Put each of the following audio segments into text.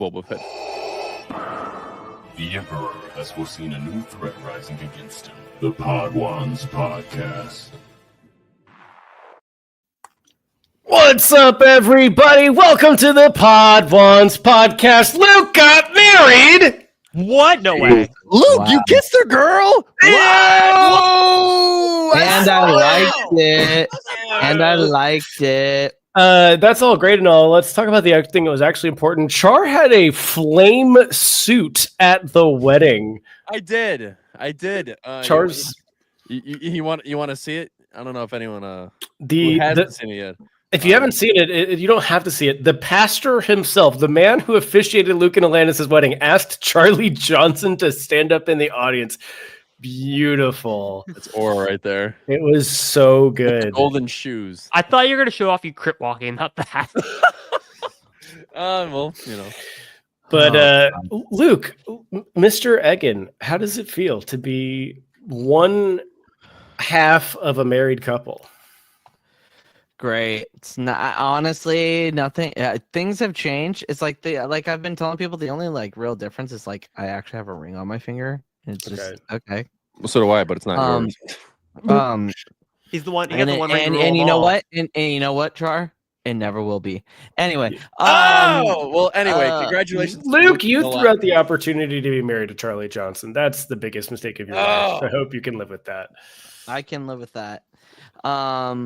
Boba Fett. The Emperor has foreseen a new threat rising against him. The Podwans Podcast. What's up, everybody? Welcome to the Podwans Podcast. Luke got married! What? No way. Luke, you kissed her, girl! Whoa! And I liked it. And I liked it. That's all great and all. Let's talk about the thing that was actually important. Char had a flame suit at the wedding. I did. Char's... You want to see it? I don't know if anyone hasn't seen it yet. If you haven't seen it, you don't have to see it. The pastor himself, the man who officiated Luke and Alanis' wedding, asked Charlie Johnson to stand up in the audience. Beautiful. It's aura right there. It was so good. Golden shoes. I thought you were going to show off you crip walking, not that. Well, you know. But Luke, Mr. Egan, how does it feel to be one half of a married couple? Great. It's not honestly nothing. Things have changed. It's like I've been telling people, the only real difference is I actually have a ring on my finger. It's just okay. Well, so do I, but it's not yours. He's the one. And you know what? And you know what, Char? It never will be. Anyway. Congratulations, Luke. You threw out the opportunity to be married to Charlie Johnson. That's the biggest mistake of your life. I hope you can live with that. I can live with that. But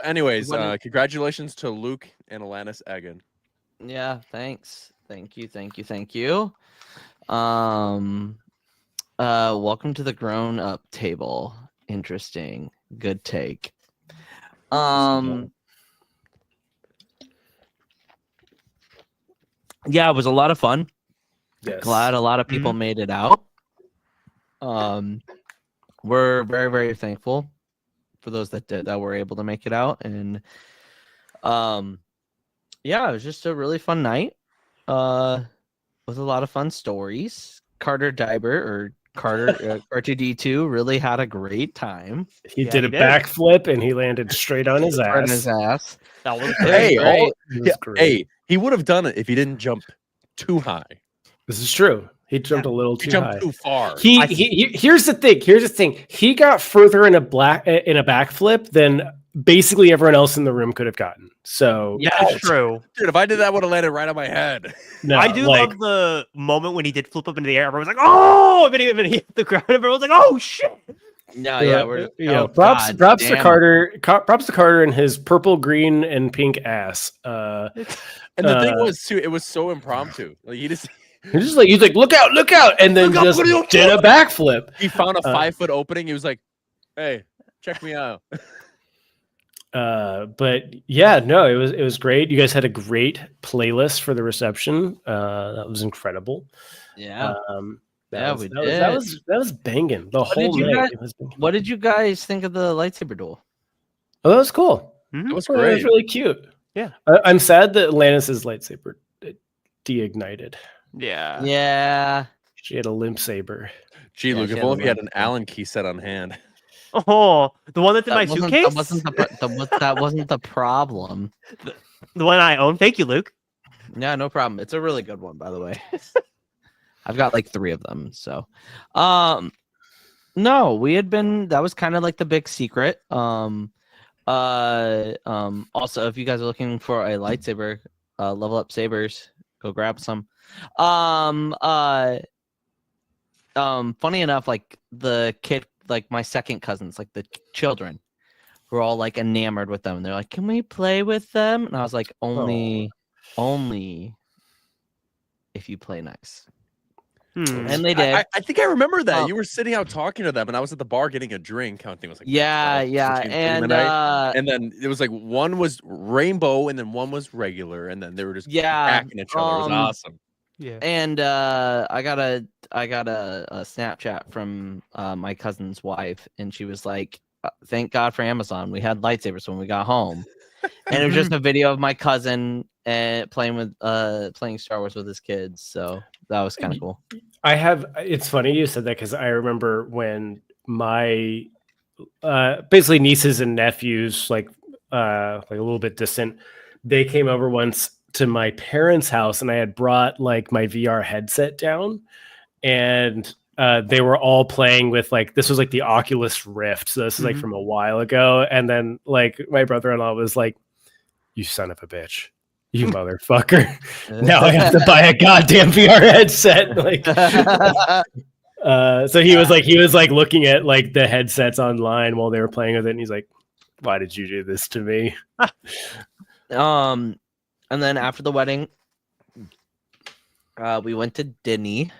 anyways, congratulations to Luke and Alanis Egan. Yeah, thanks. Thank you. Welcome to the grown up table. Interesting. Good take. Yeah, it was a lot of fun. Yes. Glad a lot of people made it out. We're very, very thankful for those that were able to make it out. And yeah, it was just a really fun night. With a lot of fun stories. Carter R2D2 really had a great time. He did a backflip and he landed straight on his ass. That was great. Hey, he would have done it if he didn't jump too high. This is true. He jumped a little too high. Too far. Here's the thing. He got further in a backflip than basically everyone else in the room could have gotten. So yeah, that's true. Dude, if I did that, I would have landed right on my head. No, I do love the moment when he did flip up into the air. Everyone was like, "Oh!" And then he hit the ground. Everyone was like, "Oh shit!" Props to Carter. Props to Carter and his purple, green, and pink ass. And the thing was too, it was so impromptu. Like he's like, look out, and then just did a backflip. He found a 5-foot opening. He was like, "Hey, check me out." But yeah, no, it was great. You guys had a great playlist for the reception. That was incredible. Yeah. We did. That was banging the whole night. What did you guys think of the lightsaber duel? Oh, that was cool. It was It great. was really cute. Yeah. I'm sad that Lannis's lightsaber deignited. Yeah. She had a limp saber. Gee, Luke, if only you had an Allen key set on hand. Oh, the one that's in my suitcase? That wasn't the problem. The one I own. Thank you, Luke. Yeah, no problem. It's a really good one, by the way. I've got 3 of them. So, no, we had been. That was kind of like the big secret. Also, if you guys are looking for a lightsaber, level up sabers, go grab some. Funny enough, the kid, my second cousins, the children, were all enamored with them. And they're like, "Can we play with them?" And I was like, only if you play nice. And they did. I think I remember that. You were sitting out talking to them, and I was at the bar getting a drink. I think it was yeah. And then it was one was rainbow, and then one was regular, and then they were just attacking each other. It was awesome. Yeah. And I got a Snapchat from my cousin's wife, and she was like, "Thank God for Amazon. We had lightsabers when we got home." And it was just a video of my cousin playing Star Wars with his kids. So that was kind of cool. It's funny you said that because I remember when my basically nieces and nephews, a little bit distant, they came over once to my parents' house, and I had brought like my VR headset down, and they were all playing with like this was like the Oculus Rift, so this is like from a while ago. And then like my brother-in-law was like, "You son of a bitch, you motherfucker! Now I have to buy a goddamn VR headset." Like, so he was like looking at like the headsets online while they were playing with it, and he's like, "Why did you do this to me?" And then after the wedding, we went to Disney.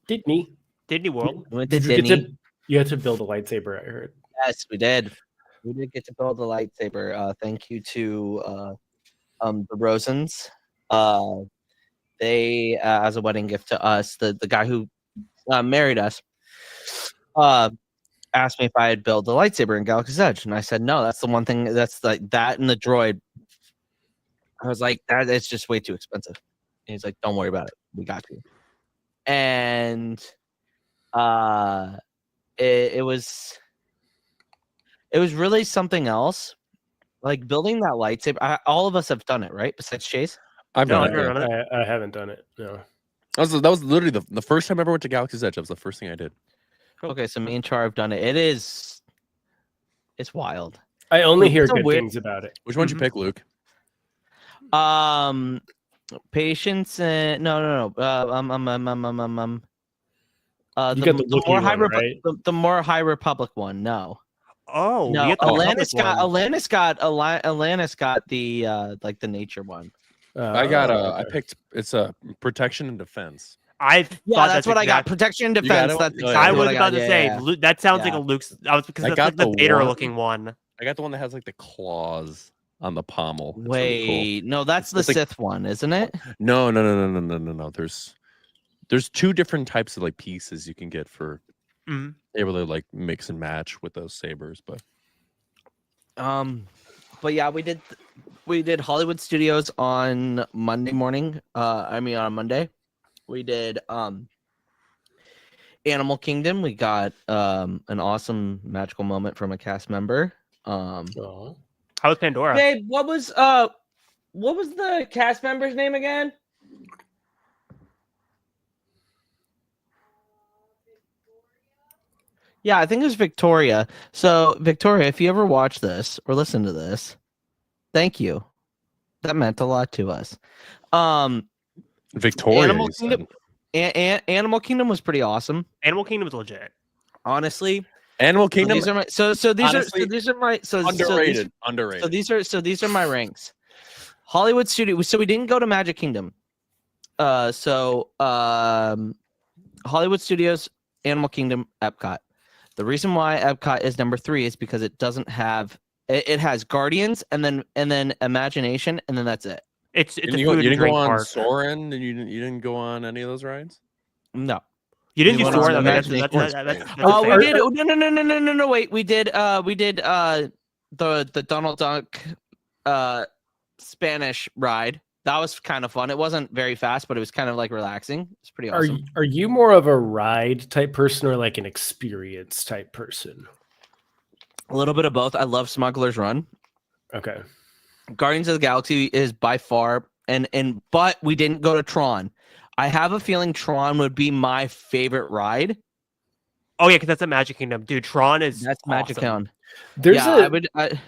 Disney World. We went to Disney. You had to build a lightsaber, I heard. Yes, we did. We did get to build a lightsaber. Thank you to the Rosens. They, as a wedding gift to us, the guy who married us, asked me if I had built a lightsaber in Galaxy's Edge, and I said no. That's the one thing that's like that and the droid. I was like, that it's just way too expensive. And he's like, don't worry about it. We got you. And it was really something else. Like building that lightsaber. All of us have done it, right? Besides Chase. I've done No, it. I haven't done it. No. That was literally the first time I ever went to Galaxy's Edge. That was the first thing I did. Okay, so me and Char have done it. It's wild. I only hear It's a good weird- things about it. Which one did you pick, Luke? Patience and no. You The got the Wookiee more one, right? the more High Republic one. No, Oh, no. we got the Atlantis Republic one. Atlantis got the like the nature one. I picked it's a protection and defense. I Yeah, thought that's what I got. Protection and You got defense. it? That's Oh, yeah. I exactly was what about got. to Yeah, say yeah. Luke, that sounds like Yeah. a Luke's. I was because I that's got like the the Vader one- looking one. I got the one that has like the claws on the pommel. It's really Wait, no, that's the It's like- Sith one, isn't it? cool. No. There's two different types of like pieces you can get for Mhm. able to like mix and match with those sabers, but But yeah, we did Hollywood Studios on Monday morning. On Monday. We did Animal Kingdom. We got an awesome magical moment from a cast member. How was Pandora? Babe, what was the cast member's name again? Yeah, I think it was Victoria. So, Victoria, if you ever watch this or listen to this, thank you. That meant a lot to us. Victoria. Animal you said. Kingdom, Animal Kingdom was pretty awesome. Animal Kingdom is legit. Honestly, Animal Kingdom. these are my Underrated. So these are my ranks. Hollywood Studio. So we didn't go to Magic Kingdom. Hollywood Studios, Animal Kingdom, Epcot. The reason why Epcot is number 3 is because it doesn't have. It has Guardians and then Imagination and then that's it. It's a You food didn't and drink go on park. Soarin', and you didn't go on any of those rides. No. You didn't We do went on Soarin'. the That's Imagination. Oh, We fair. did. No. Wait, we did. The Donald Duck Spanish ride. That was kind of fun. It wasn't very fast, but it was kind of like relaxing. It's pretty awesome. Are you more of a ride type person or like an experience type person? A little bit of both. I love Smuggler's Run. Okay. Guardians of the Galaxy is by far but we didn't go to Tron. I have a feeling Tron would be my favorite ride. Oh yeah, because that's at Magic Kingdom, dude. Tron is That's Magic awesome. Kingdom.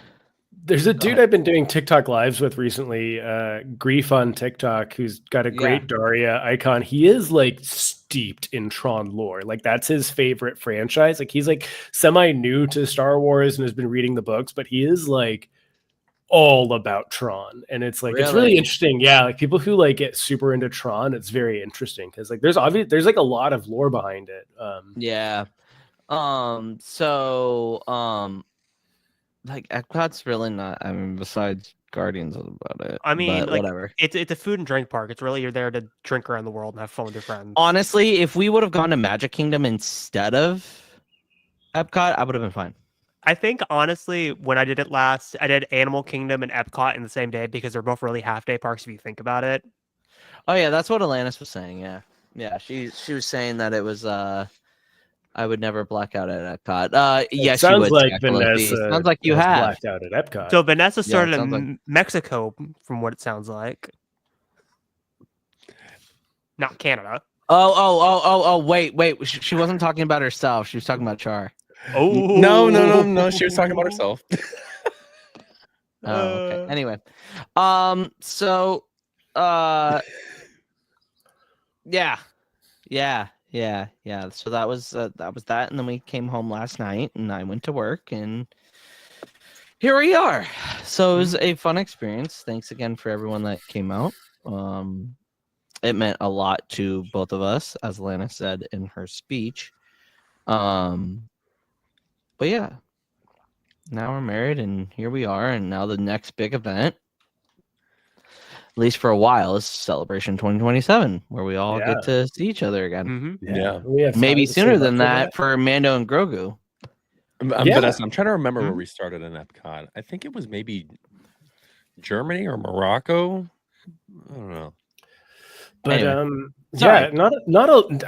There's a dude I've been doing TikTok lives with recently, Grief on TikTok, who's got a great Daria icon. He is like steeped in Tron lore. Like that's his favorite franchise. Like he's like semi new to Star Wars and has been reading the books, but he is like all about Tron. And it's like it's really interesting. Yeah, like people who like get super into Tron, it's very interesting because like there's like a lot of lore behind it. Like Epcot's really not. I mean, besides Guardians, is about it. I mean, but like, whatever. It's a food and drink park. It's really you're there to drink around the world and have fun with your friends. Honestly, if we would have gone to Magic Kingdom instead of Epcot, I would have been fine. I think honestly, when I did it last, I did Animal Kingdom and Epcot in the same day because they're both really half day parks if you think about it. Oh yeah, that's what Alanis was saying. Yeah. She was saying that it was. I would never black out at Epcot. Yes, sounds you would. like Vanessa. Sounds like you have blacked out at Epcot. So Vanessa started sounds in Mexico, from what it sounds like. not Canada. Oh, wait. She wasn't talking about herself. She was talking about Char. Oh No. She was talking about herself. Oh, okay. Anyway, so, yeah. So that was that, and then we came home last night, and I went to work, and here we are. So it was a fun experience. Thanks again for everyone that came out. It meant a lot to both of us, as Lana said in her speech. But yeah, now we're married, and here we are, and now the next big event, at least for a while, is Celebration 2027, where we all get to see each other again. Yeah. We have Maybe time to sooner save than up for that for Mando and Grogu. Vanessa, I'm trying to remember where we started in Epcot. I think it was maybe Germany or Morocco. I don't know. But Sorry.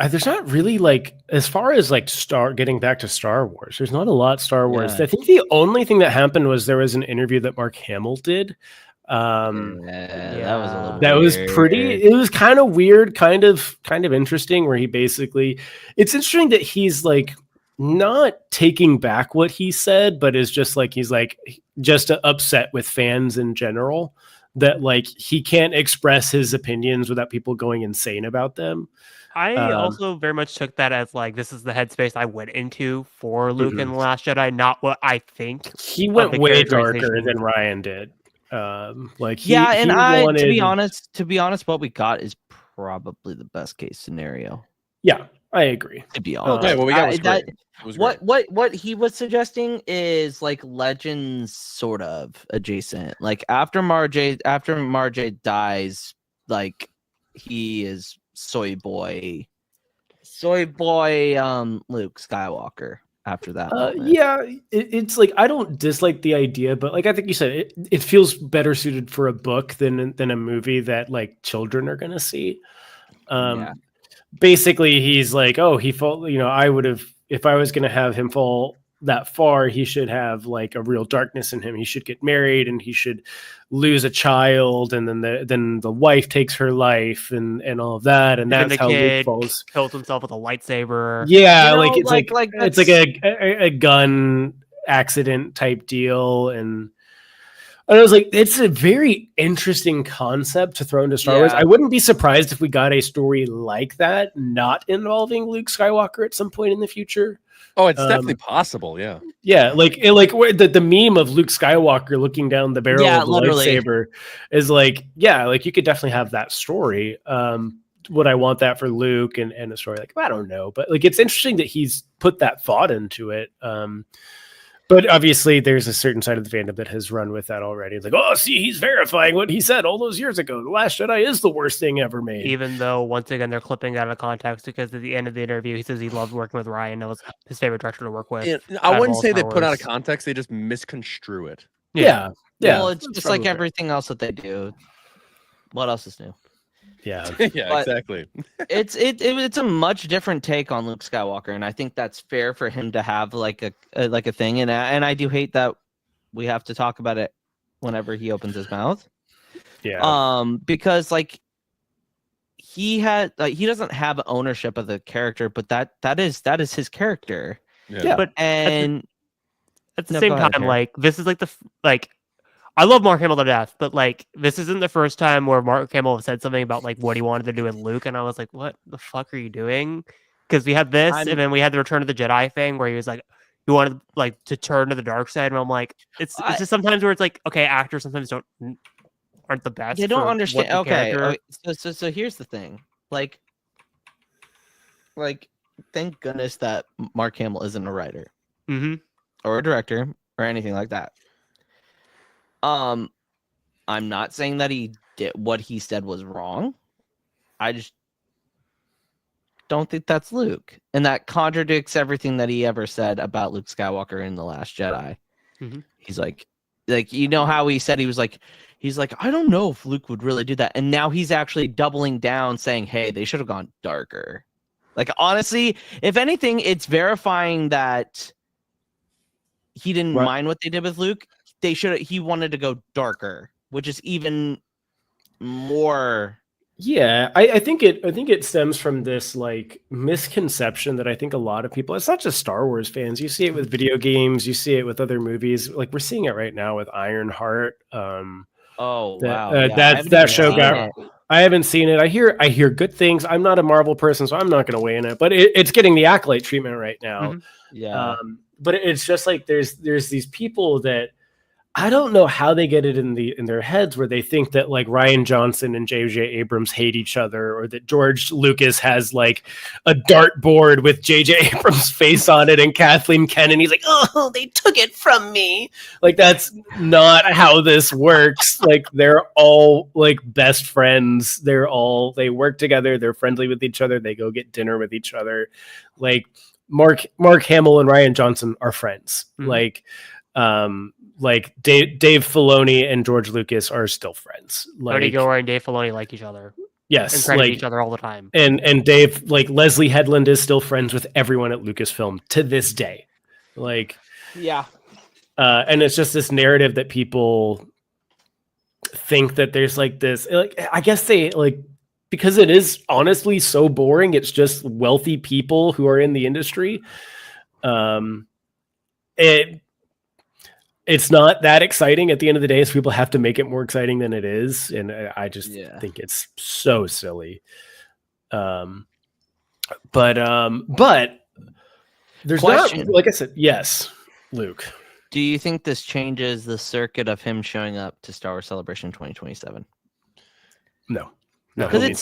there's not really, like, as far as like getting back to Star Wars, there's not a lot Star Wars. Yeah. I think the only thing that happened was there was an interview that Mark Hamill did. That was a little That was weird. it was kind of weird, kind of interesting, where it's interesting that he's like not taking back what he said, but is just like, he's like just upset with fans in general, that like he can't express his opinions without people going insane about them. I also very much took that as like, this is the headspace I went into for Luke in The Last Jedi, not what I think. He went way darker than Ryan did. To be honest, what we got is probably the best case scenario. Yeah, I agree. To be honest, what we got was great. What he was suggesting is like Legends sort of adjacent. Like after Marjay dies, like he is soy boy Luke Skywalker after that moment. It's like, I don't dislike the idea, but like I think you said, it feels better suited for a book than a movie that like children are gonna see. Basically he's like, oh, he fall, I would have, if I was gonna have him fall that far, he should have like a real darkness in him. He should get married, and he should lose a child, and then the wife takes her life, and all of that, and that's how Luke falls. Kills himself with a lightsaber. Yeah, it's like a gun accident type deal, and I was like, it's a very interesting concept to throw into Star Wars. I wouldn't be surprised if we got a story like that, not involving Luke Skywalker at some point in the future. Oh, it's definitely possible. Yeah. Yeah. Like the meme of Luke Skywalker looking down the barrel of the lightsaber is like, like you could definitely have that story. Would I want that for Luke and a story? Like, I don't know, but like, it's interesting that he's put that thought into it. But obviously there's a certain side of the fandom that has run with that already. It's like, oh, see, he's verifying what he said all those years ago. The Last Jedi is the worst thing ever made. Even though, once again, they're clipping out of context, because at the end of the interview, he says he loved working with Ryan. That was his favorite director to work with. I wouldn't say they put out of context. They just misconstrue it. Yeah. Well, it's just like everything else that they do. What else is new? Yeah. Exactly. It's a much different take on Luke Skywalker, and I think that's fair for him to have like a thing. And I do hate that we have to talk about it whenever he opens his mouth. Yeah. Because like he doesn't have ownership of the character, but that is his character. Yeah. But and at the same time, like, this is like I love Mark Hamill to death, but like, this isn't the first time where Mark Hamill said something about like what he wanted to do with Luke, and I was like, what the fuck are you doing? Because we had this, and then we had the Return of the Jedi thing where he was like, he wanted like to turn to the dark side, and I'm like, it's just sometimes where it's like, okay, actors sometimes aren't the best. They don't understand. Okay. So here's the thing. Like, thank goodness that Mark Hamill isn't a writer or a director or anything like that. I'm not saying that he did what he said was wrong. I just don't think that's Luke, and that contradicts everything that he ever said about Luke Skywalker in The Last Jedi. He's like how he said he's like, I don't know if Luke would really do that, and now he's actually doubling down, saying, hey, they should have gone darker. Like, honestly, if anything, it's verifying that he didn't mind what they did with Luke. He wanted to go darker, which is even more Yeah, I think it stems from this like misconception that I think a lot of people, it's not just Star Wars fans, you see it with video games, you see it with other movies, like we're seeing it right now with Ironheart. Oh wow, That show got. I haven't seen it. I hear good things. I'm not a Marvel person, so I'm not going to weigh in it. But it's getting the accolade treatment right now. Yeah. But it's just like there's these people that I don't know how they get it in their heads where they think that like Rian Johnson and J.J. Abrams hate each other, or that George Lucas has like a dartboard with J.J. Abrams' face on it and Kathleen Kennedy's like, oh, they took it from me. Like that's not how this works. Like they're all like best friends. They work together. They're friendly with each other. They go get dinner with each other. Like Mark Hamill and Rian Johnson are friends. Like Dave Filoni and George Lucas are still friends. Like Tony Gore and Dave Filoni like each other. Yes, and credit each other all the time. And Dave, like Leslie Headland, is still friends with everyone at Lucasfilm to this day. Like, yeah. And it's just this narrative that people think that there's like this. Like, I guess they like because it is honestly so boring. It's just wealthy people who are in the industry. It's not that exciting at the end of the day, so people have to make it more exciting than it is. And I just think it's so silly. But there's Question. not, like I said, yes, Luke. Do you think this changes the circuit of him showing up to Star Wars Celebration 2027? No. Because it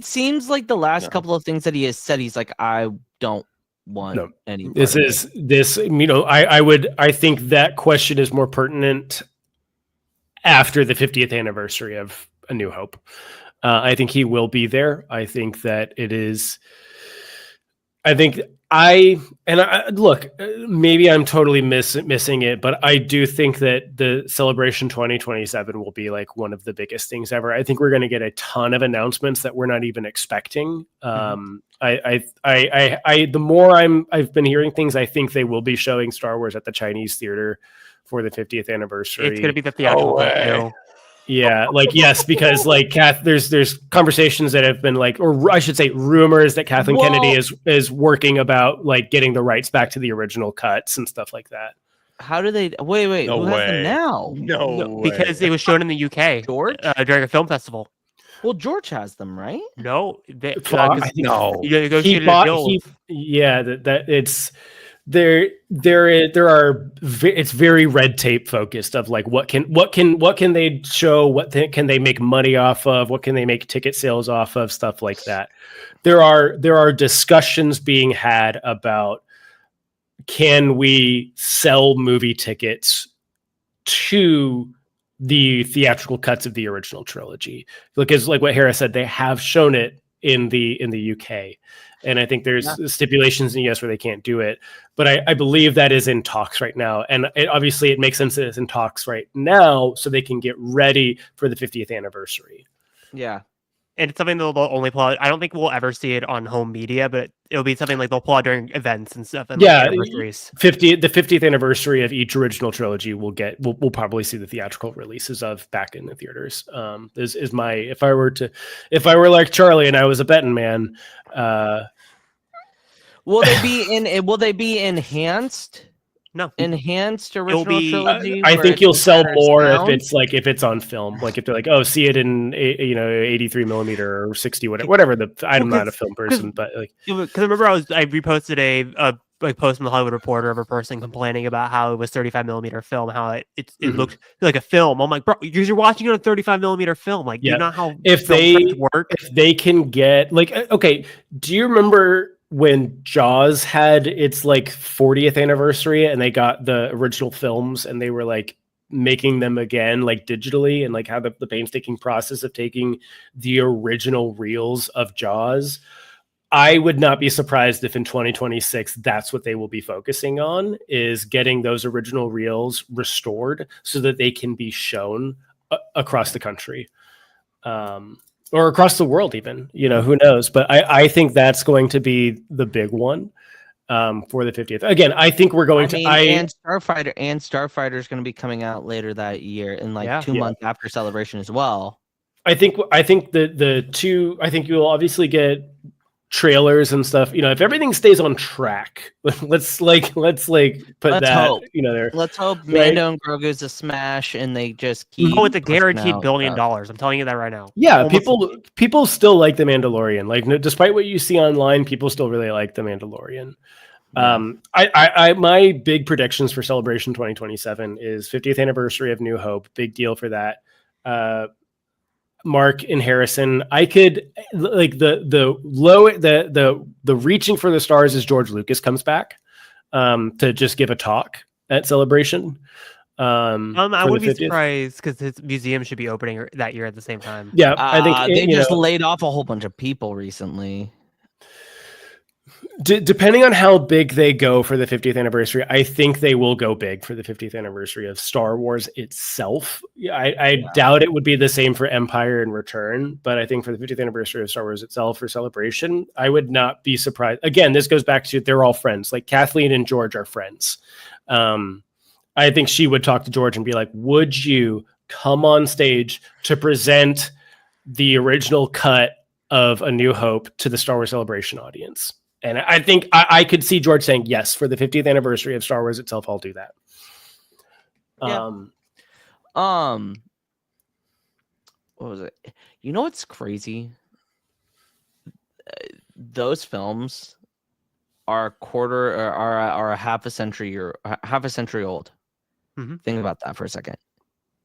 seems like the last couple of things that he has said, he's like, I don't want any. I think that question is more pertinent after the 50th anniversary of A New Hope. I think he will be there. I think that it is. Look, maybe I'm totally missing it, but I do think that the Celebration 2027 will be like one of the biggest things ever. I think we're going to get a ton of announcements that we're not even expecting. The more I've been hearing things, I think they will be showing Star Wars at the Chinese theater for the 50th anniversary. It's going to be the theatrical. Yeah, like yes, because like there's conversations that have been like, or I should say, rumors that Kathleen Kennedy is working about like getting the rights back to the original cuts and stuff like that. How do they? Wait, No who way. has them now? No, because it was shown in the UK, George, during a film festival. Well, George has them, right? No, no. You negotiated it's very red tape focused of like what can they show, can they make money off of, what can they make ticket sales off of, stuff like that. There are discussions being had about, can we sell movie tickets to the theatrical cuts of the original trilogy? Because like what Hereth said, they have shown it in the UK. And I think there's stipulations in the US where they can't do it. But I believe that is in talks right now. And obviously it makes sense that it's in talks right now so they can get ready for the 50th anniversary. Yeah. And it's something they'll only pull out. I don't think we'll ever see it on home media, but it'll be something like they'll pull out during events and stuff. And yeah, like anniversaries. The 50th anniversary of each original trilogy we'll probably see the theatrical releases of back in the theaters. Is my, if I were like Charlie and I was a betting man, will they be enhanced? No, enhanced original trilogy. I think you'll sell more if it's on film. Like if they're like, oh, see it in 83 millimeter or 60, whatever. I'm not a film person, but like because I remember I reposted a post from the Hollywood Reporter of a person complaining about how it was 35 millimeter film, how it looked like a film. I'm like, bro, because you're watching it on 35 millimeter film. Like, you know how if they can get like, okay, do you remember when Jaws had its like 40th anniversary and they got the original films and they were like making them again like digitally, and like how the painstaking process of taking the original reels of Jaws? I would not be surprised if in 2026 that's what they will be focusing on, is getting those original reels restored so that they can be shown across the country. Or across the world even, who knows? But I think that's going to be the big one for the 50th. Again, I think we're going and Starfighter is going to be coming out later that year, in like 2 months after Celebration as well. I think the two. I think you'll obviously get trailers and stuff. You know, if everything stays on track, let's put Let's that. hope. You know, there. Let's hope Right? Mando and Grogu's a smash, and they just keep. Oh, it's a pushing guaranteed out $1 billion. stuff. I'm telling you that right now. Yeah, Almost- people still like the Mandalorian. Like, despite what you see online, people still really like the Mandalorian. Yeah. I my big predictions for Celebration 2027 is 50th anniversary of New Hope. Big deal for that. Mark and Harrison. I could like the reaching for the stars as George Lucas comes back to just give a talk at Celebration. I would be surprised because his museum should be opening that year at the same time. Yeah, I think they just laid off a whole bunch of people recently. Depending on how big they go for the 50th anniversary, I think they will go big for the 50th anniversary of Star Wars itself. I doubt it would be the same for Empire and Return, but I think for the 50th anniversary of Star Wars itself for Celebration, I would not be surprised. Again, this goes back to they're all friends. Like Kathleen and George are friends. I think she would talk to George and be like, would you come on stage to present the original cut of A New Hope to the Star Wars Celebration audience? And I think I could see George saying, yes, for the 50th anniversary of Star Wars itself, I'll do that. Yeah. What was it? You know what's crazy? Those films are a half a century old. Mm-hmm. Think about that for a second.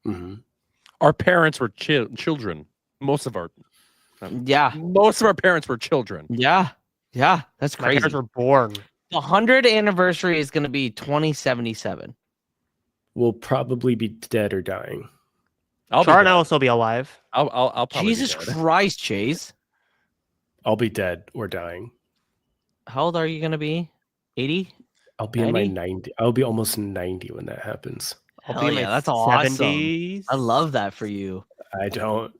Mm-hmm. Our parents were children. Most of our parents were children. Yeah, that's crazy. My parents were born. The 100th anniversary is going to be 2077. We'll probably be dead or dying. Char and I will still be alive. I'll probably Jesus Christ, Chase. I'll be dead or dying. How old are you going to be? 80? I'll be 90? in my 90. I'll be almost 90 when that happens. I'll be in my that's 70s. awesome. I love that for you. I don't.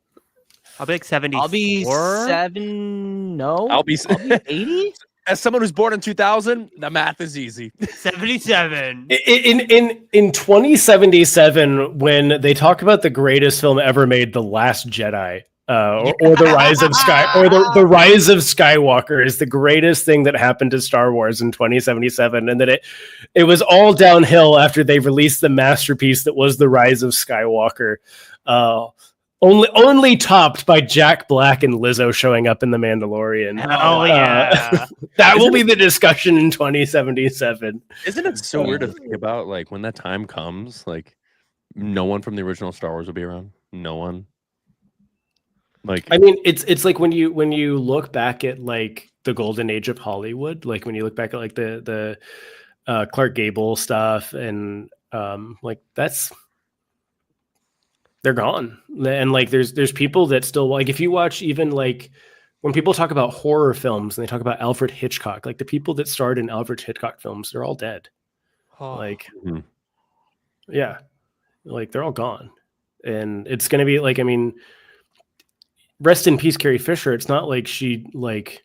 I'll be like 74. I'll be 7. No, I'll be 80. As someone who's born in 2000, the math is easy. 77. In 2077, when they talk about the greatest film ever made, The Last Jedi, or the Rise of the Rise of Skywalker is the greatest thing that happened to Star Wars in 2077, and that it was all downhill after they released the masterpiece that was The Rise of Skywalker. Only topped by Jack Black and Lizzo showing up in The Mandalorian. Oh yeah, that will be the discussion in 2077. Isn't it so weird to think about? Like when that time comes, like no one from the original Star Wars will be around. No one. Like I mean, it's like when you look back at like the golden age of Hollywood, like when you look back at like the Clark Gable stuff, and like they're gone. And like there's people that still, like, if you watch even like when people talk about horror films and they talk about Alfred Hitchcock, like the people that starred in Alfred Hitchcock films, they're all dead. Like yeah, like they're all gone. And it's gonna be like, I mean, rest in peace, Carrie Fisher. It's not like she was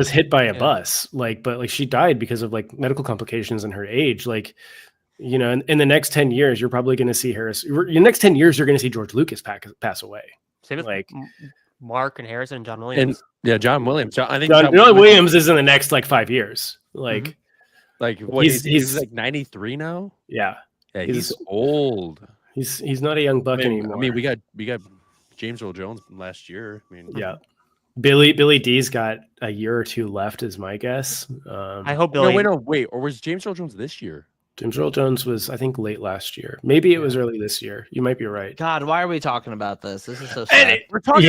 hit by a bus, like, but like she died because of like medical complications in her age. Like, you know, in the next 10 years, you're probably going to see Harris. In the next 10 years, you're going to see George Lucas pass away. Same with like Mark and Harrison and John Williams. John Williams. I think John Williams is in the next like 5 years. Like, like what, he's like 93 now. Yeah, he's old. He's not a young buck anymore. I mean, we got James Earl Jones last year. I mean, yeah. Billy D's got a year or two left, is my guess. I hope Billy. Wait. Or was James Earl Jones this year? James Earl Jones was, I think, late last year. Maybe it was early this year. You might be right. God, why are we talking about this? This is so sad. We're talking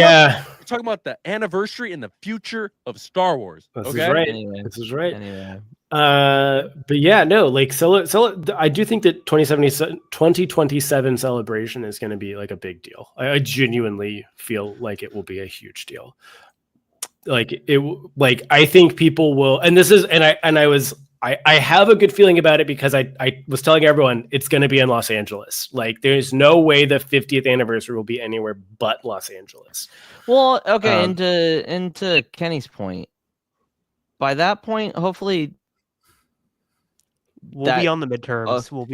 about the anniversary and the future of Star Wars. This is right. Anyway. This is right. Anyway. But yeah, no, like I do think that 2027 celebration is going to be like a big deal. I genuinely feel like it will be a huge deal. I think people will, and this is, I have a good feeling about it because I was telling everyone it's going to be in Los Angeles. Like, there's no way the 50th anniversary will be anywhere but Los Angeles. Well, okay, into Kenny's point, by that point, hopefully we'll be on the midterms. We'll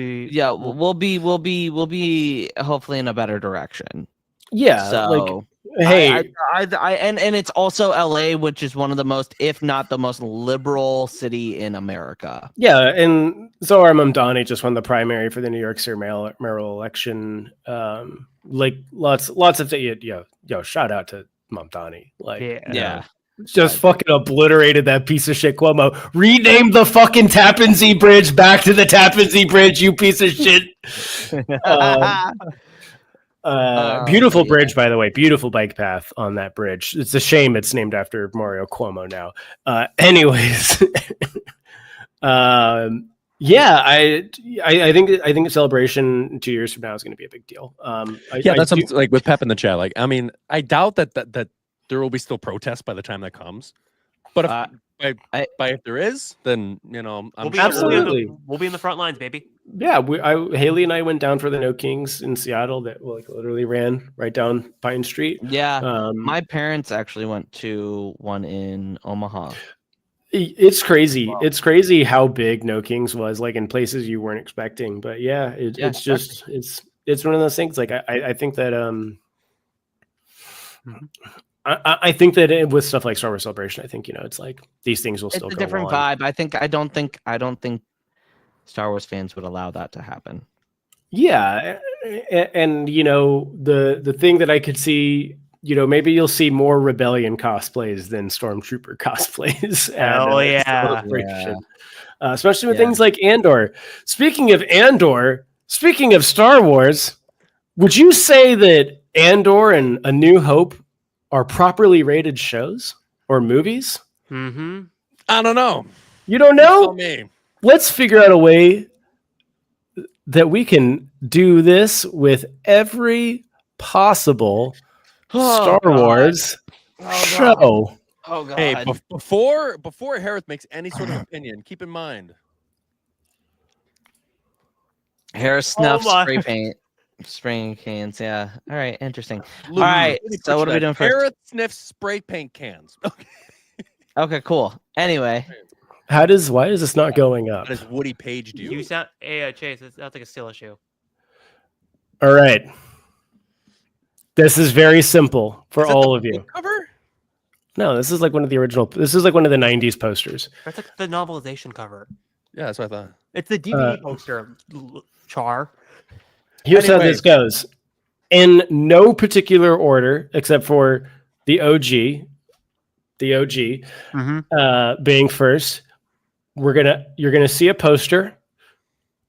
be we'll be hopefully in a better direction. Yeah, So hey, and it's also LA, which is one of the most, if not the most liberal city in America. yeah, and Zohar Mamdani just won the primary for the New York City mayoral election. Lots of shout out to Mamdani. Yeah. Just fucking obliterated that piece of shit Cuomo. Rename the fucking Tappan Zee Bridge back to the Tappan Zee Bridge, you piece of shit. Beautiful bridge, by the way. Beautiful bike path on that bridge. It's a shame it's named after Mario Cuomo now. Anyways, I think celebration 2 years from now is going to be a big deal. That's like with Pep in the chat. Like, I mean, I doubt that there will be still protests by the time that comes. But if there is, then absolutely we'll be in the front lines, baby. Yeah, Haley and I went down for the No Kings in Seattle that literally ran right down Pine Street. Yeah, my parents actually went to one in Omaha. It's crazy. Wow. It's crazy how big No Kings was, like in places you weren't expecting. But it's just it's one of those things. Like I think that I think that with stuff like Star Wars Celebration, I think it's like these things will still go on. It's a different vibe. I don't think Star Wars fans would allow that to happen. Yeah, and the thing that I could see, maybe you'll see more Rebellion cosplays than Stormtrooper cosplays. Especially with things like Andor. Speaking of Andor, speaking of Star Wars, would you say that Andor and A New Hope are properly rated shows or movies? Mm-hmm. I don't know. You don't know? Tell me. Let's figure out a way that we can do this with every possible Star Wars show. Oh God! Hey, before Hereth makes any sort of opinion, keep in mind. Hereth snuffs spray paint. Spraying cans, yeah. All right, interesting. All right, so what are we doing first? Hereth sniffs spray paint cans. Okay, cool. Anyway, why is this not going up? How does Woody Page do? You sound, Chase. It sounds like a still issue. All right, this is very simple for all of you. Cover? No, this is like one of the original. This is like one of the '90s posters. That's like the novelization cover. Yeah, that's what I thought. It's the DVD poster. Char. Here's how this goes. In no particular order, except for the OG, being first, you're gonna see a poster,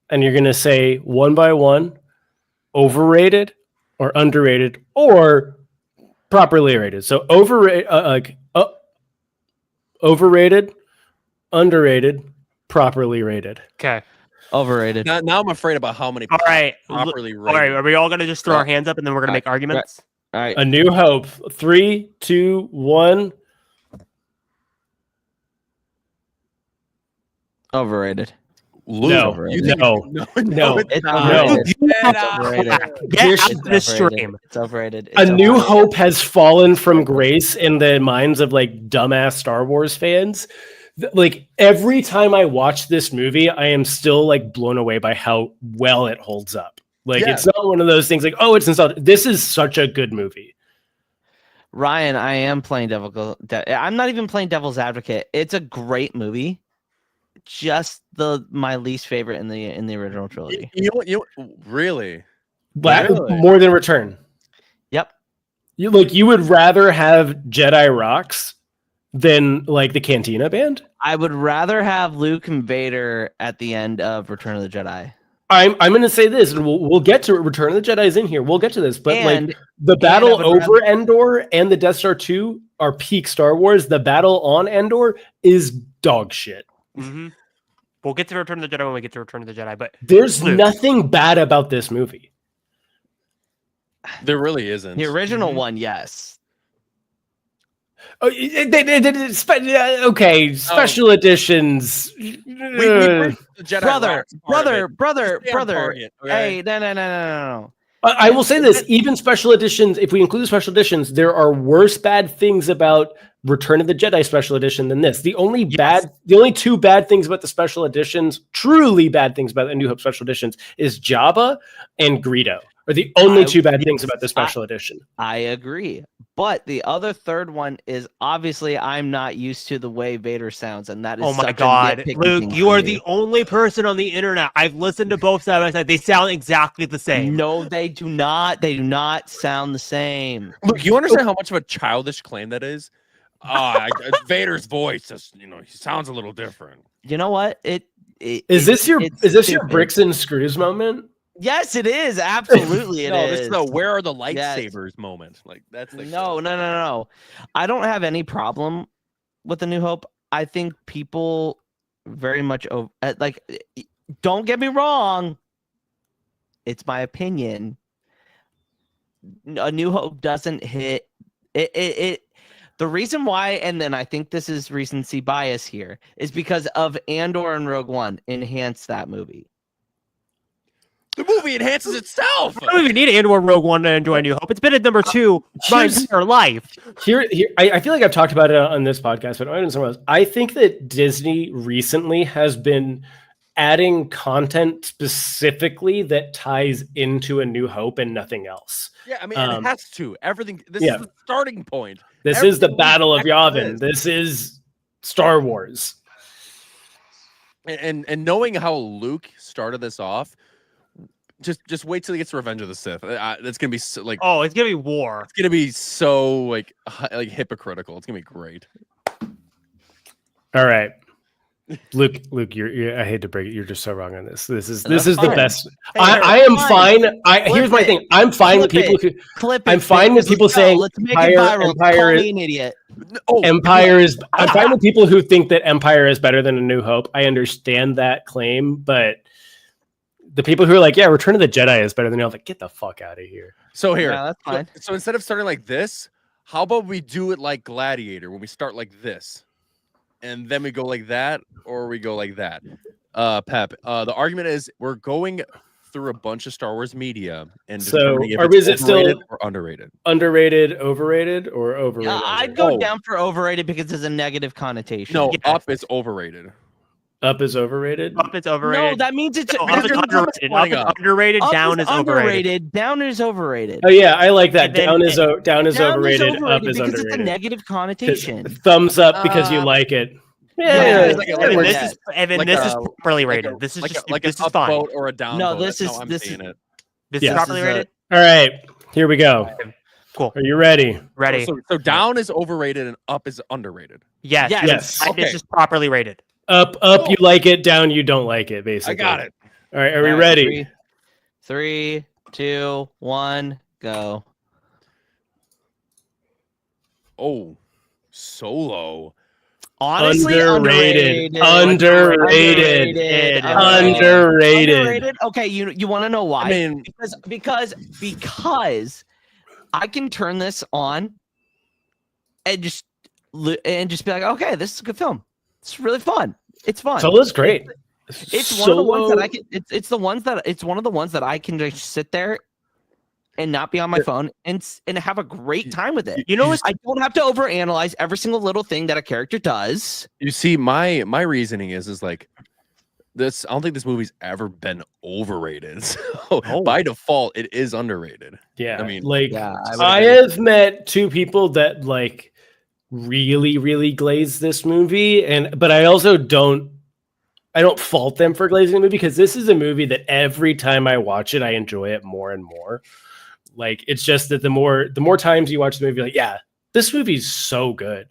and you're gonna say one by one, overrated or underrated or properly rated. So overrated, underrated, properly rated. Okay. Overrated. Now I'm afraid about how many properly rated. All right, are we all gonna just throw our hands up and then we're gonna make arguments? All right. A New Hope. 3, 2, 1. Overrated. No. It's overrated. Get out of this stream. It's overrated. A New Hope has fallen from grace in the minds of like dumbass Star Wars fans. Like every time I watch this movie, I am still like blown away by how well it holds up. Like it's not one of those things like, oh, it's nostalgic. This is such a good movie. Ryan, I am playing I'm not even playing devil's advocate. It's a great movie. Just my least favorite in the original trilogy. Really? More than Return. Yep. You would rather have Jedi rocks than like the Cantina Band? I would rather have Luke and Vader at the end of Return of the Jedi. I'm going to say this, and we'll get to it. Return of the Jedi is in here. We'll get to this, but like the battle over Endor and the Death Star 2 are peak Star Wars. The battle on Endor is dog shit. Mm-hmm. We'll get to Return of the Jedi when we get to Return of the Jedi, but there's nothing bad about this movie. There really isn't. The original one, yes. Oh, okay, special editions. Brother. Target, okay? Hey, no. I will say this: even special editions, if we include the special editions, there are worse bad things about Return of the Jedi special edition than this. The only two bad things about the special editions, truly bad things about the New Hope special editions, is Jabba and Greedo. are the only two bad things about the special edition. I agree. But the other third one is obviously I'm not used to the way Vader sounds, and that is oh my such god, a Luke, you are the only person on the internet. I've listened to both side by side. They sound exactly the same. No, they do not. They do not sound the same. Look, you understand how much of a childish claim that is? Vader's voice, he sounds a little different. You know what? Is this your bricks and screws moment? Yes, it is. Absolutely, This is the where are the lightsabers moment. Like that's the no. I don't have any problem with A New Hope. I think people very much don't get me wrong. It's my opinion. A New Hope doesn't hit it. The reason why, and then I think this is recency bias here, is because of Andor and Rogue One enhanced that movie. The movie enhances itself. I don't even need Andor Rogue One to enjoy A New Hope. It's been at number 2 my entire life. Here, I feel like I've talked about it on this podcast, but I think that Disney recently has been adding content specifically that ties into A New Hope and nothing else. Yeah, I mean, it has to. Everything. This is the starting point. This is the Battle of Yavin. This is Star Wars. And knowing how Luke started this off, just wait till he gets Revenge of the Sith. It's gonna be so, like, oh, it's gonna be war. It's gonna be so like hypocritical. It's gonna be great. All right. Luke, I hate to break it. You're just so wrong on this. This is the best. I am fine. Here's my thing. I'm fine with people who I'm fine with people saying Empire is an idiot. Empire is. I'm fine with people who think that Empire is better than A New Hope. I understand that claim, but the people who are like, yeah, Return of the Jedi is better than you, like, get the fuck out of here. So here, that's fine. So instead of starting like this, how about we do it like Gladiator when we start like this? And then we go like that, or we go like that. Pep, the argument is we're going through a bunch of Star Wars media and determining if it's overrated or underrated. Underrated, overrated, or overrated? Yeah, I'd go down for overrated because there's a negative connotation. No, Up is overrated. Up is overrated? Up is overrated. No, that means it's Up is underrated. Up is underrated. Down is overrated. Down is overrated. Oh yeah, I like that. Down is overrated. Up is underrated. It's a negative connotation. Thumbs up because you like it. Yeah. This is properly rated. This is just like this an is fine. upvote or a downvote. No, this is properly rated. All right, here we go. Cool. Are you ready? Ready. So down is overrated and up is underrated. Yes. Okay. It's just properly rated. Up, you like it. Down, you don't like it. Basically, I got it. All right, are we ready? 3, 2, 1, go. Oh, Solo. Honestly, underrated. Okay, you want to know why? I mean, because I can turn this on and just be like, okay, this is a good film. It's really fun. It's fun. Solo's great. It's one of the ones that I can. It's one of the ones that I can just sit there and not be on my phone and have a great time with it. You know, I don't have to overanalyze every single little thing that a character does. You see, my reasoning is like this. I don't think this movie's ever been overrated. So by default, it is underrated. Yeah, I mean, I have met two people that like really glaze this movie, but I also don't fault them for glazing the movie because this is a movie that every time I watch it, I enjoy it more and more. Like, it's just that the more times you watch the movie, like, yeah, this movie's so good.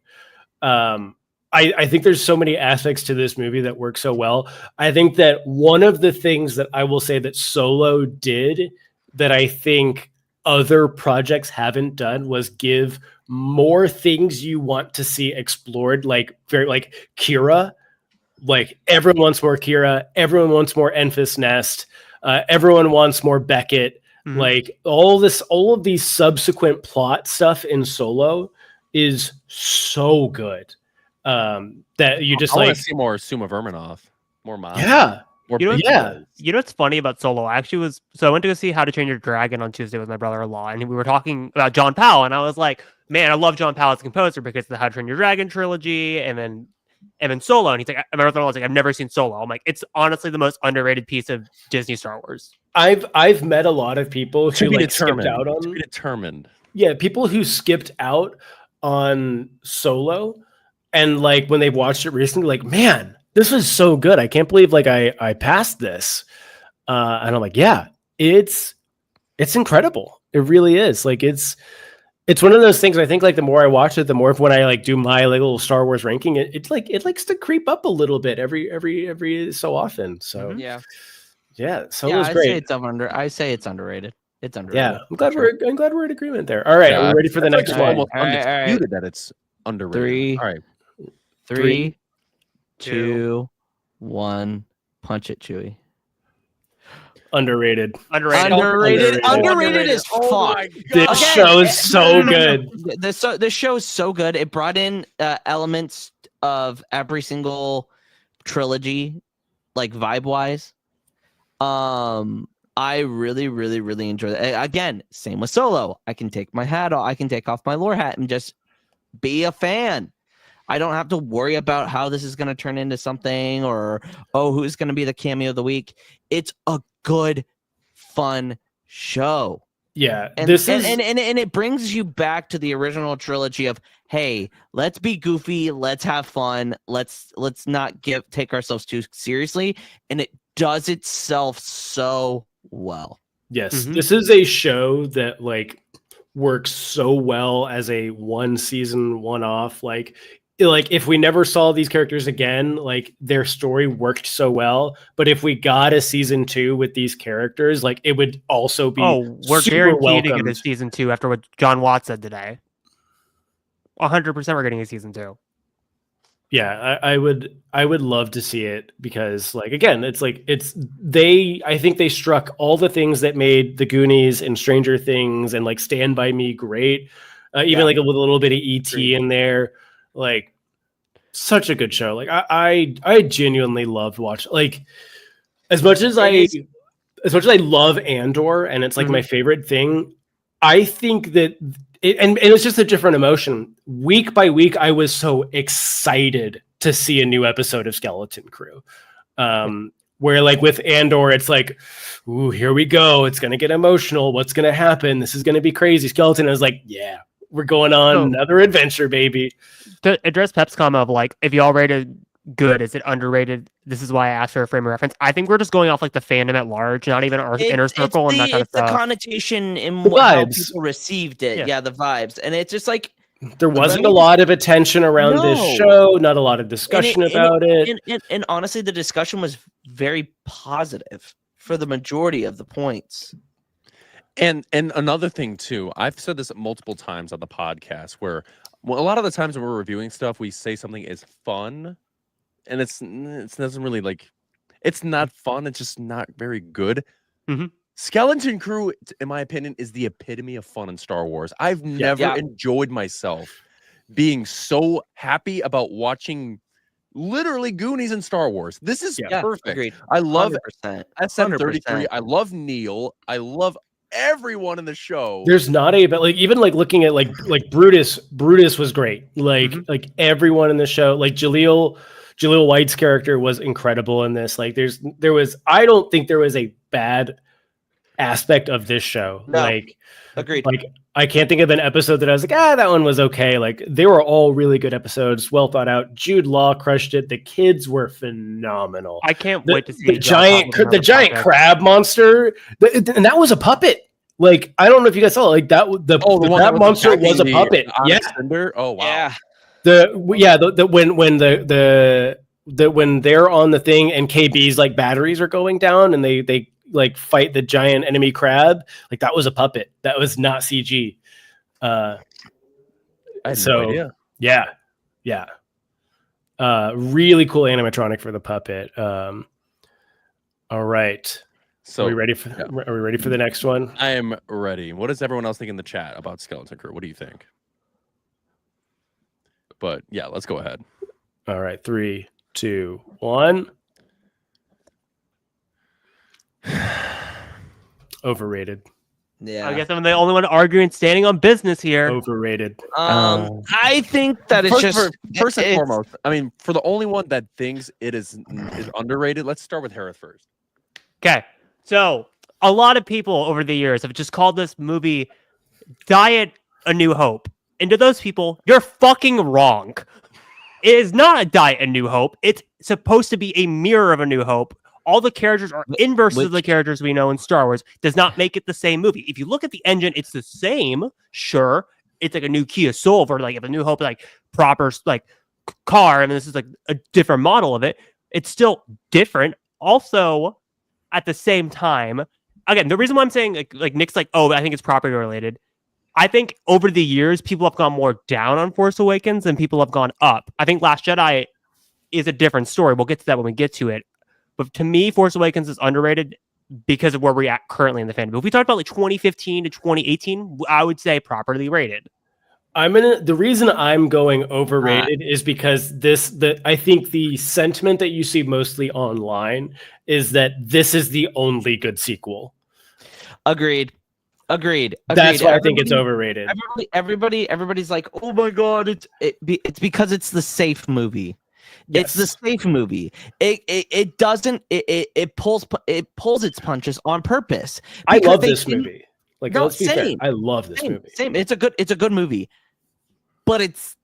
I think there's so many aspects to this movie that work so well. I think that one of the things that I will say that Solo did that I think other projects haven't done was give more things you want to see explored, like Kira. Like, everyone wants more Kira, everyone wants more Enfys Nest, everyone wants more Beckett. Mm-hmm. Like, all of these subsequent plot stuff in Solo is so good that you just want to see more Suma Verminoff, more Mom. Yeah. You know what's funny about Solo? I went to go see How to Train Your Dragon on Tuesday with my brother-in-law, and we were talking about John Powell, and I was like, man, I love John Powell as a composer because of the How to Train Your Dragon trilogy, and then Solo. And he's like, my brother-in-law was like, I've never seen Solo. I'm like, it's honestly the most underrated piece of Disney Star Wars. I've met a lot of people To who be like skipped determined. out To on be determined. people who skipped out on Solo, and like when they've watched it recently, like, man, this was so good. I can't believe like I passed this. And I'm like, yeah, it's incredible. It really is. Like it's one of those things. I think like the more I watch it, the more when I like do my like little Star Wars ranking, it likes to creep up a little bit every so often. So Yeah. Solo's I'd great. say it's underrated. It's underrated. Yeah, I'm glad we're in agreement there. All right, are we ready for the next one? Almost undisputed that it's underrated. All right. 3, 2, 1. Punch it, Chewie. Underrated. Underrated as fuck. Oh my God. This show is so good. The show is so good. It brought in elements of every single trilogy, like vibe wise. I really, really, really enjoy it. Again, same with Solo. I can take my hat off. I can take off my lore hat and just be a fan. I don't have to worry about how this is going to turn into something or, who's going to be the cameo of the week. It's a good, fun show. Yeah, and it brings you back to the original trilogy of, hey, let's be goofy, let's have fun, let's not take ourselves too seriously, and it does itself so well. Yes, this is a show that like works so well as a one season, one off. Like if we never saw these characters again, like their story worked so well. But if we got a season 2 with these characters, like it would also be we're super guaranteed to get a season 2 after what John Watts said today. 100% we're getting a season 2. Yeah, I would love to see it because like again, it's like I think they struck all the things that made the Goonies and Stranger Things and like Stand By Me great. Even like with a little bit of ET in there. Like such a good show. Like I genuinely loved watching, like as much as I love Andor and it's like my favorite thing. I think that and it was just a different emotion. Week by week, I was so excited to see a new episode of Skeleton Crew. Where like with Andor, it's like, ooh, here we go. It's gonna get emotional. What's gonna happen? This is gonna be crazy. Skeleton is like, yeah, we're going on another adventure, baby. To address Pep's comment of like, if y'all rated good, is it underrated? This is why I asked for a frame of reference. I think we're just going off like the fandom at large, not even our inner circle and that kind of stuff. It's the connotation in how people received it. Yeah, the vibes. And it's just like there wasn't a lot of attention around this show, not a lot of discussion about it. And honestly, the discussion was very positive for the majority of the points. And another thing too, I've said this multiple times on the podcast where a lot of the times when we're reviewing stuff, we say something is fun, and it doesn't really like, it's not fun. It's just not very good. Skeleton Crew, in my opinion, is the epitome of fun in Star Wars. I've never enjoyed myself being so happy about watching literally Goonies and Star Wars. This is perfect. Agreed. I love 100%. SM33. I love Neil. I love everyone in the show. There's not but like even like looking at like Brutus was great. Like everyone in the show, like Jaleel White's character was incredible in this. Like I don't think there was a bad aspect of this show. No. Like agreed. Like I can't think of an episode that I was like, that one was okay. Like they were all really good episodes, well thought out. Jude Law crushed it. The kids were phenomenal. I can't wait to see the giant crab monster, and that was a puppet. Like I don't know if you guys saw like that. The crab monster was a puppet. Yeah. Oh wow. Yeah. When they're on the thing and KB's like batteries are going down and they like fight the giant enemy crab, like that was a puppet. That was not CG. I had no idea. Yeah. Really cool animatronic for the puppet. All right. So are we ready for the next one? I am ready. What does everyone else think in the chat about Skeleton Crew? What do you think? But yeah, let's go ahead. All right, 3, 2, 1. Overrated. Yeah. I guess I'm the only one arguing standing on business here. Overrated. I think that it's first and foremost. I mean, for the only one that thinks it is underrated, let's start with Hereth first. Okay. So a lot of people over the years have just called this movie Diet A New Hope. And to those people, you're fucking wrong. It is not a Diet A New Hope. It's supposed to be a mirror of A New Hope. All the characters are inverses of the characters we know in Star Wars. Does not make it the same movie. If you look at the engine, it's the same. Sure, it's like a new Kia Soul, or like if A New Hope like proper like car, and this is like a different model of it. It's still different. Also, at the same time, again, the reason why I'm saying like Nick's like, oh, I think it's property related. I think over the years, people have gone more down on Force Awakens than people have gone up. I think Last Jedi is a different story. We'll get to that when we get to it. But to me, Force Awakens is underrated because of where we're at currently in the fandom. If we talked about like 2015 to 2018, I would say properly rated. The reason I'm going overrated is because I think the sentiment that you see mostly online is that this is the only good sequel. Agreed. That's why I think it's overrated. Everybody's like, oh my god, it's because it's the safe movie. Yes. It's the safe movie. It pulls its punches on purpose. I love this movie. Like, let's be fair. I love this movie. Same. It's a good movie, but it's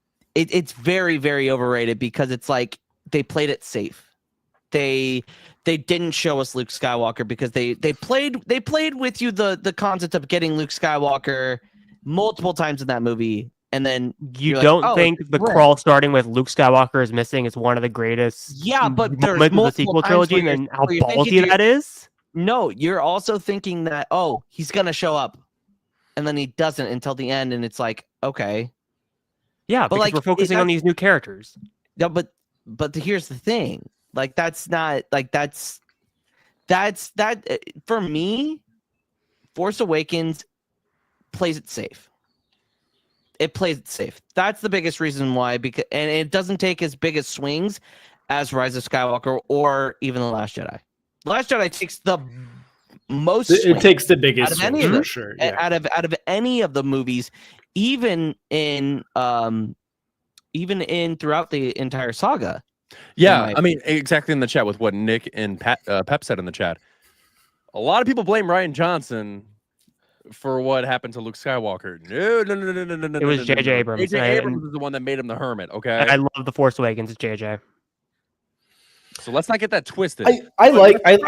very, very overrated because it's like they played it safe. They didn't show us Luke Skywalker because they played with you the concept of getting Luke Skywalker multiple times in that movie, and then you don't think the crawl starting with Luke Skywalker is missing is one of the greatest but there's moments of the sequel trilogy, and then how ballsy that is? No, you're also thinking that he's gonna show up, and then he doesn't until the end, and it's like okay, yeah, but because we're focusing on these new characters. No, but here's the thing. Like that's not like that's for me. Force Awakens plays it safe. It plays it safe. That's the biggest reason why. Because and it doesn't take as big as swings as Rise of Skywalker or even The Last Jedi. The Last Jedi takes the most. It takes the biggest swings for sure. Yeah. Out of any of the movies, even in throughout the entire saga. Yeah, I mean, exactly in the chat with what Nick and Pep said in the chat. A lot of people blame Rian Johnson for what happened to Luke Skywalker. No. It was J.J. Abrams. J.J. Abrams is the one that made him the hermit, okay? I love The Force Awakens. It's J.J. So let's not get that twisted. I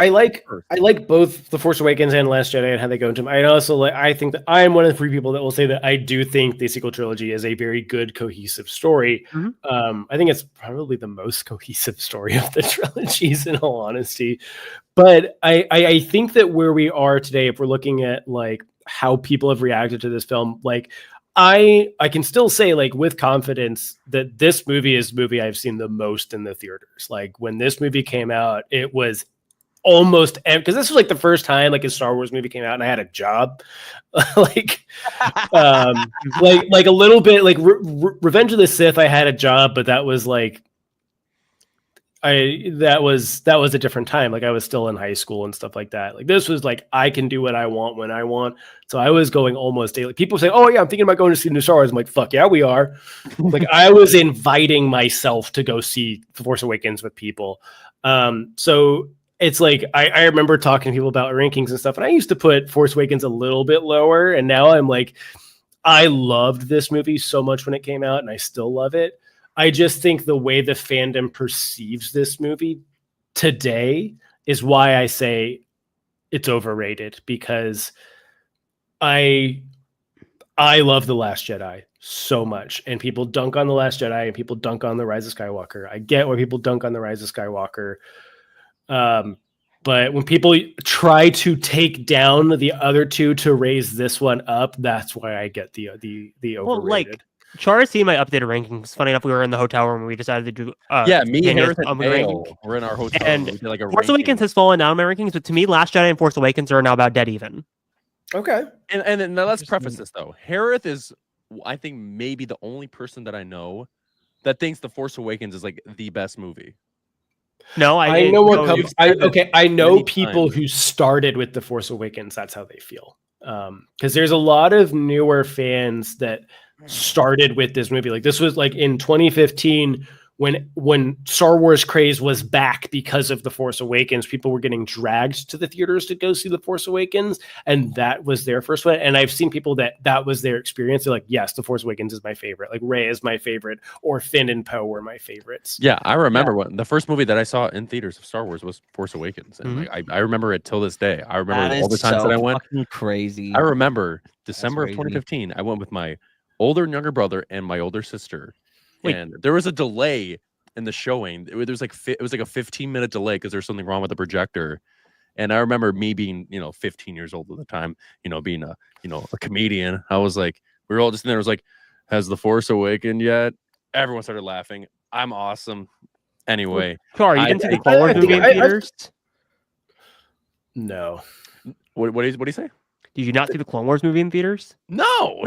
like both The Force Awakens and Last Jedi and how they go into them. I think that I am one of the few people that will say that I do think the sequel trilogy is a very good cohesive story. Mm-hmm. I think it's probably the most cohesive story of the trilogies, in all honesty. But I think that where we are today, if we're looking at like how people have reacted to this film, like I can still say like with confidence that this movie is the movie I've seen the most in the theaters. Like when this movie came out, it was almost because this was like the first time like a Star Wars movie came out and I had a job. like a little bit like Revenge of the Sith, I had a job, but that was like that was a different time. Like I was still in high school and stuff like that. Like this was like I can do what I want when I want. So I was going almost daily. People say, "Oh yeah, I'm thinking about going to see the new Star Wars." I'm like, "Fuck yeah, we are." Like I was inviting myself to go see The Force Awakens with people. So it's like I remember talking to people about rankings and stuff, and I used to put Force Awakens a little bit lower, and now I'm like, I loved this movie so much when it came out, and I still love it. I just think the way the fandom perceives this movie today is why I say it's overrated, because I love The Last Jedi so much, and people dunk on The Last Jedi and people dunk on The Rise of Skywalker. I get why people dunk on The Rise of Skywalker. But when people try to take down the other two to raise this one up, that's why I get the overrated. Well, like, Chara's seen my updated rankings. Funny enough, we were in the hotel room and we decided to do. Me and Hereth and Dale were in our hotel. And we did like a Force Awakens has fallen down in my rankings, but to me, Last Jedi and Force Awakens are now about dead even. Okay. And now let's preface this though. Hereth is, I think, maybe the only person that I know that thinks The Force Awakens is like the best movie. No, I know what comes. I know people who started with The Force Awakens. That's how they feel. Because there's a lot of newer fans that started with this movie. Like this was like in 2015 when Star Wars craze was back because of The Force Awakens, people were getting dragged to the theaters to go see The Force Awakens, and that was their first one. And I've seen people that was their experience. They're like, yes, The Force Awakens is my favorite. Like Rey is my favorite, or Finn and Poe were my favorites. Yeah, I remember when the first movie that I saw in theaters of Star Wars was Force Awakens, and like, I remember it till this day. I remember all the times that I went. Crazy. I remember December of crazy. 2015. I went with my older and younger brother and my older sister. Wait. And there was a delay in the showing. It was like a 15-minute delay because there's something wrong with the projector. And I remember me being, 15 years old at the time, being a comedian. I was like, we were all just in there. It was like, has The Force Awakened yet? Everyone started laughing. I'm awesome. Anyway, Sorry, you didn't see the Clone Wars movie in theaters? No. What do you say? Did you not see the Clone Wars movie in theaters? No.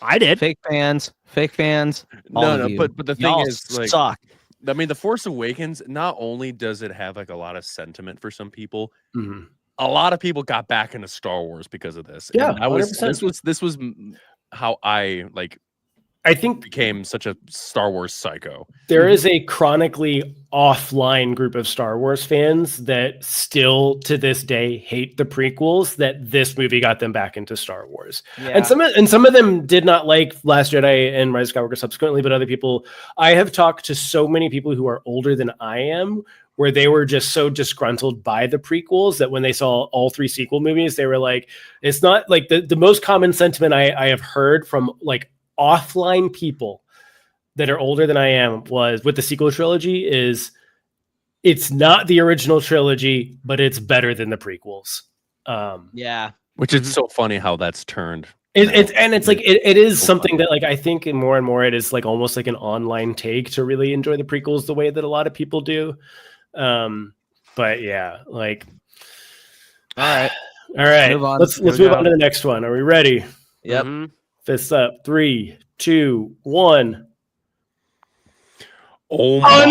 I did. Fake fans. No, but the thing Y'all is, like, suck. I mean, The Force Awakens, not only does it have like a lot of sentiment for some people, a lot of people got back into Star Wars because of this. Yeah, and this was how I think became such a Star Wars psycho. There is a chronically offline group of Star Wars fans that still to this day hate the prequels, that this movie got them back into Star Wars. Yeah. And some of them did not like Last Jedi and Rise of Skywalker subsequently, but other people, I have talked to so many people who are older than I am, where they were just so disgruntled by the prequels that when they saw all three sequel movies, they were like, it's not like the most common sentiment I have heard from like offline people that are older than I am was with the sequel trilogy is it's not the original trilogy, but it's better than the prequels. Which is so funny how that's turned. It is something that like I think more and more it is like almost like an online take to really enjoy the prequels the way that a lot of people do. But yeah, like all right. Let's move on to the next one. Are we ready? Yep. Fists up. 3, 2, 1. Oh my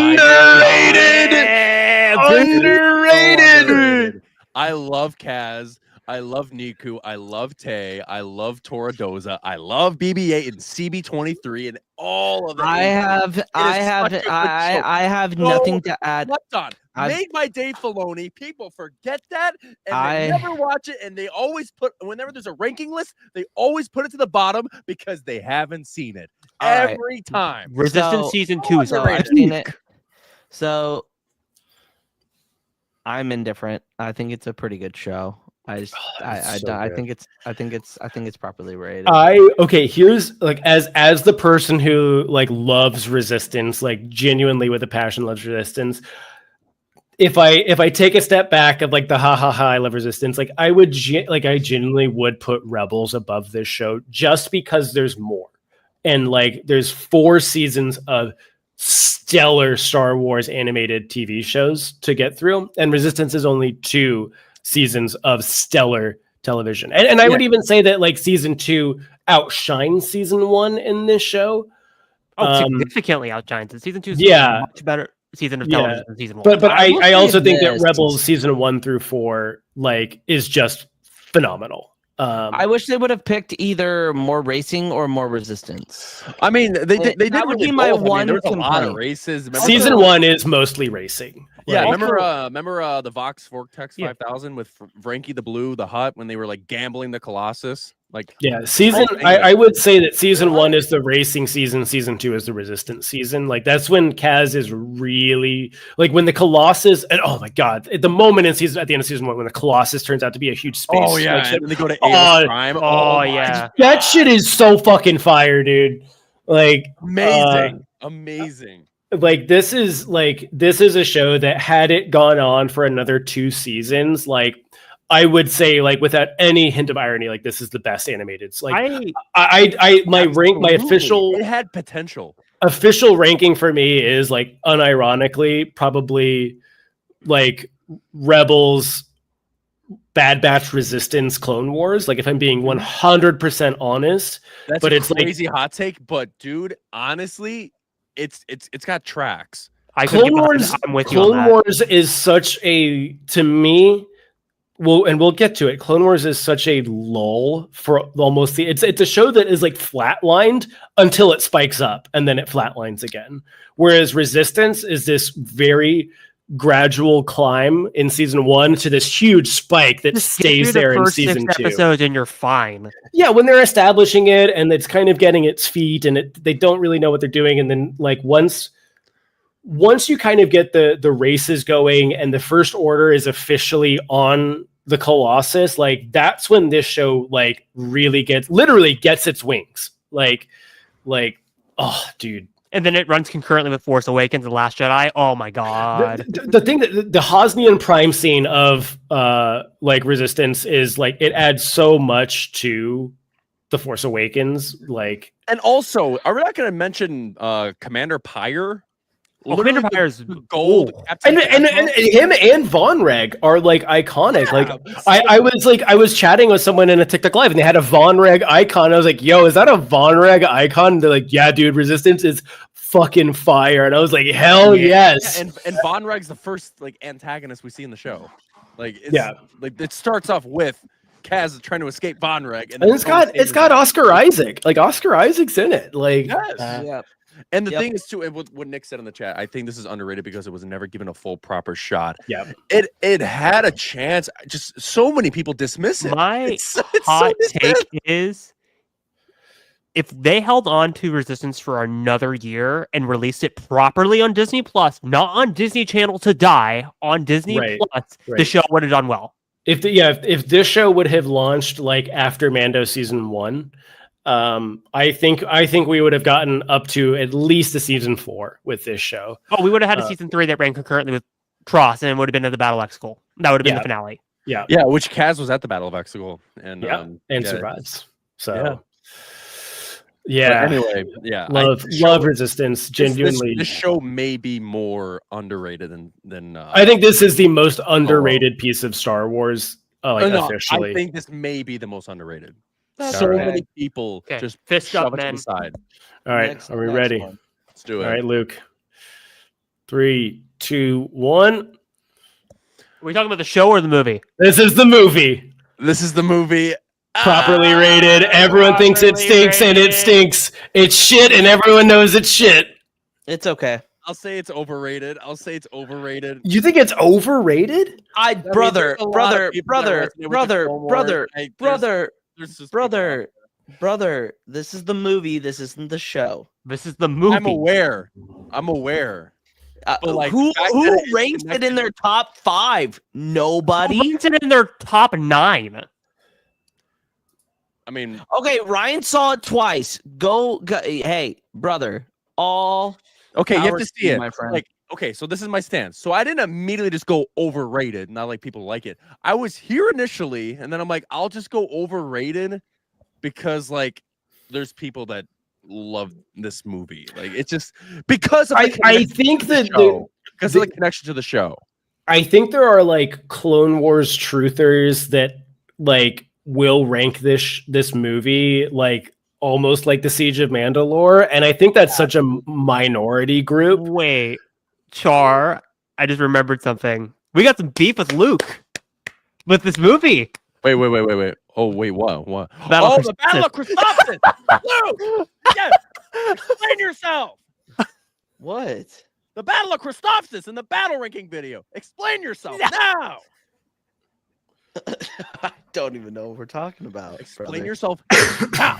Underrated. I love Kaz. I love Niku. I love Tay. I love Toradoza. I love BB-8 and CB-23 and all of them. I have nothing to add. Made my day, Filoni. People forget that and they never watch it. And they always whenever there's a ranking list, they always put it to the bottom because they haven't seen it every time. Resistance season 2 is I've seen it. So I'm indifferent. I think it's a pretty good show. I think it's properly rated. Here's like as the person who like loves Resistance, like genuinely with a passion loves Resistance. If I take a step back of like the I love Resistance, like I genuinely would put Rebels above this show just because there's more. And like there's 4 seasons of stellar Star Wars animated TV shows to get through, and Resistance is only 2 seasons of stellar television. And I would even say that like season 2 outshines season 1 in this show. Significantly outshines it. Season 2 is much better season of television than season 1. But I also think that Rebels season 1 through 4 like is just phenomenal. I wish they would have picked either more racing or more Resistance. I mean, they did would be my one. There was a lot of races. Remember season 1 is mostly racing. Yeah, remember the Vox Vortex 5000 with Frankie the Blue, the Hutt, when they were like gambling the Colossus. Like I would say that season 1 is the racing season, season 2 is the Resistance season. Like that's when Kaz is really like when the Colossus and oh my god, at the moment at the end of season 1 when the Colossus turns out to be a huge space. Oh yeah, and they go to Ava Prime. Oh yeah, that shit is so fucking fire, dude. Like amazing. Like this is a show that had it gone on for another 2 seasons, like I would say, like without any hint of irony, like this is the best animated. Like my official, it had potential. Official ranking for me is like unironically probably like Rebels, Bad Batch, Resistance, Clone Wars. Like if I'm being 100% honest, but it's crazy hot take. But dude, honestly, it's got tracks. Clone Wars is such a, to me, we'll get to it. Clone Wars is such a lull for almost it's a show that is like flatlined until it spikes up and then it flatlines again. Whereas Resistance is this very gradual climb in season 1 to this huge spike that Just stays there in season 2. Episodes and you're fine. Yeah, when they're establishing it and it's kind of getting its feet and they don't really know what they're doing, and then like once you kind of get the races going and the First Order is officially on the Colossus, like that's when this show like really literally gets its wings. Like, oh, dude. And then it runs concurrently with Force Awakens and Last Jedi. Oh my god! The thing that the Hosnian Prime scene of like Resistance is like it adds so much to the Force Awakens. Like, and also, are we not going to mention Commander Pyre? Commander Pyre's gold. And him and Von Reg are like iconic. Yeah, like I was chatting with someone in a TikTok live and they had a Von Reg icon. I was like, yo, is that a Von Reg icon? And they're like, yeah, dude, Resistance is fucking fire. And I was like, hell yes. Yeah, and Von Reg's the first like antagonist we see in the show. Like, like it starts off with Kaz trying to escape Von Reg, and it's got Oscar Isaac. Like Oscar Isaac's in it. Like, yeah. And the thing is too, and what Nick said in the chat, I think this is underrated because it was never given a full proper shot. Yeah, it had a chance. Just so many people dismiss it. My hot take is, if they held on to Resistance for another year and released it properly on Disney Plus, not on Disney Channel to die, on Disney Plus, the show would have done well. If this show would have launched like after Mando season 1. I think we would have gotten up to at least a season 4 with this show. Oh, we would have had a season 3 that ran concurrently with Tross, and it would have been at the Battle of Exegol. That would have been the finale. Yeah, which Kaz was at the Battle of Exegol and survives. So But anyway, love Resistance. Genuinely, this show may be more underrated than. I think this is the most underrated piece of Star Wars. Officially, I think this may be the most underrated. That's so many people just fist shove up, it to man. the side. All right, are we ready? One. Let's do it. All right, Luke. 3, 2, 1. Are we talking about the show or the movie? This is the movie. This is the movie. Properly rated. Everyone thinks it stinks, and it stinks. It's shit, and everyone knows it's shit. It's okay. I'll say it's overrated. You think it's overrated? Brother. This is the movie. This isn't the show. This is the movie. I'm aware. But who ranks it in their top 5? Nobody. Who ranks it in their top 9? I mean, okay, Ryan saw it twice. Go. Hey, brother. Okay, you have to see it. My friend. Like, okay, so this is my stance. So I didn't immediately just go overrated, not like people like it. I was here initially, and then I'm like, I'll just go overrated because like there's people that love this movie. Like it's just because of I think that because of the connection to the show. I think there are like Clone Wars truthers that like will rank this movie like almost like the Siege of Mandalore, and I think that's such a minority group. Wait, Char, I just remembered something. We got some beef with Luke with this movie. Wait. Oh, wait, what? The Battle of Christopsis! Luke! Yes! Explain yourself! What? The Battle of Christopsis in the battle ranking video. Explain yourself now! I don't even know what we're talking about. Explain yourself.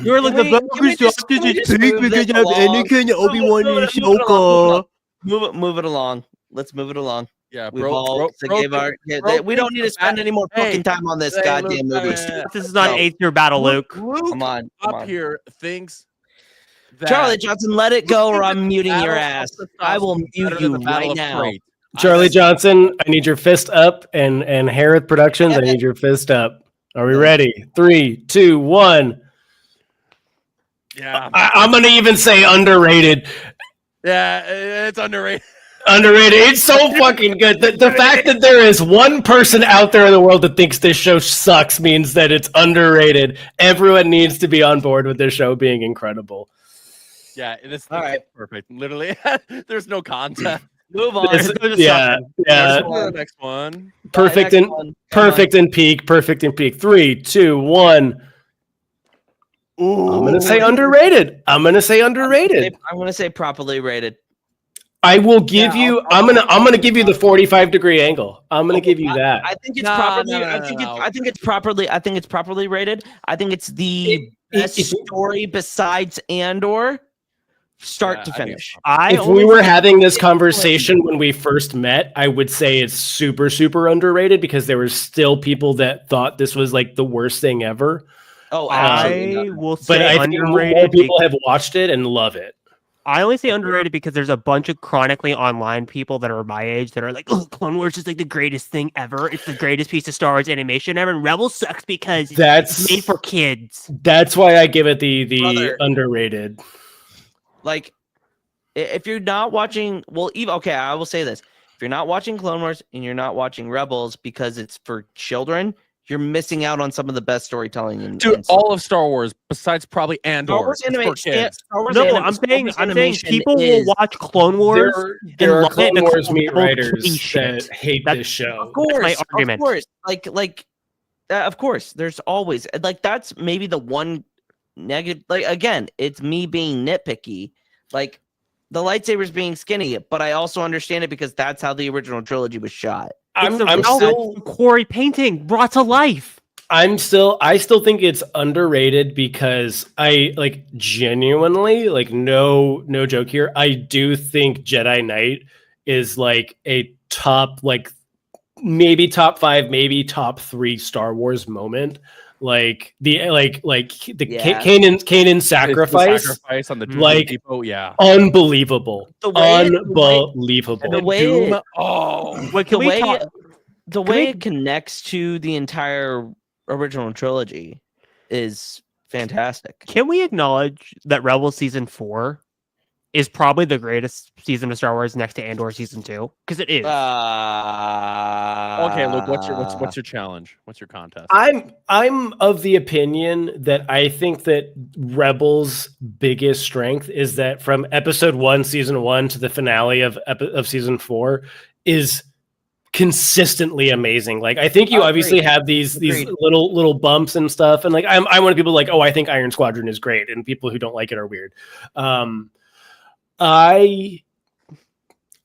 You're like the Battle of Christopsis is big because you have Anakin, Obi-Wan, and Ahsoka. Move it along. Let's move it along. Yeah, we don't need to spend any more fucking time on this goddamn movie. This is not an 8th-year battle, Luke. Come on. Here thinks that Charlie Johnson, let it go or I'm muting your ass. I will mute you right now. Charlie Johnson, I need your fist up, and Hereth Productions, I need your fist up. Are we ready? 3, 2, 1. Yeah, I'm gonna even say underrated. Yeah, it's underrated. Underrated. It's so fucking good. The fact that there is one person out there in the world that thinks this show sucks means that it's underrated. Everyone needs to be on board with this show being incredible. Yeah, this all right. Perfect. Literally, there's no content. Move on. Yeah. Let's go to the next one. Perfect and peak. Perfect and peak. 3, 2, 1. Ooh. I'm gonna say underrated. I'm gonna say properly rated. I will give you. I'm gonna give you the 45-degree angle. I'm gonna give you that. I think it's properly. I think it's properly. I think it's properly rated. I think it's the best story besides Andor, start to finish. If we were having this conversation when we first met, I would say it's super, super underrated because there were still people that thought this was like the worst thing ever. Oh, I will say but I think underrated. more people have watched it and love it. I only say underrated because there's a bunch of chronically online people that are my age that are like, "Oh, Clone Wars is like the greatest thing ever. It's the greatest piece of Star Wars animation ever." And Rebels sucks because it's made for kids. That's why I give it the underrated. Like, if you're not watching, I will say this: if you're not watching Clone Wars and you're not watching Rebels because it's for children, you're missing out on some of the best storytelling. Dude, all of Star Wars, besides probably Andor. Star Wars animation. I'm saying people will watch Clone Wars. There are Clone Wars meat writers that hate this show. Of course, my argument. Of course, of course. There's always that's maybe the one negative. Like again, it's me being nitpicky. Like the lightsabers being skinny, but I also understand it because that's how the original trilogy was shot. I'm still quarry painting brought to life. I still think it's underrated because I genuinely no joke here. I do think Jedi Knight is like a top maybe top 5, maybe top 3 Star Wars moment. Like the Kanan sacrifice on the depot, unbelievable. The way it connects to the entire original trilogy is fantastic. Can we acknowledge that Rebels Season 4 is probably the greatest season of Star Wars next to Andor Season 2? Because it is. Okay, Luke, what's your challenge? What's your contest? I'm of the opinion that I think that Rebels' biggest strength is that from episode 1, season 1 to the finale of season 4 is consistently amazing. Like I think you obviously have these little bumps and stuff, and I'm one of the people like, oh, I think Iron Squadron is great, and people who don't like it are weird.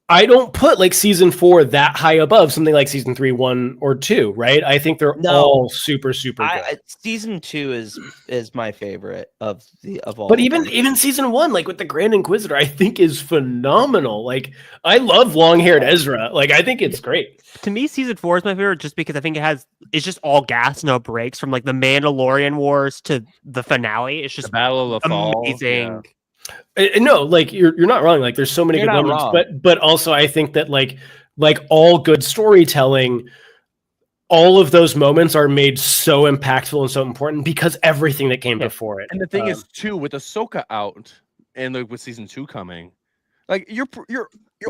I don't put season 4 that high above something like season 3, 1 or 2, right? I think they're all super good. Season 2 is my favorite of all. But even season 1, with the Grand Inquisitor, I think is phenomenal. I love long-haired Ezra. I think it's great. To me, season 4 is my favorite just because I think it's just all gas, no breaks from the Mandalorian Wars to the finale. It's just the Battle of the Fall. Amazing. Yeah. No, you're not wrong. There's so many good moments, but also I think that all good storytelling, all of those moments are made so impactful and so important because everything that came before it. And the thing is too, with Ahsoka out and with season 2 coming, you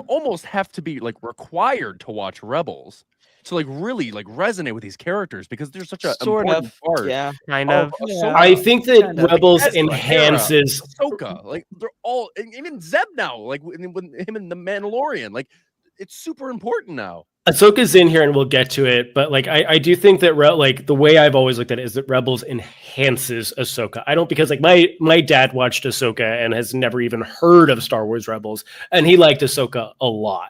almost have to be required to watch Rebels to really resonate with these characters because they're such a important part. Yeah, kind of. I think that Rebels enhances Ahsoka. They're all, even Zeb now. When him and the Mandalorian. It's super important now. Ahsoka's in here, and we'll get to it. But I do think that the way I've always looked at it is that Rebels enhances Ahsoka. I don't because my dad watched Ahsoka and has never even heard of Star Wars Rebels, and he liked Ahsoka a lot.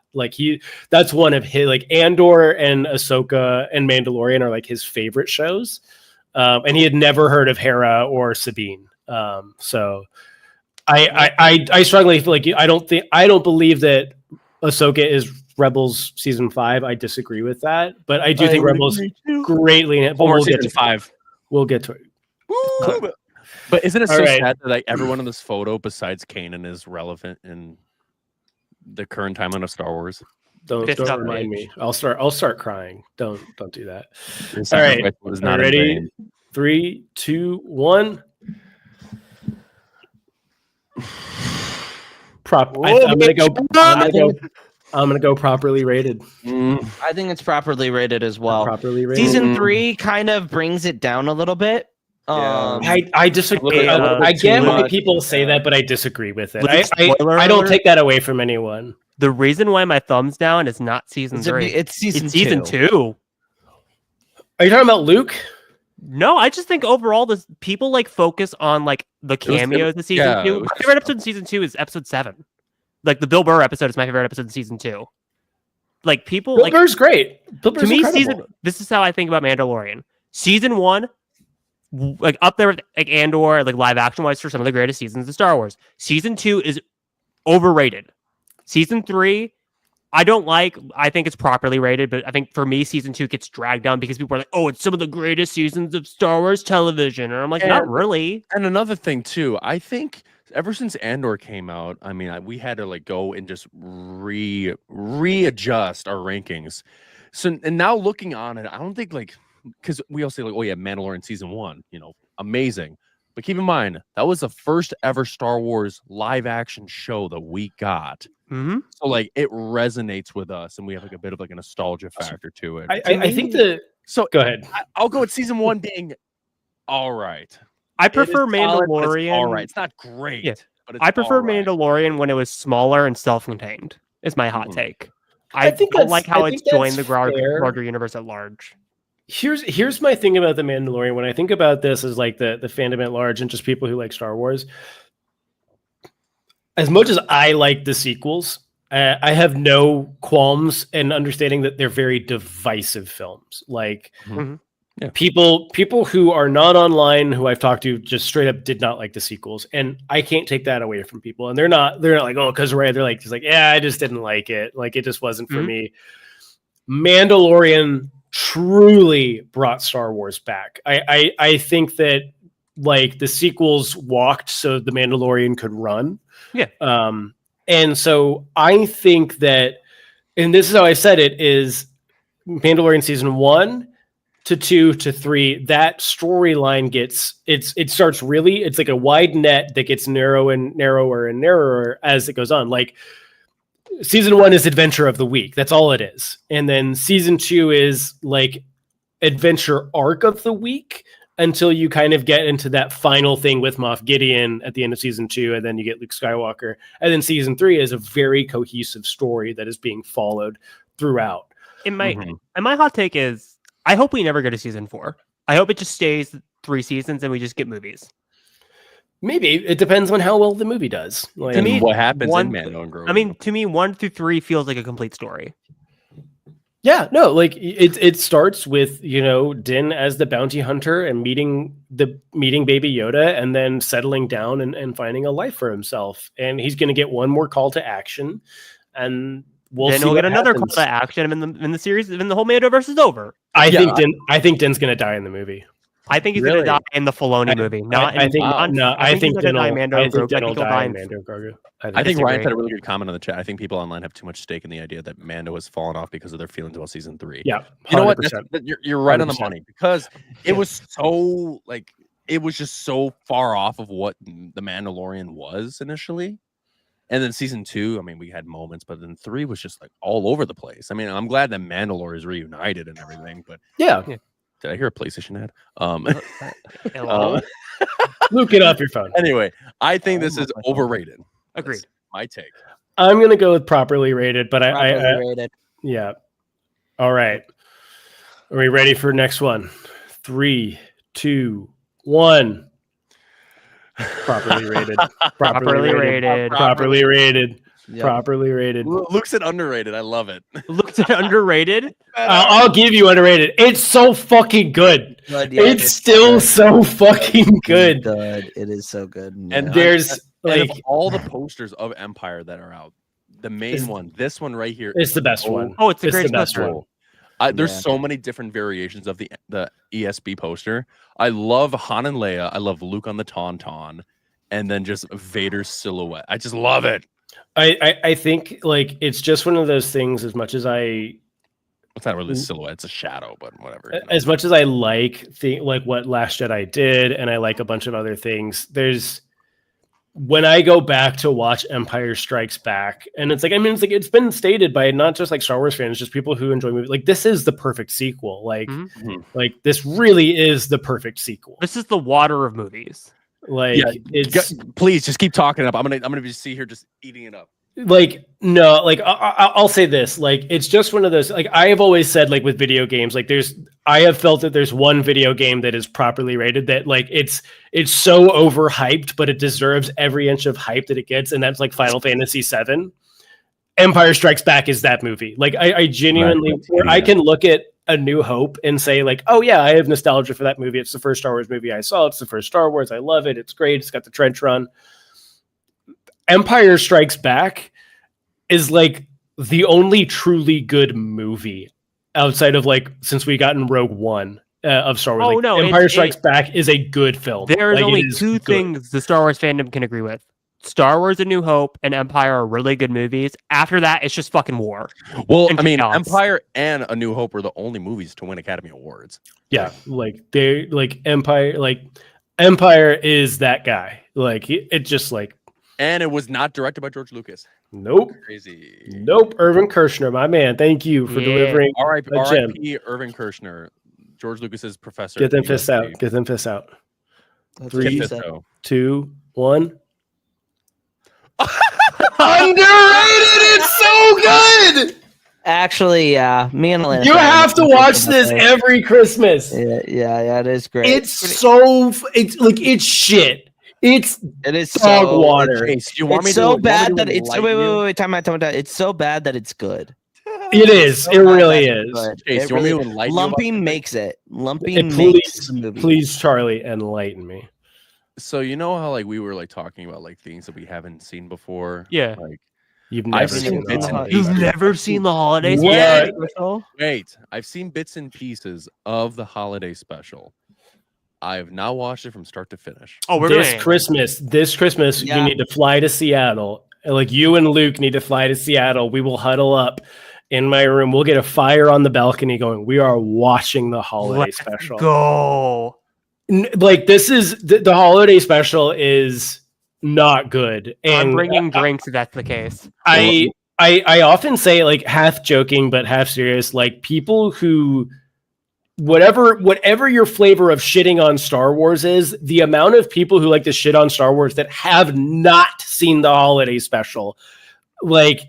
That's one of his Andor and Ahsoka and Mandalorian are his favorite shows, and he had never heard of Hera or Sabine. So I strongly feel I don't believe that Ahsoka is Rebels season 5. I disagree with that, but I do think Rebels greatly. We'll get to 5. We'll get to it. But isn't it so sad that everyone in this photo besides Kanan is relevant in the current timeline of Star Wars? Don't remind me. I'll start crying. Don't do that. All right, ready? 3, 2, 1. I'm gonna go properly rated. I think it's properly rated as well. Properly rated. Season 3 kind of brings it down a little bit. I disagree. I get why people say that, but I disagree with it. I don't take that away from anyone. The reason why my thumb's down is not season 3. It's season season 2. Are you talking about Luke? No, I just think overall, this people like focus on like the cameos of season 2. My favorite episode in season 2 is episode 7. Like the Bill Burr episode is my favorite episode in season 2. Like people, Bill Burr's great. Bill Burr's to me, incredible. this is how I think about Mandalorian. Season 1, like up there with like Andor, like live action wise for some of the greatest seasons of Star Wars. Season 2 is overrated. Season 3, I don't like. I think it's properly rated, but I think for me, season 2 gets dragged down because people are like, "Oh, it's some of the greatest seasons of Star Wars television," and I'm like, not really. And another thing too, I think ever since Andor came out, I mean, we had to like go and just readjust our rankings. So, and now looking on it, I don't think like because we all say like, "Oh yeah, Mandalorian season 1, amazing." But keep in mind, that was the first ever Star Wars live action show that we got. Mm-hmm. So like it resonates with us, and we have like a bit of like a nostalgia factor to it. I think the so go ahead. I'll go with season 1 being all right. I prefer Mandalorian. Mandalorian. All right, it's not great. Yeah. But it's I prefer right. Mandalorian when it was smaller and self-contained. Is my hot take. I think don't like how I it's think joined the fair. larger universe at large. Here's my thing about the Mandalorian. When I think about this as like the fandom at large and just people who like Star Wars, as much as I like the sequels, I have no qualms in understanding that they're very divisive films. Like people who are not online, who I've talked to, just straight up did not like the sequels, and I can't take that away from people. And they're not like, oh, because Ray, they're like, just like, yeah, I just didn't like it. Like it just wasn't for me. Mandalorian truly brought Star Wars back. I think that like the sequels walked so the Mandalorian could run. Yeah. And so I think that, and this is how I said it, is Mandalorian season 1 to 2 to 3, that storyline it starts really, it's like a wide net that gets narrower and narrower and narrower as it goes on. Like season 1 is adventure of the week. That's all it is. And then season 2 is like adventure arc of the week until you kind of get into that final thing with Moff Gideon at the end of season 2. And then you get Luke Skywalker. And then season 3 is a very cohesive story that is being followed throughout. And my hot take is, I hope we never go to season 4. I hope it just stays 3 seasons and we just get movies. Maybe it depends on how well the movie does. Like, to me, what happens in Mando and Grogu. I mean, to me, 1 through 3 feels like a complete story. Yeah, no, like it starts with, Din as the bounty hunter and meeting Baby Yoda, and then settling down and finding a life for himself. And he's going to get one more call to action, and then he'll get another call to action in the series. Then the whole Mandoverse is over. I think Din's going to die in the movie. I think he's going to die in the Filoni movie. I think Din will die in Mando Grogu. I think Ryan had a really good comment on the chat. I think people online have too much stake in the idea that Mando has fallen off because of their feelings about season 3. Yeah, 100%. You know what? You're right 100%. On the money, because it was so it was just so far off of what the Mandalorian was initially. And then season 2, I mean, we had moments, but then 3 was just like all over the place. I mean, I'm glad that Mandalore is reunited and everything, but yeah. Did I hear a PlayStation ad? Luke, get off your phone. Anyway, I think this is overrated. Agreed. That's my take. I'm gonna go with properly rated, but I rated. Yeah. All right. Are we ready for next one? 3, 2, 1. Properly rated. Properly rated. Properly rated. Yep. Properly rated. Luke said underrated. I love it. Luke said underrated. I'll give you underrated. It's so fucking good. It's still so fucking good. It is so good. And yeah. there's like all the posters of Empire that are out. The main one, this one right here, it's the best one. Oh, it's the best one. There's so many different variations of the ESB poster. I love Han and Leia. I love Luke on the Tauntaun, and then just Vader's silhouette. I just love it. I think like it's just one of those things. As much as it's not really a silhouette; it's a shadow, but whatever. As much as I like what Last Jedi did, and I like a bunch of other things, when I go back to watch Empire Strikes Back, and it's it's been stated by not just like Star Wars fans, just people who enjoy movies. Like this is the perfect sequel. Like this really is the perfect sequel. This is the water of movies. Like it's please just keep talking it up. I'm gonna just see here just eating it up. like no, like I'll say this, like it's just one of those, like I have always said, like with video games, like I have felt that there's one video game that is properly rated that like it's so overhyped, but it deserves every inch of hype that it gets, and that's like Final Fantasy VII. Empire Strikes Back is that movie. Like I genuinely, I can look at A New Hope and say like, oh yeah, I have nostalgia for that movie. It's the first Star Wars movie I saw. It's the first Star Wars. I love it. It's great. It's got the trench run. Empire Strikes Back is like the only truly good movie outside of like since we got in Rogue One of Star Wars. Oh, like, no, Empire Strikes Back is a good film. There's like, only two things the Star Wars fandom can agree with. Star Wars: A New Hope and Empire are really good movies. After that, it's just fucking war. Well, I mean, Empire and A New Hope were the only movies to win Academy Awards. Yeah, like they like Empire is that guy. Like it just like. And it was not directed by George Lucas. Nope. Crazy. Nope. Irvin Kershner, my man. Thank you for delivering. R.I.P. Irvin Kershner, George Lucas's professor. Get them fists out. Get them fists out. 3, 2, 1. Underrated. It's so good. Actually, yeah, me and Atlanta. You have to watch this every Christmas. Yeah, it is great. It's like it's shit. It is dog water. It's so bad that it's wait, time out. It's so bad that it's good. It is. It really is. Chase, you want me to enlighten you? Lumpy makes it. Lumpy makes the movie. Please, Charlie, enlighten me. So you know how like we were like talking about like things that we haven't seen before? Yeah. Like You've never seen You've never seen the holiday special? Wait, I've seen bits and pieces of the holiday special. I've now watched it from start to finish. Oh, this Christmas, you need to fly to Seattle. Like you and Luke need to fly to Seattle. We will huddle up in my room. We'll get a fire on the balcony going. We are watching the holiday special. Go. Like this is the holiday special is not good. And I'm bringing drinks if that's the case. I often say like half joking but half serious. Like people who whatever your flavor of shitting on Star Wars is, the amount of people who like to shit on Star Wars that have not seen the holiday special, like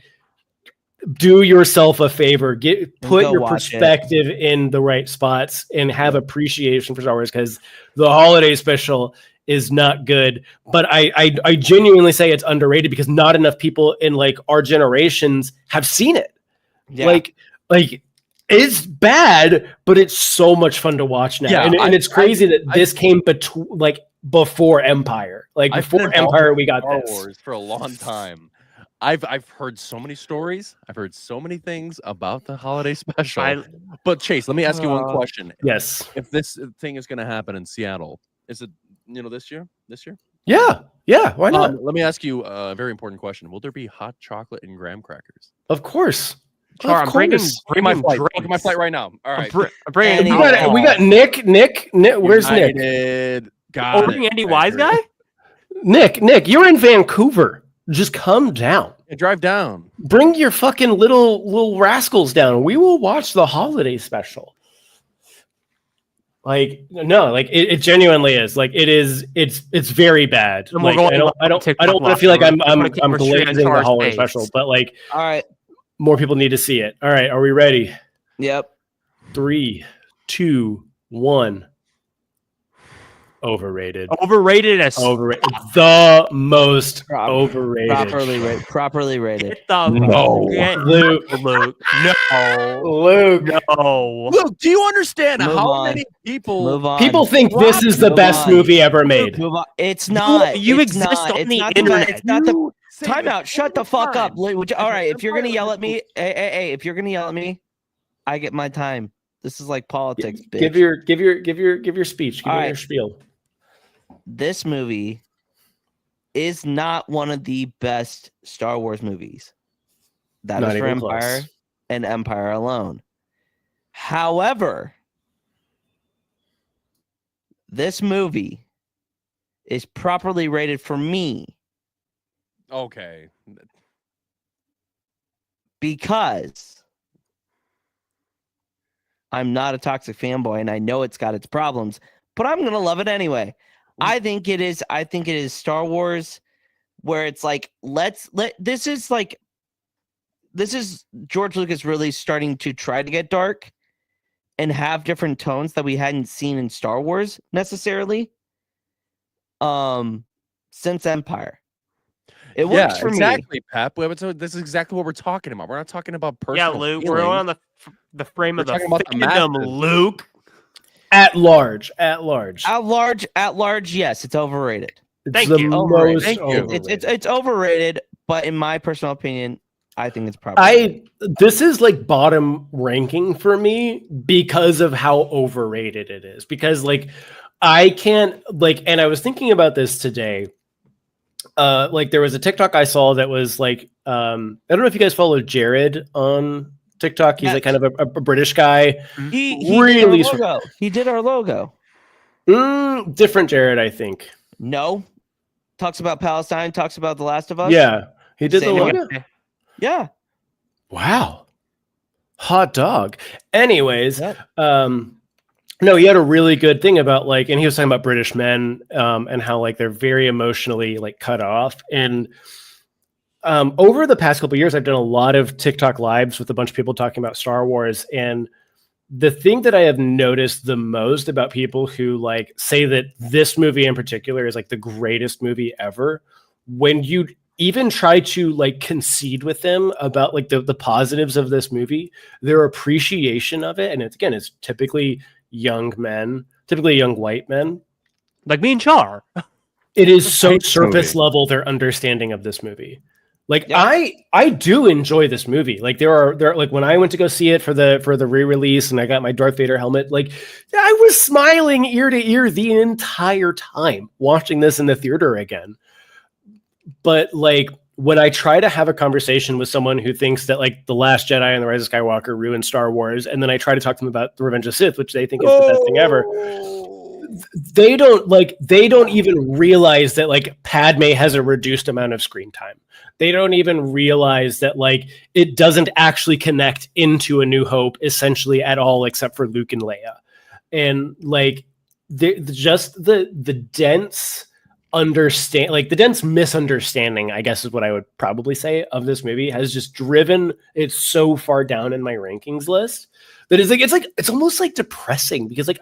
do yourself a favor, put your perspective in the right spots and have appreciation for Star Wars, because the holiday special is not good. But I genuinely say it's underrated because not enough people in like our generations have seen it. Yeah. Like it's bad, but it's so much fun to watch now. Yeah, and it's crazy that this came before Empire. Like before Empire, we got Star Wars for a long time. I've heard so many stories. I've heard so many things about the holiday special. But Chase, let me ask you one question. Yes. If this thing is going to happen in Seattle, is it this year? This year? Yeah. Why not? Let me ask you a very important question. Will there be hot chocolate and graham crackers? Of course. I'm bringing my flight. Book my flight right now. All right. We got Nick. Where's Nick? Bring Andy Wise guy. Nick, you're in Vancouver. Just come down. Yeah, drive down. Bring your fucking little rascals down. We will watch the holiday special. Like no, like it genuinely is. Like it is. It's very bad. Like, I don't want to feel like I'm glazing the holiday special, but like all right. More people need to see it. All right, are we ready? Yep. 3, 2, 1. Overrated. Overrated. The most overrated. Properly rated. No. Luke. No. Luke, do you understand many people think this is the best movie ever made? It's not. You exist on the internet. It's not the time out. Shut the fuck up. All right, if you're gonna yell at me, hey, if you're gonna yell at me, I get my time. This is like politics. Bitch. Give your speech. Give me your spiel. This movie is not one of the best Star Wars movies. That is for Empire and Empire alone. However, this movie is properly rated for me. Okay. Because I'm not a toxic fanboy and I know it's got its problems, but I'm going to love it anyway. I think it is Star Wars where it's like this is George Lucas really starting to try to get dark and have different tones that we hadn't seen in Star Wars necessarily since Empire. It works for exactly, me. Pep. So this is exactly what we're talking about. We're not talking about Yeah, personal. Luke. feelings. We're on the frame of the talking about the fandom, masses. Luke. At large. At large, yes, it's overrated. It's Thank the you. most Thank you. overrated. It's overrated, but in my personal opinion, I think it's probably this is like bottom ranking for me because of how overrated it is. Because like I can't like, and I was thinking about this today. Like there was a TikTok I saw that was like, I don't know if you guys follow Jared on TikTok. He's like kind of a British guy. He really did our logo. He did our logo. Different Jared, I think. No, talks about Palestine. Talks about The Last of Us. Yeah, he did Same the logo. Yeah. Wow. Hot dog. Anyways, Yep. no, he had a really good thing about like, and he was talking about British men and how like they're very emotionally like cut off. And over the past couple of years, I've done a lot of TikTok lives with a bunch of people talking about Star Wars. And the thing that I have noticed the most about people who like say that this movie in particular is like the greatest movie ever, when you even try to like concede with them about like the positives of this movie, their appreciation of it, and it's typically young men, typically young white men, like me and Char. It is so Great surface movie. level their understanding of this movie. Like Yep. I do enjoy this movie. Like there are like when I went to go see it for the re-release and I got my Darth Vader helmet, like I was smiling ear to ear the entire time watching this in the theater again. But like when I try to have a conversation with someone who thinks that like The Last Jedi and The Rise of Skywalker ruined Star Wars, and then I try to talk to them about The Revenge of the Sith, which they think is the best thing ever, they don't even realize that like Padme has a reduced amount of screen time. They don't even realize that like it doesn't actually connect into A New Hope essentially at all, except for Luke and Leia. And like the dense the dense misunderstanding, I guess is what I would probably say, of this movie has just driven it so far down in my rankings list that it's almost like depressing, because like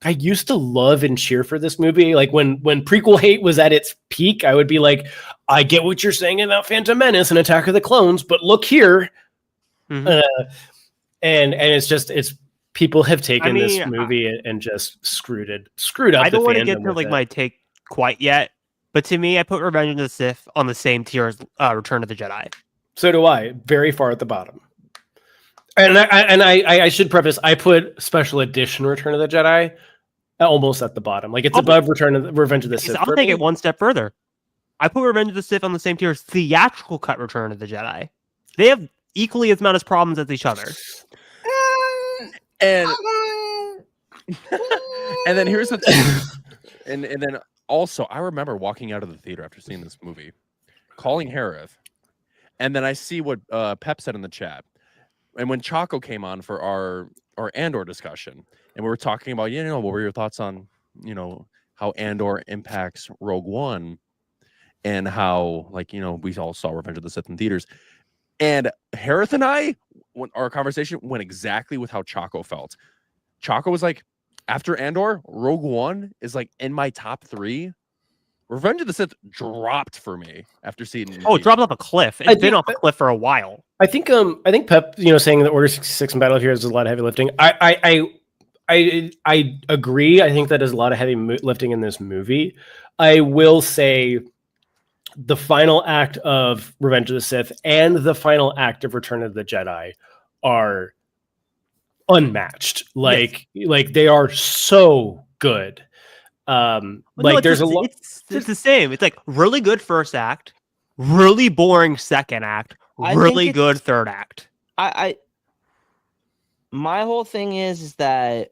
I used to love and cheer for this movie. Like when prequel hate was at its peak, I would be like, I get what you're saying about Phantom Menace and Attack of the Clones, but look here. Mhm. And it's people have taken this movie and just screwed up. I don't want to fandom get to with like it. my take quite yet, but to me, I put Revenge of the Sith on the same tier as Return of the Jedi. So do I. Very far at the bottom. And I should preface, I put Special Edition Return of the Jedi almost at the bottom. Like it's above Revenge of the Sith. I'll take it one step further. I put Revenge of the Sith on the same tier as theatrical cut Return of the Jedi. They have equally as much problems as each other. And and then here's the thing. And then also I remember walking out of the theater after seeing this movie, calling Hereth, and then I see what Pep said in the chat. And when Chaco came on for our Andor discussion, and we were talking about, what were your thoughts on, how Andor impacts Rogue One, and how, like, we all saw Revenge of the Sith in theaters. And Hereth and I, our conversation went exactly with how Chaco felt. Chaco was like, after Andor, Rogue One is like in my top 3. Revenge of the Sith dropped for me after seeing it. Oh, it dropped off a cliff. It's been off a cliff for a while. I think Pep, saying that Order 66 and Battle of Heroes is a lot of heavy lifting. I agree. I think that is a lot of heavy lifting in this movie. I will say the final act of Revenge of the Sith and the final act of Return of the Jedi are unmatched. Like they are so good. There's a lot. It's the same. It's like really good first act, really boring second act, really good third act. My whole thing is that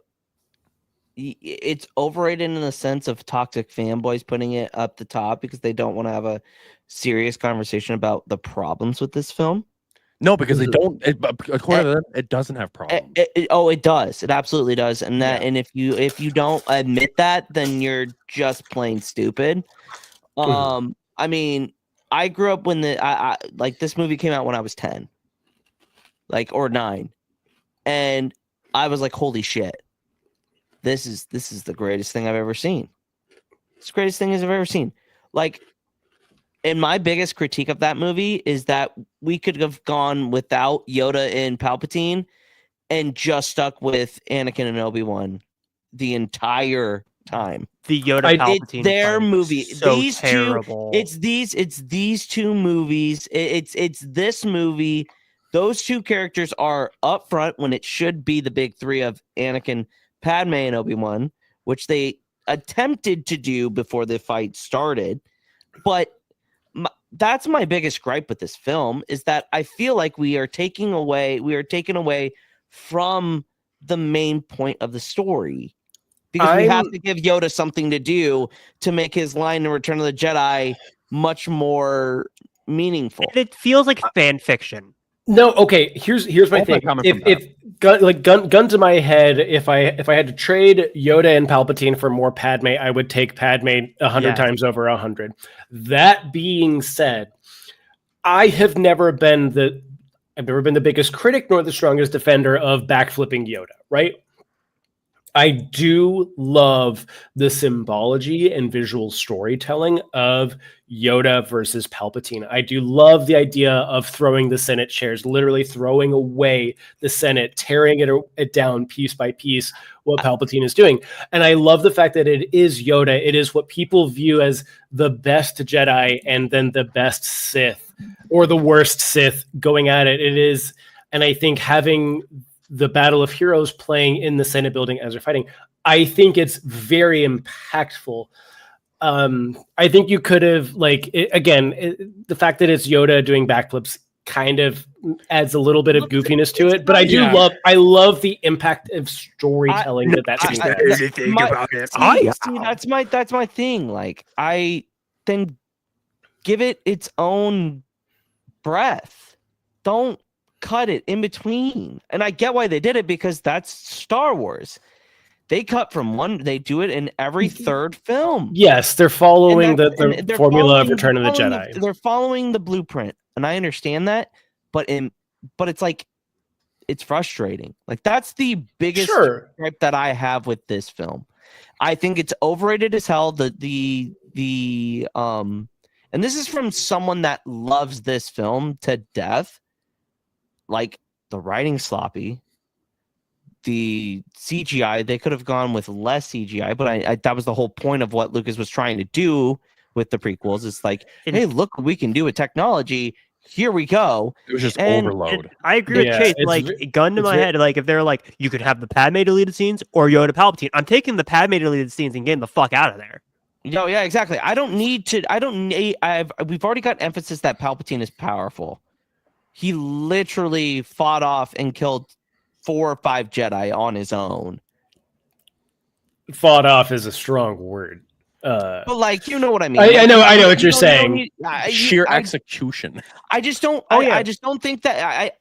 it's overrated in the sense of toxic fanboys putting it up the top because they don't want to have a serious conversation about the problems with this film. No, because they don't. According to them, it doesn't have problems. It does. It absolutely does. And and if you don't admit that, then you're just plain stupid. I mean, I grew up when like this movie came out when I was 10, like or 9, and I was like, holy shit, this is the greatest thing I've ever seen. It's the greatest thing I've ever seen. Like, and my biggest critique of that movie is that we could have gone without Yoda and Palpatine and just stuck with Anakin and Obi-Wan the entire time. The Yoda Palpatine their movie. So these terrible. It's these two movies. It's this movie. Those two characters are up front when it should be the big three of Anakin, Padme, and Obi-Wan, which they attempted to do before the fight started. But that's my biggest gripe with this film, is that I feel like we are taken away from the main point of the story, because we have to give Yoda something to do to make his line in Return of the Jedi much more meaningful. It feels like fan fiction. No, okay. Here's my thing. If gun to my head, if I had to trade Yoda and Palpatine for more Padme, I would take Padme 100 times over 100. That being said, I've never been the biggest critic nor the strongest defender of backflipping Yoda, right? I do love the symbology and visual storytelling of Yoda versus Palpatine. I do love the idea of throwing the Senate chairs, literally throwing away the Senate, tearing it down piece by piece, what Palpatine is doing. And I love the fact that it is Yoda. It is what people view as the best Jedi and then the best Sith, or the worst Sith going at it. It is, and I think having the Battle of Heroes playing in the Senate building as they're fighting, I think it's very impactful. I think you could have, the fact that it's Yoda doing backflips kind of adds a little bit of goofiness to it, but I love the impact of storytelling that's my thing. Like, I then give it its own breath. Don't cut it in between. And I get why they did it, because that's Star Wars. They cut from one, they do it in every third film. Yes, they're following the formula of Return of the Jedi. They're following the blueprint, and I understand that, but it's like, it's frustrating. Like, that's the biggest gripe that I have with this film. I think it's overrated as hell. And this is from someone that loves this film to death. Like, the writing sloppy, the CGI, they could have gone with less CGI, but that was the whole point of what Lucas was trying to do with the prequels. It's like, hey, look what we can do with technology. Here we go. It was just overload. I agree with Chase. Like, gun to my head, like, if they're like, you could have the Padme deleted scenes or Yoda Palpatine, I'm taking the Padme deleted scenes and getting the fuck out of there. No, yeah, exactly. We've already got emphasis that Palpatine is powerful. He literally fought off and killed 4 or 5 Jedi on his own. Fought off is a strong word. But, like, you know what I mean. I know what you're saying. Sheer execution. I just don't. I just don't think that.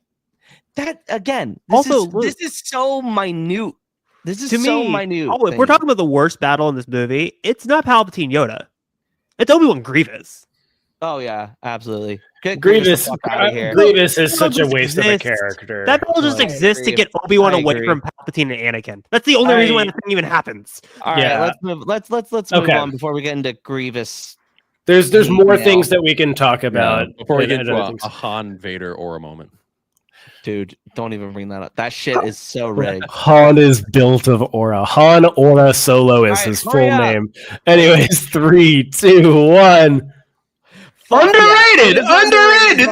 That again. This is so minute. This is so minute. Oh, if we're talking about the worst battle in this movie, it's not Palpatine Yoda. It's Obi-Wan Grievous. Oh yeah, absolutely. Grievous is such a waste of a character. That battle just exists to get Obi-Wan away from Palpatine and Anakin. That's the only reason why that thing even happens. All right, let's move on before we get into Grievous. There's more things that we can talk about before we get into a Han Vader aura moment. Dude, don't even bring that up. That shit is so rigged. Han is built of aura. Han Aura Solo is his full name. Anyways, 3, 2, 1. Underrated.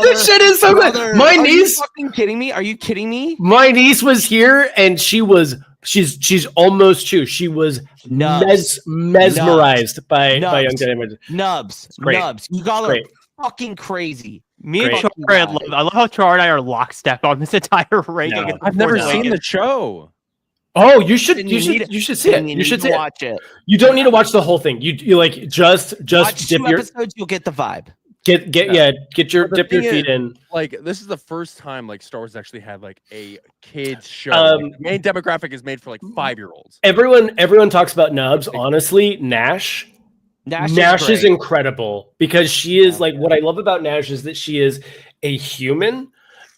This shit is so good. My niece. Are you fucking kidding me? Are you kidding me? My niece was here, and she's almost 2. She was mesmerized by Young Jedi. Nubs. You got her fucking crazy. Me and Char, I love how Char and I are lockstep on this entire ranking. No, I've never seen the show. Oh, you should see it. You should watch it. You don't need to watch the whole thing. You like just watch dip 2 your episodes. You'll get the vibe. Dip your feet in. Like, this is the first time like Star Wars actually had like a kids show. The main demographic is made for like 5-year-olds. Everyone talks about Nubs. Honestly, Nash Nash is incredible because she is like, what I love about Nash is that she is a human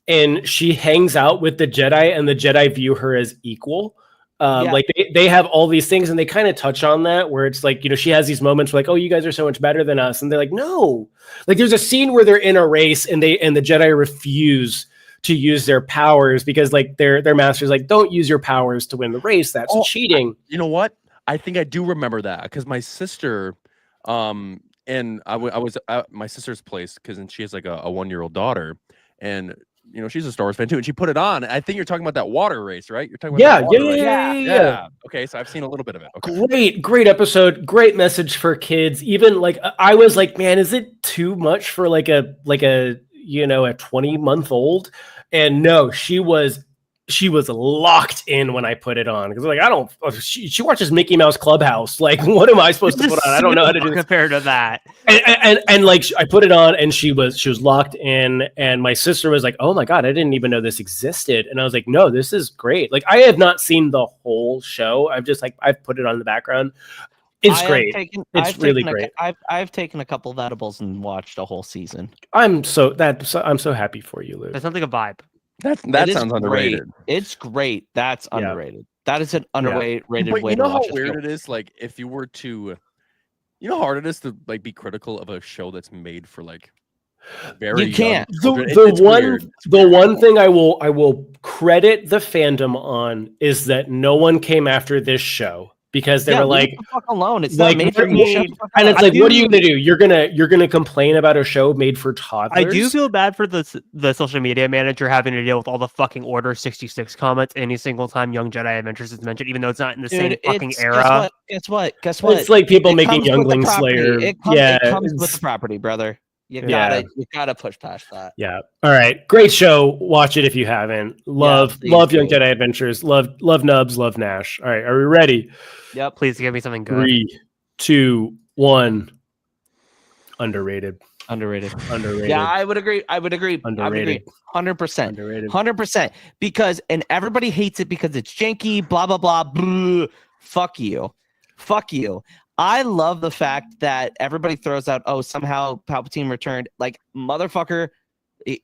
and she hangs out with the Jedi and the Jedi view her as equal. Like they have all these things and they kind of touch on that where it's like, she has these moments where like, oh, you guys are so much better than us. And they're like, no, like there's a scene where they're in a race and the Jedi refuse to use their powers because like their master's like, don't use your powers to win the race. That's cheating. You know what? I think I do remember that because my sister, and I was at my sister's place because she has like a 1-year-old daughter, and she's a Star Wars fan too, and she put it on. I think you're talking about that water race, right? You're talking about yeah. Okay, so I've seen a little bit of it. Okay. Great episode, great message for kids. Even like I was like, man, is it too much for like a 20-month-old? And no, she was locked in when I put it on because like she watches Mickey Mouse Clubhouse. Like, what am I supposed to put on? I don't know how to do this. Compared to that. And like I put it on and she was locked in. And my sister was like, "Oh my god, I didn't even know this existed." And I was like, "No, this is great." Like I have not seen the whole show. I've put it on in the background. It's great. It's really great. I've taken a couple of edibles and watched a whole season. I'm so happy for you, Luke. That sounds like a vibe. That sounds underrated. It's great. That's underrated. That is an underrated way but to you know watch how weird it is? Like if you were to, how hard it is to like be critical of a show that's made for like very you can't. The one thing I will credit the fandom on is that no one came after this show. Because they were like, fuck alone. It's like, not made for me. And it's like, what are you gonna do? You're gonna complain about a show made for toddlers? I do feel bad for the social media manager having to deal with all the fucking Order 66 comments any single time Young Jedi Adventures is mentioned, even though it's not in the same fucking era. Guess what? It's like people making Youngling Slayer. It comes with the property, brother. You gotta push past that. Yeah. All right. Great show. Watch it if you haven't. Love Young Jedi Adventures. Love Nubs. Love Nash. All right. Are we ready? Yep. Please give me something good. 3, 2, 1. Underrated. Yeah, I would agree. Underrated. 100%. Underrated. 100%. Because everybody hates it because it's janky. Blah blah blah. Blah. Fuck you. I love the fact that everybody throws out, oh, somehow Palpatine returned. Like, motherfucker,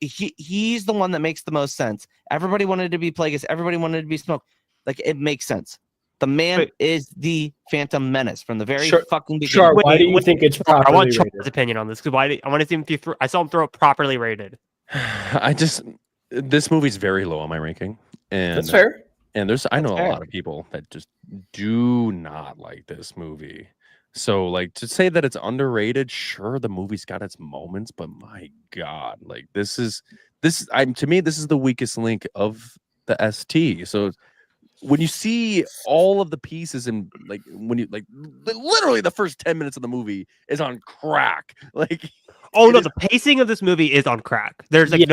he's the one that makes the most sense. Everybody wanted to be Plagueis. Everybody wanted to be Snoke. Like, it makes sense. The man is the Phantom Menace from the very fucking beginning. Sure. Why do you think it's properly I want rated? Charles' opinion on this because I want to see him I saw him throw it properly rated. This movie's very low on my ranking, and that's fair. And I know a lot of people that just do not like this movie. So, like, to say that it's underrated, sure, the movie's got its moments, but my God, like, to me, this is the weakest link of the ST. So, when you see all of the pieces and like when you like literally the first 10 minutes of the movie is on crack, like, the pacing of this movie is on crack. There's like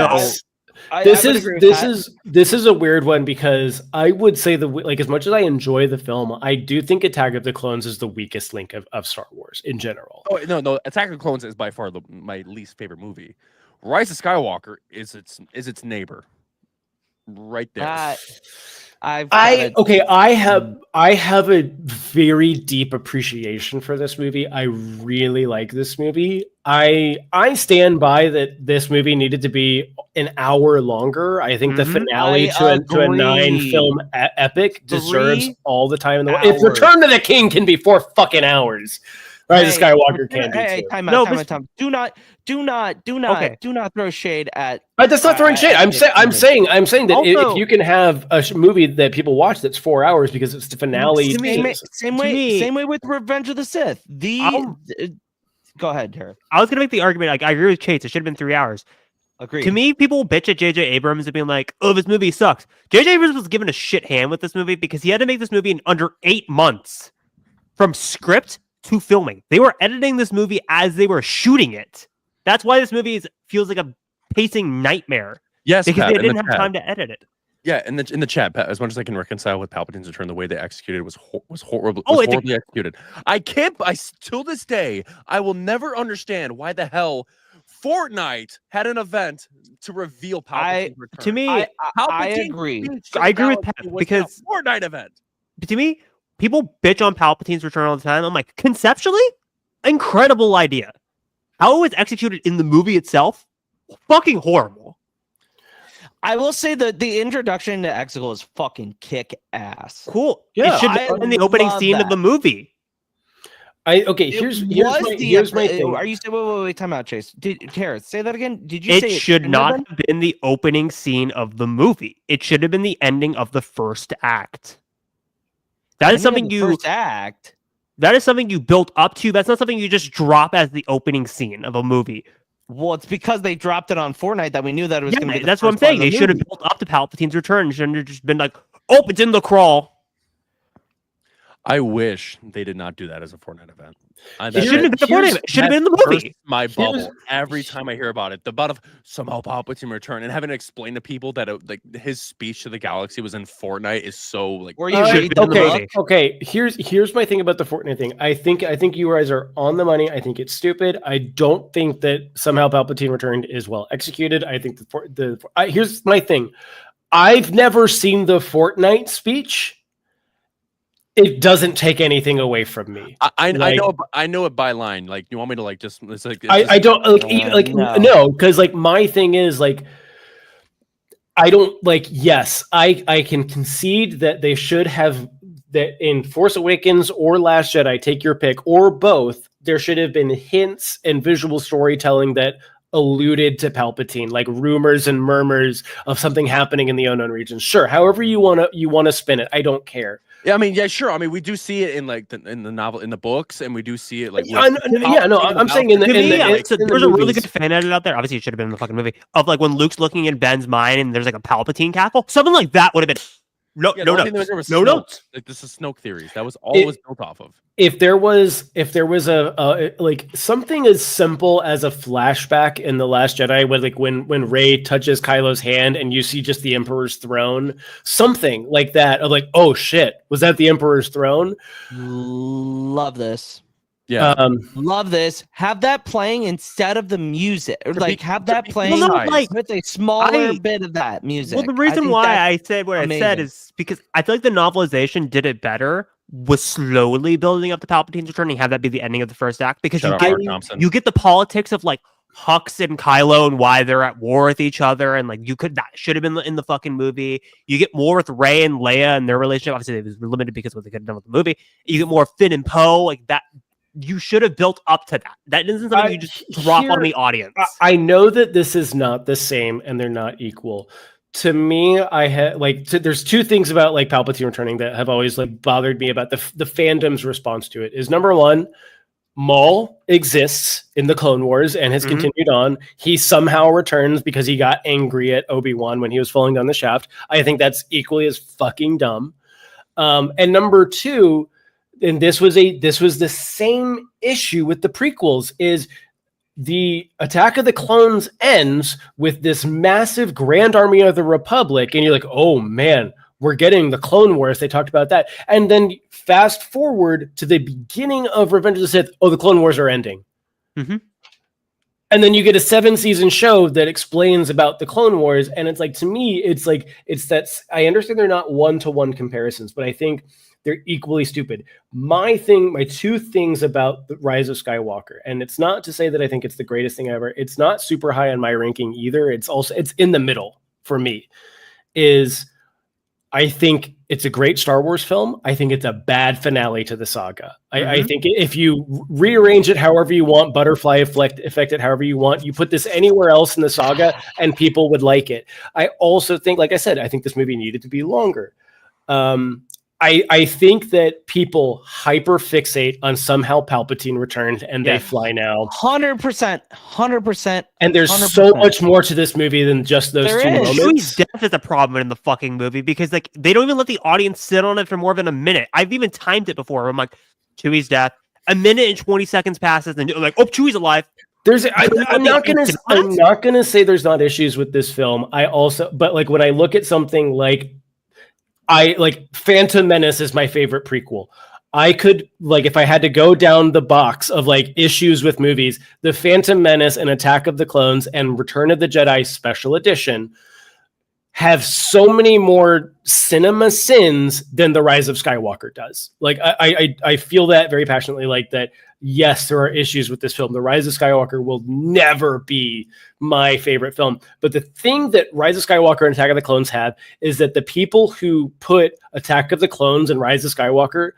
This is a weird one because I would say as much as I enjoy the film, I do think Attack of the Clones is the weakest link of Star Wars in general. Oh no, Attack of the Clones is by far my least favorite movie. Rise of Skywalker is its neighbor, right there. I have a very deep appreciation for this movie. I really like this movie. I stand by that this movie needed to be an hour longer. I think the finale to a 9-film epic deserves all the time in the world. If Return to the King can be 4 fucking hours, Rise of Skywalker can be too. Time out. Do not throw shade at. That's not throwing shade. I'm saying that also, if you can have a movie that people watch that's 4 hours because it's the finale. Same way with Revenge of the Sith. Go ahead, Hereth. I was gonna make the argument. Like, I agree with Chase. It should have been 3 hours. Agreed. To me, people bitch at J.J. Abrams and being like, "Oh, this movie sucks." J.J. Abrams was given a shit hand with this movie because he had to make this movie in under 8 months, from script to filming. They were editing this movie as they were shooting it. That's why this movie feels like a pacing nightmare. Yes, because they didn't have time to edit it. Yeah, in the chat, Pat, as much as I can reconcile with Palpatine's return, the way they executed was horribly executed. Till this day, I will never understand why the hell Fortnite had an event to reveal Palpatine's return. To me, I agree. I agree with Pat because Fortnite event. To me, people bitch on Palpatine's return all the time. I'm like, conceptually, incredible idea. How it was executed in the movie itself, fucking horrible. I will say that the introduction to Exegol is fucking kick ass. Cool. Yeah, it should have been the opening scene of the movie. Here's my thing. Are you saying wait, time out, Chase? Hereth, say that again? Did you It say should not have been the opening scene of the movie? It should have been the ending of the first act. That is something first act. That is something you built up to. That's not something you just drop as the opening scene of a movie. Well, it's because they dropped it on Fortnite that we knew that it was going to be. That's what I'm saying. They should have built up to Palpatine's return. Shouldn't have just been like, oh, it's in the crawl. I wish they did not do that as a Fortnite event. It shouldn't have been the Fortnite event. It should have been in the movie. My bubble every time I hear about it. The about of somehow Palpatine return and having to explain to people that his speech to the galaxy was in Fortnite is so like. Okay. Here's my thing about the Fortnite thing. I think you guys are on the money. I think it's stupid. I don't think that somehow Palpatine returned is well executed. I think here's my thing. I've never seen the Fortnite speech. It doesn't take anything away from me. I know it by line. Like, you want me to like just? It's like I don't no, because like my thing is like I don't like. Yes, I can concede that they should have that in Force Awakens or Last Jedi, take your pick, or both. There should have been hints and visual storytelling that alluded to Palpatine, like rumors and murmurs of something happening in the unknown regions. Sure, however you want to spin it, I don't care. Yeah, I mean, yeah, sure. I mean, we do see it in like in the novel, in the books, and we do see it like. I'm saying there's a really good fan edit out there. Obviously, it should have been in the fucking movie of like when Luke's looking in Ben's mind, and there's like a Palpatine cackle. Something like that would have been no notes. Like this is Snoke theories. That was all it was built off of. If there was a like something as simple as a flashback in The Last Jedi, when Rey touches Kylo's hand and you see just the Emperor's throne, something like that of like, oh shit, was that the Emperor's throne? Love this. Yeah, love this. Have that playing instead of the music, or like have that playing with a smaller bit of that music. Well, the reason why I said what I said is because I feel like the novelization did it better. Was slowly building up the Palpatine's return and have that be the ending of the first act because you get the politics of like Hux and Kylo and why they're at war with each other and like that should have been in the fucking movie. You get more with Rey and Leia and their relationship. Obviously, it was limited because of what they could have done with the movie. You get more Finn and Poe like that. You should have built up to that. That isn't something you just drop on the audience. I know that this is not the same and they're not equal. To me, I had there's two things about like Palpatine returning that have always like bothered me about the fandom's response to it. Is number one, Maul exists in the Clone Wars and has continued on. He somehow returns because he got angry at Obi-Wan when he was falling down the shaft. I think that's equally as fucking dumb. And number two, and this was the same issue with the prequels, is the Attack of the Clones ends with this massive Grand Army of the Republic, and you're like, oh man, we're getting the Clone Wars. They talked about that. And then fast forward to the beginning of Revenge of the Sith. Oh, the Clone Wars are ending. Mm-hmm. And then you get a 7-season show that explains about the Clone Wars. And it's like, to me, it's that I understand they're not one-to-one comparisons, but I think they're equally stupid. My two things about the Rise of Skywalker, and it's not to say that I think it's the greatest thing ever. It's not super high on my ranking either. It's in the middle for me. Is I think it's a great Star Wars film. I think it's a bad finale to the saga. I think if you rearrange it however you want, butterfly affect it however you want, you put this anywhere else in the saga and people would like it. I also think, like I said, I think this movie needed to be longer. I think that people hyper fixate on somehow Palpatine returned and they fly now. 100%. And there's 100%. So much more to this movie than just those two moments. Chewie's death is a problem in the fucking movie because like they don't even let the audience sit on it for more than a minute. I've even timed it before. I'm like, Chewie's death. A minute and 20 seconds passes, and I'm like, oh, Chewie's alive. I'm not gonna say there's not issues with this film. But like when I look at something like Phantom Menace is my favorite prequel. I could, like, if I had to go down the box of like issues with movies, the Phantom Menace and Attack of the Clones and Return of the Jedi Special Edition have so many more cinema sins than The Rise of Skywalker does. Like I feel that very passionately, like that. Yes, there are issues with this film. The Rise of Skywalker will never be my favorite film. But the thing that Rise of Skywalker and Attack of the Clones have is that the people who put Attack of the Clones and Rise of Skywalker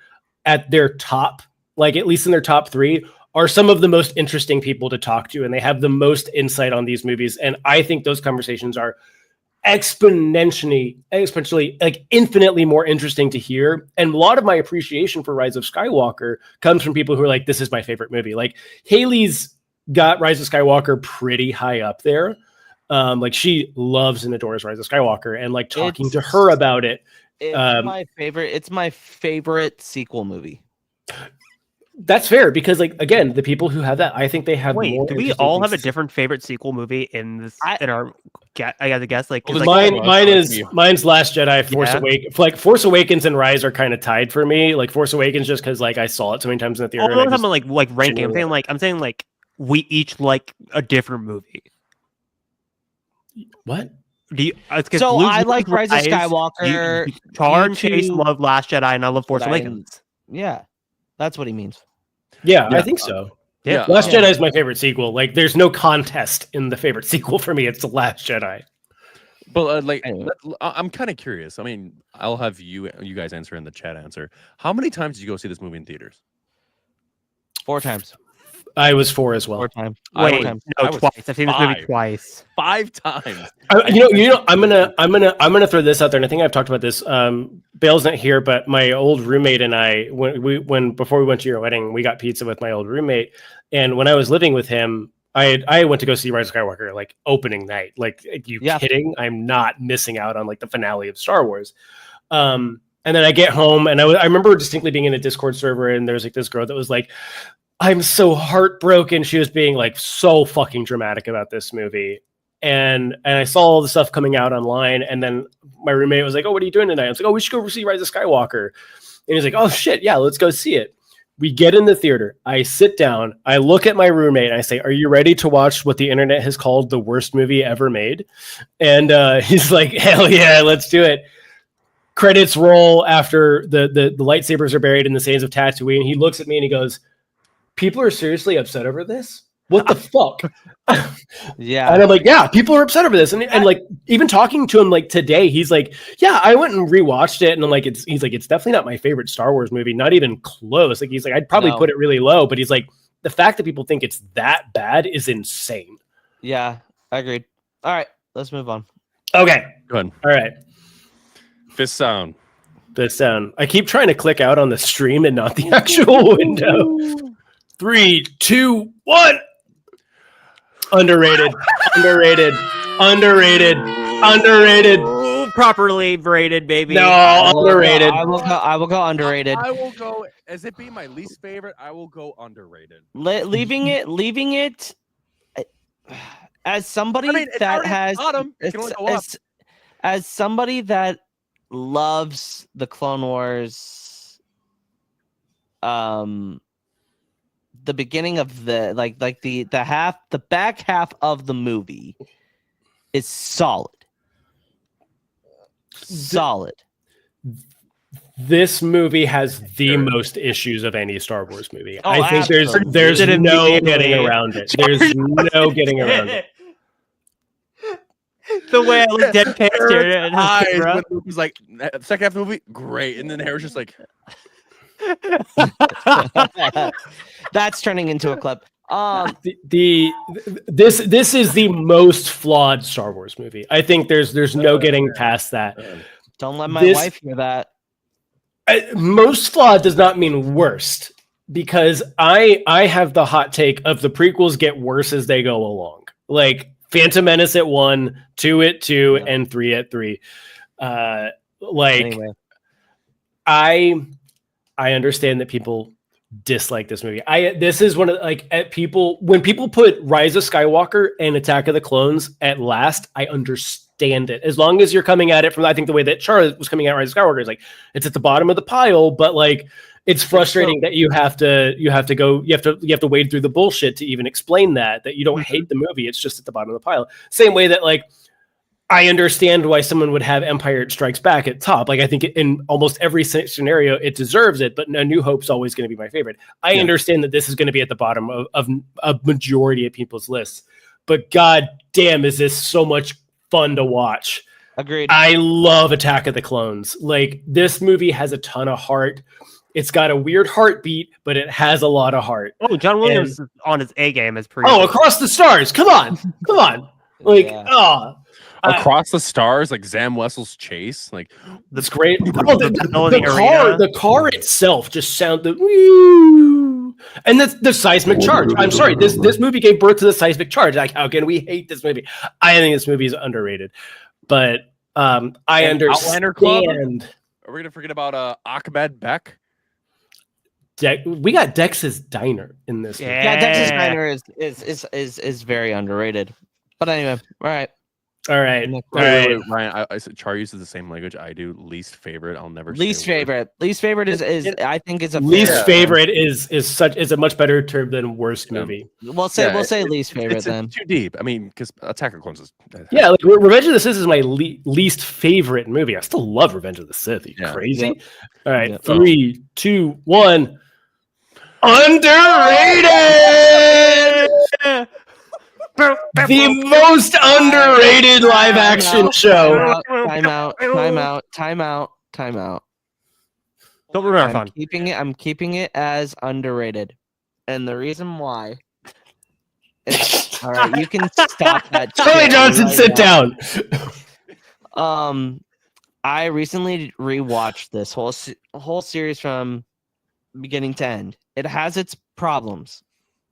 at their top, like at least in their top 3, are some of the most interesting people to talk to. And they have the most insight on these movies. And I think those conversations are exponentially, like infinitely more interesting to hear. And a lot of my appreciation for Rise of Skywalker comes from people who are like, this is my favorite movie. Like Haley's got Rise of Skywalker pretty high up there. Like she loves and adores Rise of Skywalker, and like talking to her about it. It's my favorite. It's my favorite sequel movie. That's fair, because like again, the people who have that, I think they have. Wait, more do we all have a different favorite sequel movie in this? In our, I got to guess. Like, mine's Last Jedi, Force Awakens. Like Force Awakens and Rise are kind of tied for me. Like Force Awakens, just because like I saw it so many times in the theater. I'm like ranking. I'm saying like we each like a different movie. What? Do you? So I like Rise of Skywalker. Char and Chase love Last Jedi, and I love Force Awakens. Yeah. That's what he means. Yeah, I think so. Yeah. Last Jedi is my favorite sequel. Like, there's no contest in the favorite sequel for me. It's The Last Jedi. But I'm kind of curious. I mean, I'll have you guys answer in the chat answer. How many times did you go see this movie in theaters? 4 times. I was 4 as well. 4 times. Wait, twice. I've seen this movie twice. 5 times. You know, I'm gonna throw this out there, and I think I've talked about this. Bale's not here, but my old roommate and I, before we went to your wedding, we got pizza with my old roommate, and when I was living with him, I went to go see Rise of Skywalker like opening night. Like, are you kidding? I'm not missing out on like the finale of Star Wars. And then I get home, and I remember distinctly being in a Discord server, and there's like this girl that was like, I'm so heartbroken. She was being like so fucking dramatic about this movie. And I saw all the stuff coming out online. And then my roommate was like, oh, what are you doing tonight? I was like, oh, we should go see Rise of Skywalker. And he's like, oh shit. Yeah, let's go see it. We get in the theater. I sit down. I look at my roommate and I say, are you ready to watch what the internet has called the worst movie ever made? And he's like, hell yeah, let's do it. Credits roll after the lightsabers are buried in the sands of Tatooine. He looks at me and he goes, people are seriously upset over this? What the fuck? Yeah. And I'm like, yeah, people are upset over this. And like, even talking to him like today, he's like, yeah, I went and rewatched it. And I'm like, he's like, it's definitely not my favorite Star Wars movie. Not even close. Like, he's like, I'd probably put it really low, but he's like, the fact that people think it's that bad is insane. Yeah, I agreed. All right, let's move on. Okay. Go ahead. All right. Fist sound. I keep trying to click out on the stream and not the actual window. 3, 2, 1. Underrated. Ooh, properly rated, baby. No, underrated. I will go underrated. I will go, as it being my least favorite, I will go underrated. Leaving it as somebody that has as somebody that loves the Clone Wars, the beginning of the the back half of the movie is solid. This movie has the most issues of any Star Wars movie. Oh, I think there's no getting around it. There's no getting around it. The way I looked dead past here. Eyes when Luke was like, second half of the movie, great. And then Harry's just like, that's turning into a clip. This is the most flawed Star Wars movie. I think there's no getting past that. Don't let my wife hear that. Most flawed does not mean worst, because I have the hot take of the prequels get worse as they go along. Like Phantom Menace at 1, 2 at 2, and 3 at 3. Anyway. I understand that people dislike this movie. This is one of when people put Rise of Skywalker and Attack of the Clones at last, I understand it. As long as you're coming at it from, I think the way that Charlotte was coming at Rise of Skywalker is like, it's at the bottom of the pile, but like it's frustrating that you have to wade through the bullshit to even explain that you don't hate the movie. It's just at the bottom of the pile. Same way that like I understand why someone would have Empire Strikes Back at top. Like I think in almost every scenario it deserves it, but A New Hope's always going to be my favorite. I understand that this is going to be at the bottom of a majority of people's lists, but god damn, is this so much fun to watch. Agreed. I love Attack of the Clones. Like this movie has a ton of heart. It's got a weird heartbeat, but it has a lot of heart. Oh, John Williams is on his A game as per. Oh, Across the Stars. Come on. Like, Across the Stars, like Zam Wessel's chase, like that's great. The car itself just sounded woo. And the seismic charge. I'm sorry, this movie gave birth to the seismic charge. Like, how can we hate this movie? I think this movie is underrated, but I understand. Outlander Club? Are we gonna forget about Ahmed Beck? We got Dex's Diner in this. Yeah, Dex's Diner is very underrated. But anyway, all right. Wait, Ryan, I said Char uses the same language I do. Least favorite. I'll never. Least favorite is I think is a least favorite is a much better term than worst movie. We'll say least favorite then. Too deep. I mean, because Attack of the Clones is. Yeah, like Revenge of the Sith is my least favorite movie. I still love Revenge of the Sith. Are you crazy? Yep. All right, 3, 2, 1. Underrated. The most underrated live action show. Time out. Don't remember. I'm keeping it as underrated, and the reason why. All right, you can stop that. Charlie Johnson, sit down. I recently rewatched this whole series from beginning to end. It has its problems.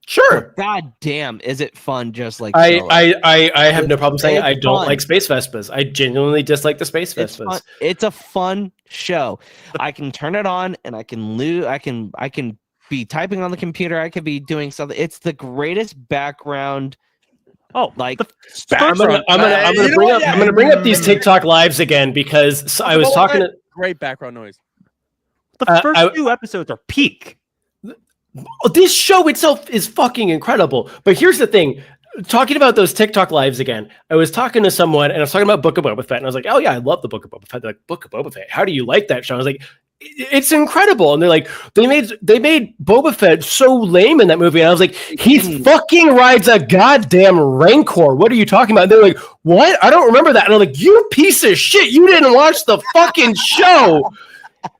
Sure. God damn, is it fun? Just like I have no problem saying I don't like Space Vespas. I genuinely dislike the Space Vespas. It's a fun show. I can turn it on and I can be typing on the computer. I could be doing something. It's the greatest background. I'm gonna bring up these TikTok lives again because I was talking to great background noise. The first 2 episodes are peak. This show itself is fucking incredible. But here's the thing. Talking about those TikTok lives again, I was talking to someone and I was talking about Book of Boba Fett. And I was like, oh yeah, I love the Book of Boba Fett. They're like, Book of Boba Fett. How do you like that show? I was like, it's incredible. And they're like, they made Boba Fett so lame in that movie. And I was like, he fucking rides a goddamn Rancor. What are you talking about? And they're like, what? I don't remember that. And I'm like, you piece of shit. You didn't watch the fucking show.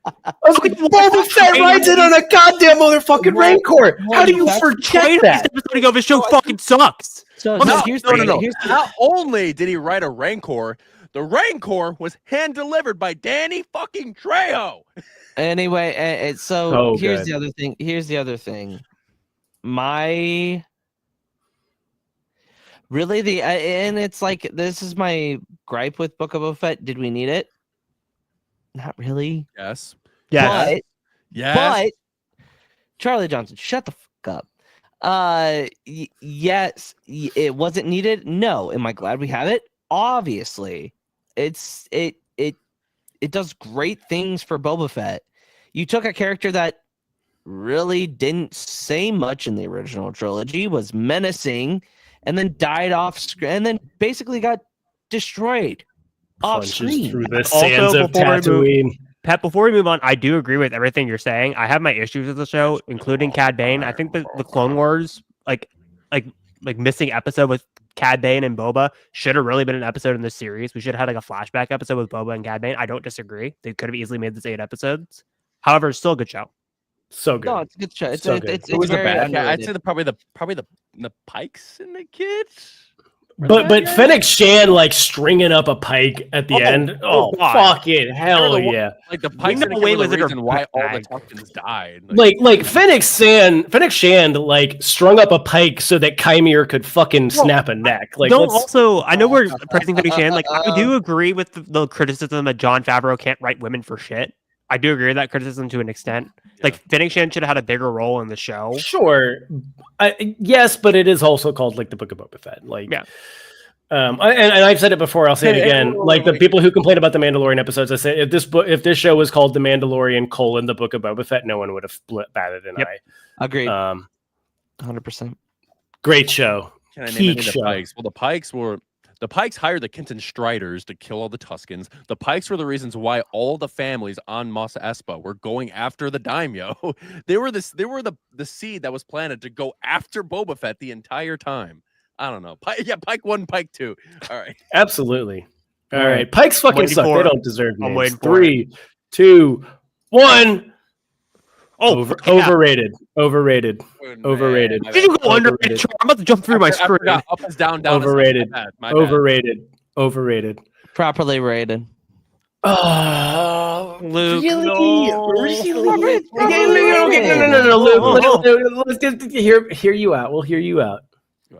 I was like, Boba Fett rides it on a goddamn motherfucking Rancor. How do you forget that? This show fucking sucks. No. Not only did he ride a Rancor, the Rancor was hand delivered by Danny fucking Trejo. Anyway, here's the other thing. Here's the other thing. And it's like, this is my gripe with Book of Boba Fett. Did we need it? Not really. Yes. But Charlie Johnson, shut the fuck up. Yes, it wasn't needed. No. Am I glad we have it? Obviously. It does great things for Boba Fett. You took a character that really didn't say much in the original trilogy, was menacing, and then died off screen, and then basically got destroyed. Punches through the sands of Tatooine. Pat, before we move on, I do agree with everything you're saying. I have my issues with the show, including Cad Bane. I think the Clone Wars, like missing episode with Cad Bane and Boba should have really been an episode in this series. We should have had like a flashback episode with Boba and Cad Bane. I don't disagree. They could have easily made this 8 episodes. However, it's still a good show. So good. No, it's a good show. It's very bad. I'd say probably the Pikes and the kids. But Fennec Shan like stringing up a pike at the end. Oh, fucking hell yeah! Like the Pikes the reason why all the Tuskens died. Like Fennec Shan like strung up a pike so that Chimere could fucking snap a neck. Like I know we're praising Fennec Shan. Like I do agree with the criticism that Jon Favreau can't write women for shit. I do agree with that criticism to an extent. Like Fennec Shan should have had a bigger role in the show. Sure, yes, but it is also called like the Book of Boba Fett. Like, yeah. And I've said it before. I'll say it again. Like the people who complain about the Mandalorian episodes, I say if this show was called The Mandalorian: the Book of Boba Fett, no one would have batted an eye. Agreed. 100%. Great show. Can I name any of the Pikes? Well, the Pikes were The Pikes hired the Kenton Striders to kill all the Tuskens. The Pikes were the reasons why all the families on Mos Espa were going after the daimyo. They were the seed that was planted to go after Boba Fett the entire time. I don't know. Pike 1, Pike 2. All right. Absolutely. All right. Pikes fucking suck. They don't deserve I'm names. waiting for 3, 2, 1. Oh, Overrated. Overrated. Overrated. Did you go underrated? I'm about to jump through my screen. Up is down. Overrated. My bad. Overrated. Overrated. Properly rated. Oh, Luke, really? no. Really? No, Luke. Let's hear you out. We'll hear you out.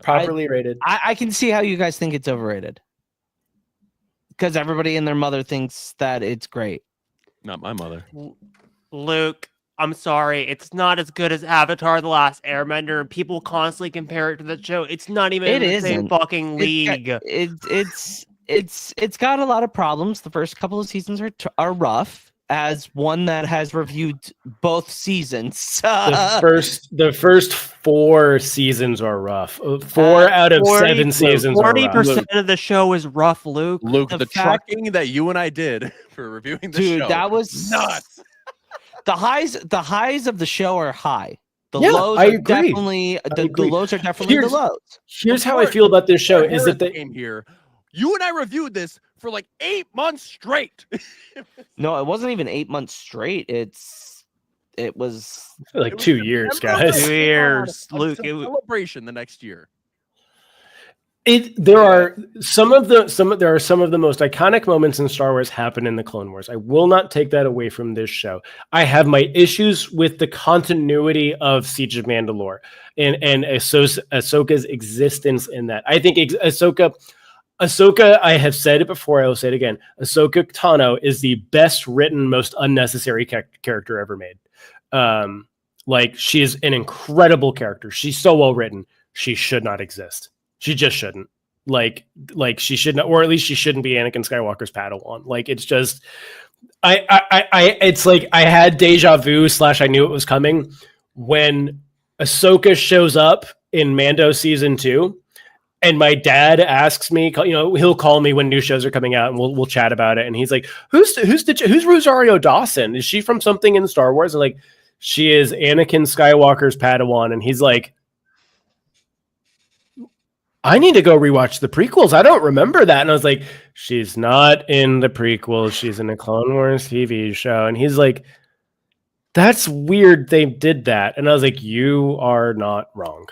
Properly rated. I can see how you guys think it's overrated. Because everybody and their mother thinks that it's great. Not my mother. Luke, I'm sorry. It's not as good as Avatar: The Last Airbender, and people constantly compare it to the show. It's not even in the same fucking league. It's got a lot of problems. The first couple of seasons are rough. As one that has reviewed both seasons, the first 4 seasons are rough. 4 out of 7 seasons. 40% of the show is rough, Luke. Luke, the trucking that you and I did for reviewing the show, that was nuts. The highs of the show are high. The Yeah, lows I are agree. definitely the lows are definitely the lows. Here's how I feel about this show: is that came here. You and I reviewed this for like 8 months straight. No, it wasn't even 8 months straight. It was like 2 years, guys. 2 years, Luke. Celebration the next year. There are some of the most iconic moments in Star Wars happen in the Clone Wars. I will not take that away from this show. I have my issues with the continuity of Siege of Mandalore and Ahsoka's existence in that. I think Ahsoka, I have said it before, I will say it again. Ahsoka Tano is the best written, most unnecessary character ever made. Like, she is an incredible character. She's so well written. She should not exist. She just shouldn't. Like she should not, or at least she shouldn't be Anakin Skywalker's Padawan. Like, it's just, it's like I had deja vu / I knew it was coming when Ahsoka shows up in Mando season 2. And my dad asks me, he'll call me when new shows are coming out, and we'll chat about it. And he's like, "Who's Rosario Dawson? Is she from something in Star Wars?" And like, she is Anakin Skywalker's Padawan. And he's like, "I need to go rewatch the prequels. I don't remember that." And I was like, "She's not in the prequels. She's in a Clone Wars TV show." And he's like, "That's weird. They did that." And I was like, "You are not wrong."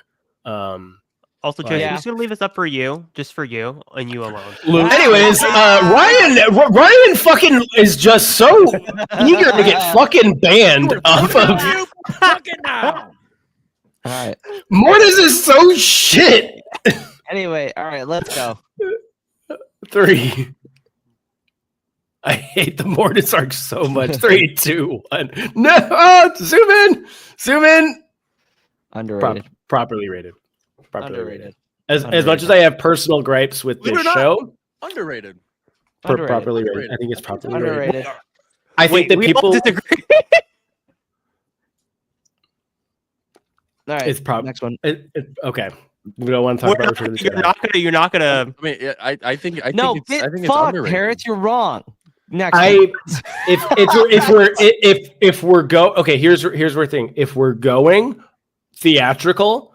Also, Chase, I'm just gonna leave this up for you, just for you and you alone. Anyways, Ryan fucking is just so eager to get fucking banned off of. Fucking now. all right. Mortis is so shit. Anyway, all right, let's go. 3. I hate the Mortis arc so much. 3, 2, 1. No, zoom in. Underrated. Properly rated. Underrated. As much as I have personal gripes with this show, Underrated. Properly rated. I think it's properly Underrated. rated. I think that people disagree. All right, it's probably next one. Okay. We don't want to talk about it. You're not gonna. I mean, I think it's underrated. Hereth, you're wrong. Next. If we're okay, here's where thing. If we're going theatrical,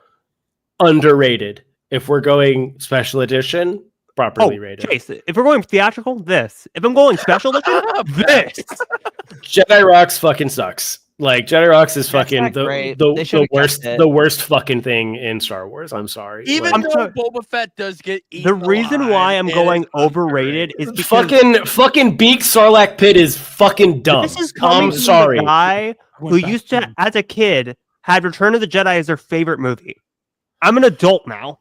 underrated. If we're going special edition, properly rated. Chase, if we're going theatrical, this. If I'm going special edition, this. Jedi Rocks fucking sucks. Like, Jedi Rocks is fucking the worst fucking thing in Star Wars. I'm sorry. Even though Boba Fett does get eaten the reason why I'm going overrated is because fucking Beak Sarlacc Pit is fucking dumb. This is coming from the guy who used to, as a kid, had Return of the Jedi as their favorite movie. I'm an adult now.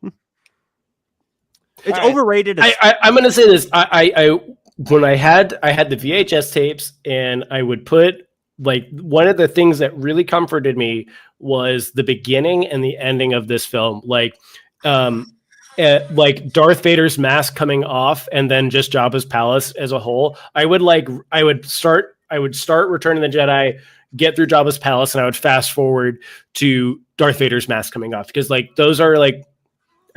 It's overrated. I'm gonna say this. When I had the VHS tapes, and I would put, like, one of the things that really comforted me was the beginning and the ending of this film. Like Darth Vader's mask coming off, and then just Jabba's palace as a whole. I would start Return of the Jedi, get through Jabba's palace, and I would fast forward to Darth Vader's mask coming off, because like those are like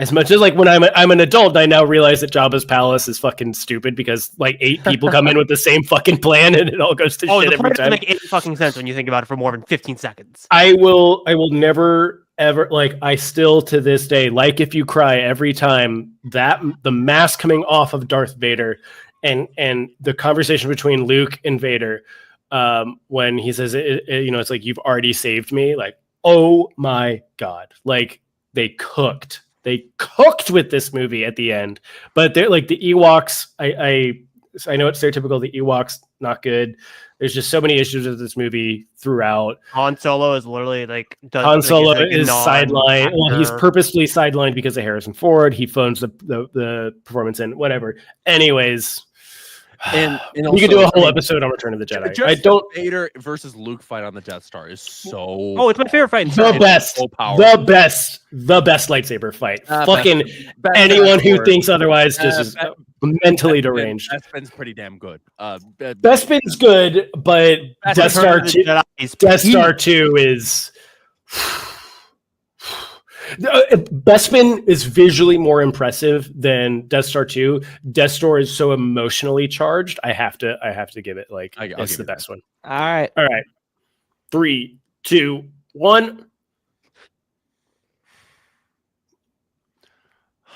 As much as like when I'm an adult, I now realize that Jabba's palace is fucking stupid because like 8 people come in with the same fucking plan and it all goes to shit the every plan time. doesn't make any fucking sense when you think about it for more than 15 seconds. I will never ever like I still to this day like If You Cry every time that the mask coming off of Darth Vader and the conversation between Luke and Vader when he says it's like you've already saved me, like oh my god, like they cooked with this movie at the end. But they're like the Ewoks, I know it's stereotypical, the Ewoks not good. There's just so many issues with this movie throughout. Han Solo is literally like Han Solo is sidelined. Well, he's purposely sidelined because of Harrison Ford. He phones the performance in, whatever. Anyways, and we could do a whole episode on Return of the Jedi. Just I don't. Vader versus Luke fight on the Death Star is so. Oh, it's my favorite fight. The best lightsaber fight. Fucking anyone who thinks otherwise just is mentally deranged. Bespin's pretty damn good. Bespin's good, but Death Star 2 is. Bespin is visually more impressive than Death Star 2. Death Star is so emotionally charged. I have to give it like it's the best one. All right. 3, 2, 1.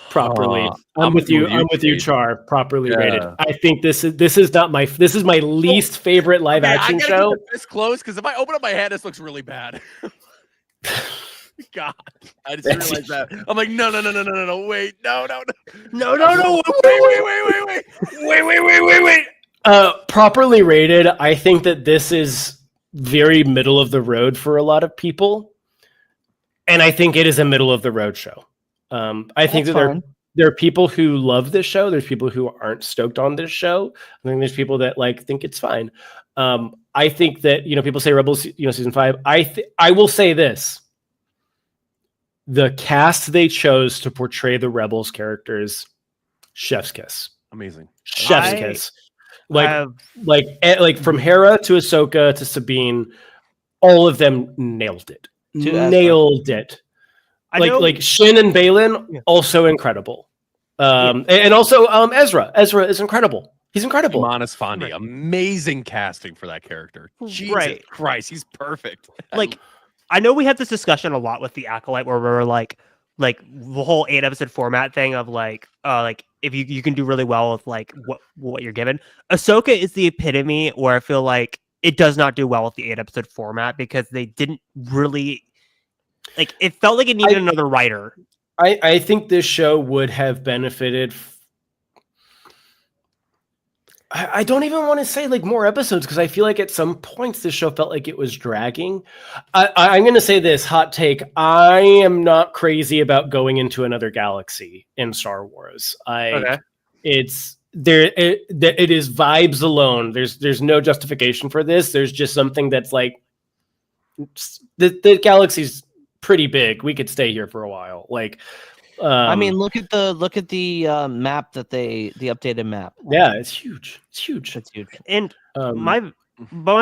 Properly. I'm with you, Char. Properly rated. I think this is my least favorite live action show. This close because if I open up my hand, this looks really bad. God, I just realized that. I'm like, no, wait, no, wait. Properly rated. I think that this is very middle of the road for a lot of people, and I think it is a middle of the road show. I think that there are people who love this show. There's people who aren't stoked on this show. I think there's people that like think it's fine. I think that people say Rebels, season 5. I will say this. The cast they chose to portray the Rebels characters, chef's kiss. Amazing. Chef's kiss. Like from Hera to Ahsoka to Sabine, all of them nailed it. Nailed it. Like Shin and Balin, also incredible. And also Ezra. Ezra is incredible. He's incredible. Manas Fondi, amazing casting for that character. Jesus Christ, he's perfect. Like, I know we had this discussion a lot with the Acolyte where we were like the whole 8-episode format thing of like if you can do really well with like what you're given. Ahsoka is the epitome where I feel like it does not do well with the 8-episode format because they didn't really like it felt like it needed another writer. I think this show would have benefited. I don't even want to say like more episodes because I feel like at some points this show felt like it was dragging. I'm going to say this hot take. I am not crazy about going into another galaxy in Star Wars. It's there. It is vibes alone. There's no justification for this. There's just something that's like the galaxy's pretty big. We could stay here for a while. Like. I mean, look at the map that the updated map. Yeah, it's huge. It's huge. And my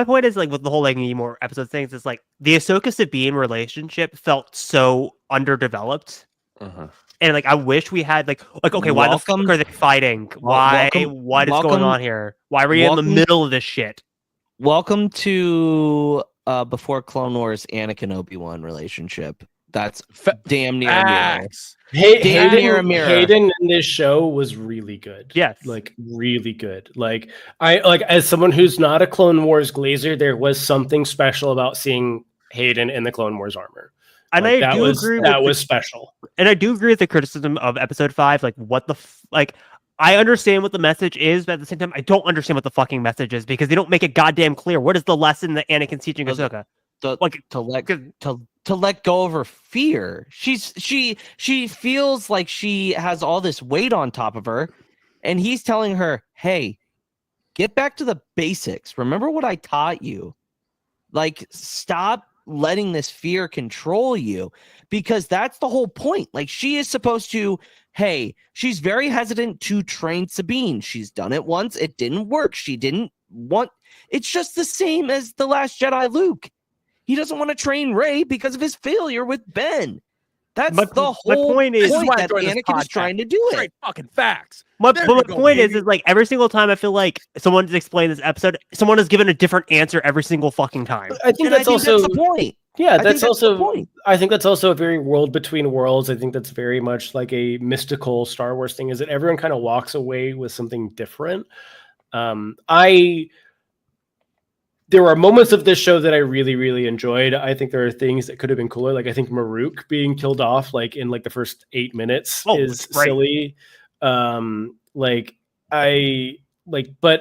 point is like with the whole like need more episode things. It's like the Ahsoka Sabine relationship felt so underdeveloped, and like I wish we had like okay, why the fuck are they fighting? Why? What is going on here? Why were you in the middle of this shit? Welcome to before Clone Wars Anakin Obi-Wan relationship. That's damn near a mirror. Hayden in this show was really good. Yes, like really good. Like as someone who's not a Clone Wars glazer, there was something special about seeing Hayden in the Clone Wars armor. And like, I do agree that was special. And I do agree with the criticism of Episode 5. Like, what the I understand what the message is, but at the same time, I don't understand what the fucking message is because they don't make it goddamn clear. What is the lesson that Anakin's teaching Ahsoka? To let go of her fear. She feels like she has all this weight on top of her, and he's telling her, "Hey, get back to the basics. Remember what I taught you. Like, stop letting this fear control you, because that's the whole point. Like, she is supposed to. Hey, she's very hesitant to train Sabine. She's done it once. It didn't work. She didn't want. It's just the same as the Last Jedi Luke. He doesn't want to train Rey because of his failure with Ben. That's My the my whole point is- This is why I that joined this Anakin is podcast. trying to do it. Straight fucking facts. My There but you my go, point baby. is like every single time I feel like someone's explained this episode, someone has given a different answer every single fucking time. I think And that's I think also that's the point. yeah. I think That's that's the also point. I think that's also a very world between worlds. I think that's very much like a mystical Star Wars thing. Is that everyone kind of walks away with something different. There are moments of this show that I really, really enjoyed. I think there are things that could have been cooler. Like I think Maruk being killed off like in like the first 8 minutes is it's great. silly. But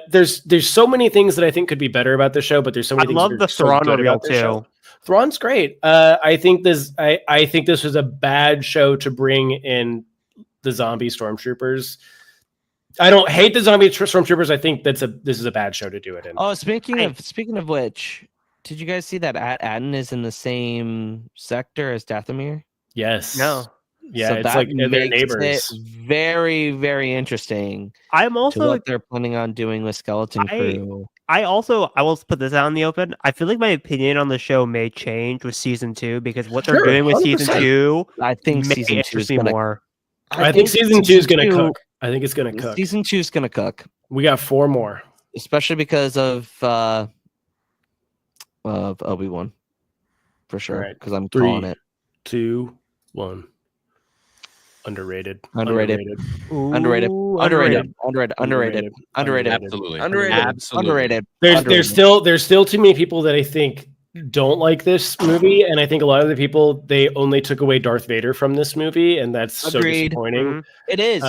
there's so many things that I think could be better about the show. But there's so I many things love that the are so Thrawn good reveal about this show. too. Thrawn's great. I think this was a bad show to bring in the zombie stormtroopers. I don't hate the zombie stormtroopers. I think this is a bad show to do it in. Oh, speaking of which, did you guys see that Aden is in the same sector as Dathomir? Yes. No. Yeah, So it's that like they're makes neighbors. it very, very interesting I'm to also what they're planning on doing with Skeleton Crew. I will put this out in the open. I feel like my opinion on the show may change with season 2 because what they're Sure, doing with season 100%. 2 I think may season 2 is interest me gonna. more. I think season 2 is going to cook. I think it's going to cook. Season 2 is gonna cook, We got 4 more. especially because of Obi-Wan, for sure. Alright, Because I'm 3, calling it 2, 1. Underrated. Underrated. Ooh, underrated. Underrated. Underrated. Absolutely. Underrated. There's still too many people that I think don't like this movie, and I think a lot of the people they only took away Darth Vader from this movie, and that's so Agreed. disappointing. Mhm. It is.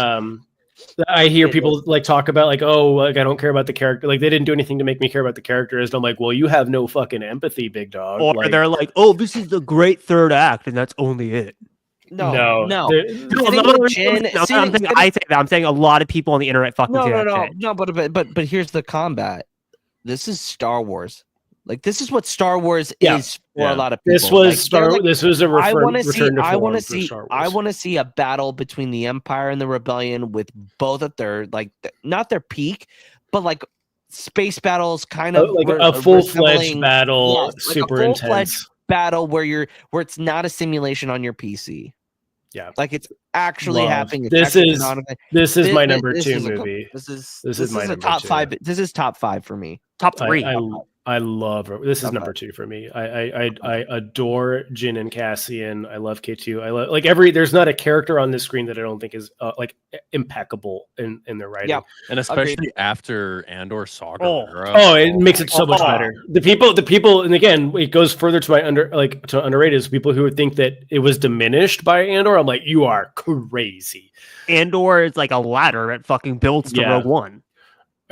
I hear It people like talk about like, oh, like I don't care about the character. Like they didn't do anything to make me care about the characters. And I'm like, well, you have no fucking empathy, big dog. Or Like, they're like, "Oh, this is the great third act, and that's only it." no. no. No, Sitting no, with Jin- no, sitting- I'm saying, I say that. I'm saying a lot of people on the internet fucking say that shit. No. But here's the combat. This is Star Wars. Like this is what Star Wars Yeah. is for a lot of people. This was Like, they're like, this was a I want to return to I form want to for see. Star Wars. I want to see a battle between the Empire and the Rebellion with both at their like not their peak, but like space battles, kind of like a full-fledged resembling- battle, Yes, like a super full-fledged intense. battle where it's not a simulation on your PC. Yeah. Like it's actually Love. happening. It's This actually is canonically- This is my Thi- number this 2 is a- movie. This is This is my a number top 2. 5. This is top 5 for me. Top 3. I love this is Okay. number 2 for me. I adore Jin and Cassian. I love K2. I love like there's not a character on this screen that I don't think is like impeccable in their writing. Yeah. And especially after Andor Saga. Oh. era. Oh, it makes it so much Oh. better. The people, and again, it goes further to my underrated is people who would think that it was diminished by Andor. I'm like, you are crazy. Andor is like a ladder that fucking builds to Yeah. Rogue One.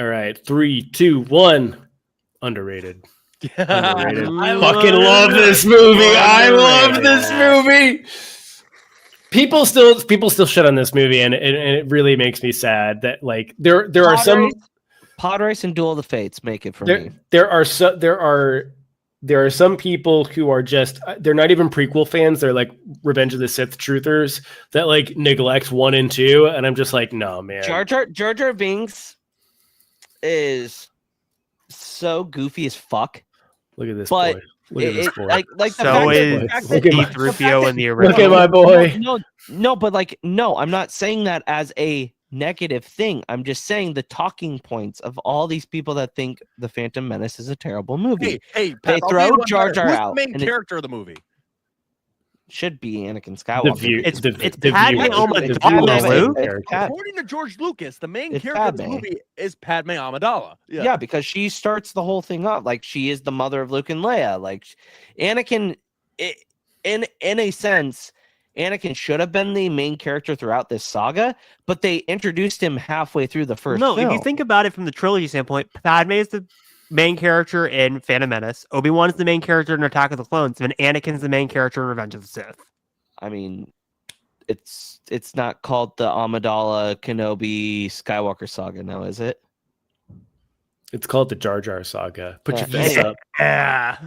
All right, 3, 2, 1. Underrated. Underrated. I Fucking love this movie. I love this movie. People still shit on this movie, and it really makes me sad that like there are some Pod Race and Duel of the Fates make it for me. there are some people who are just they're not even prequel fans. They're like Revenge of the Sith truthers that like neglect 1 and 2, and I'm just like, no, man. Jar Jar Binks is so goofy as fuck. Look at this But boy. Look at this boy. Like the So fact is that- Look at my- C-3PO in the Look at original. my boy. No, but like, no, I'm not saying that as a negative thing. I'm just saying the talking points of all these people that think The Phantom Menace is a terrible movie. Hey, They Pat, I'll throw tell you one Jar better. Jar Who's out, the main and it- character of the movie? Should be Anakin The Skywalker. view. It's the Padme viewer. Amidala, The viewer is the Luke. character. According to George Lucas, the main It's character of the Padme. movie is Padme Amidala. Yeah, because she starts the whole thing up. Like she is the mother of Luke and Leia. Like Anakin, in a sense, Anakin should have been the main character throughout this saga, but they introduced him halfway through the first. No, if you film. think about it from the trilogy standpoint, Padme is the main character in Phantom Menace. Obi-Wan is the main character in Attack of the Clones, and Anakin's the main character in Revenge of the Sith. I mean, it's not called the Amidala Kenobi Skywalker saga now, is it? It's called the Jar Jar saga. Put your Yeah, face anyway. up. Yeah.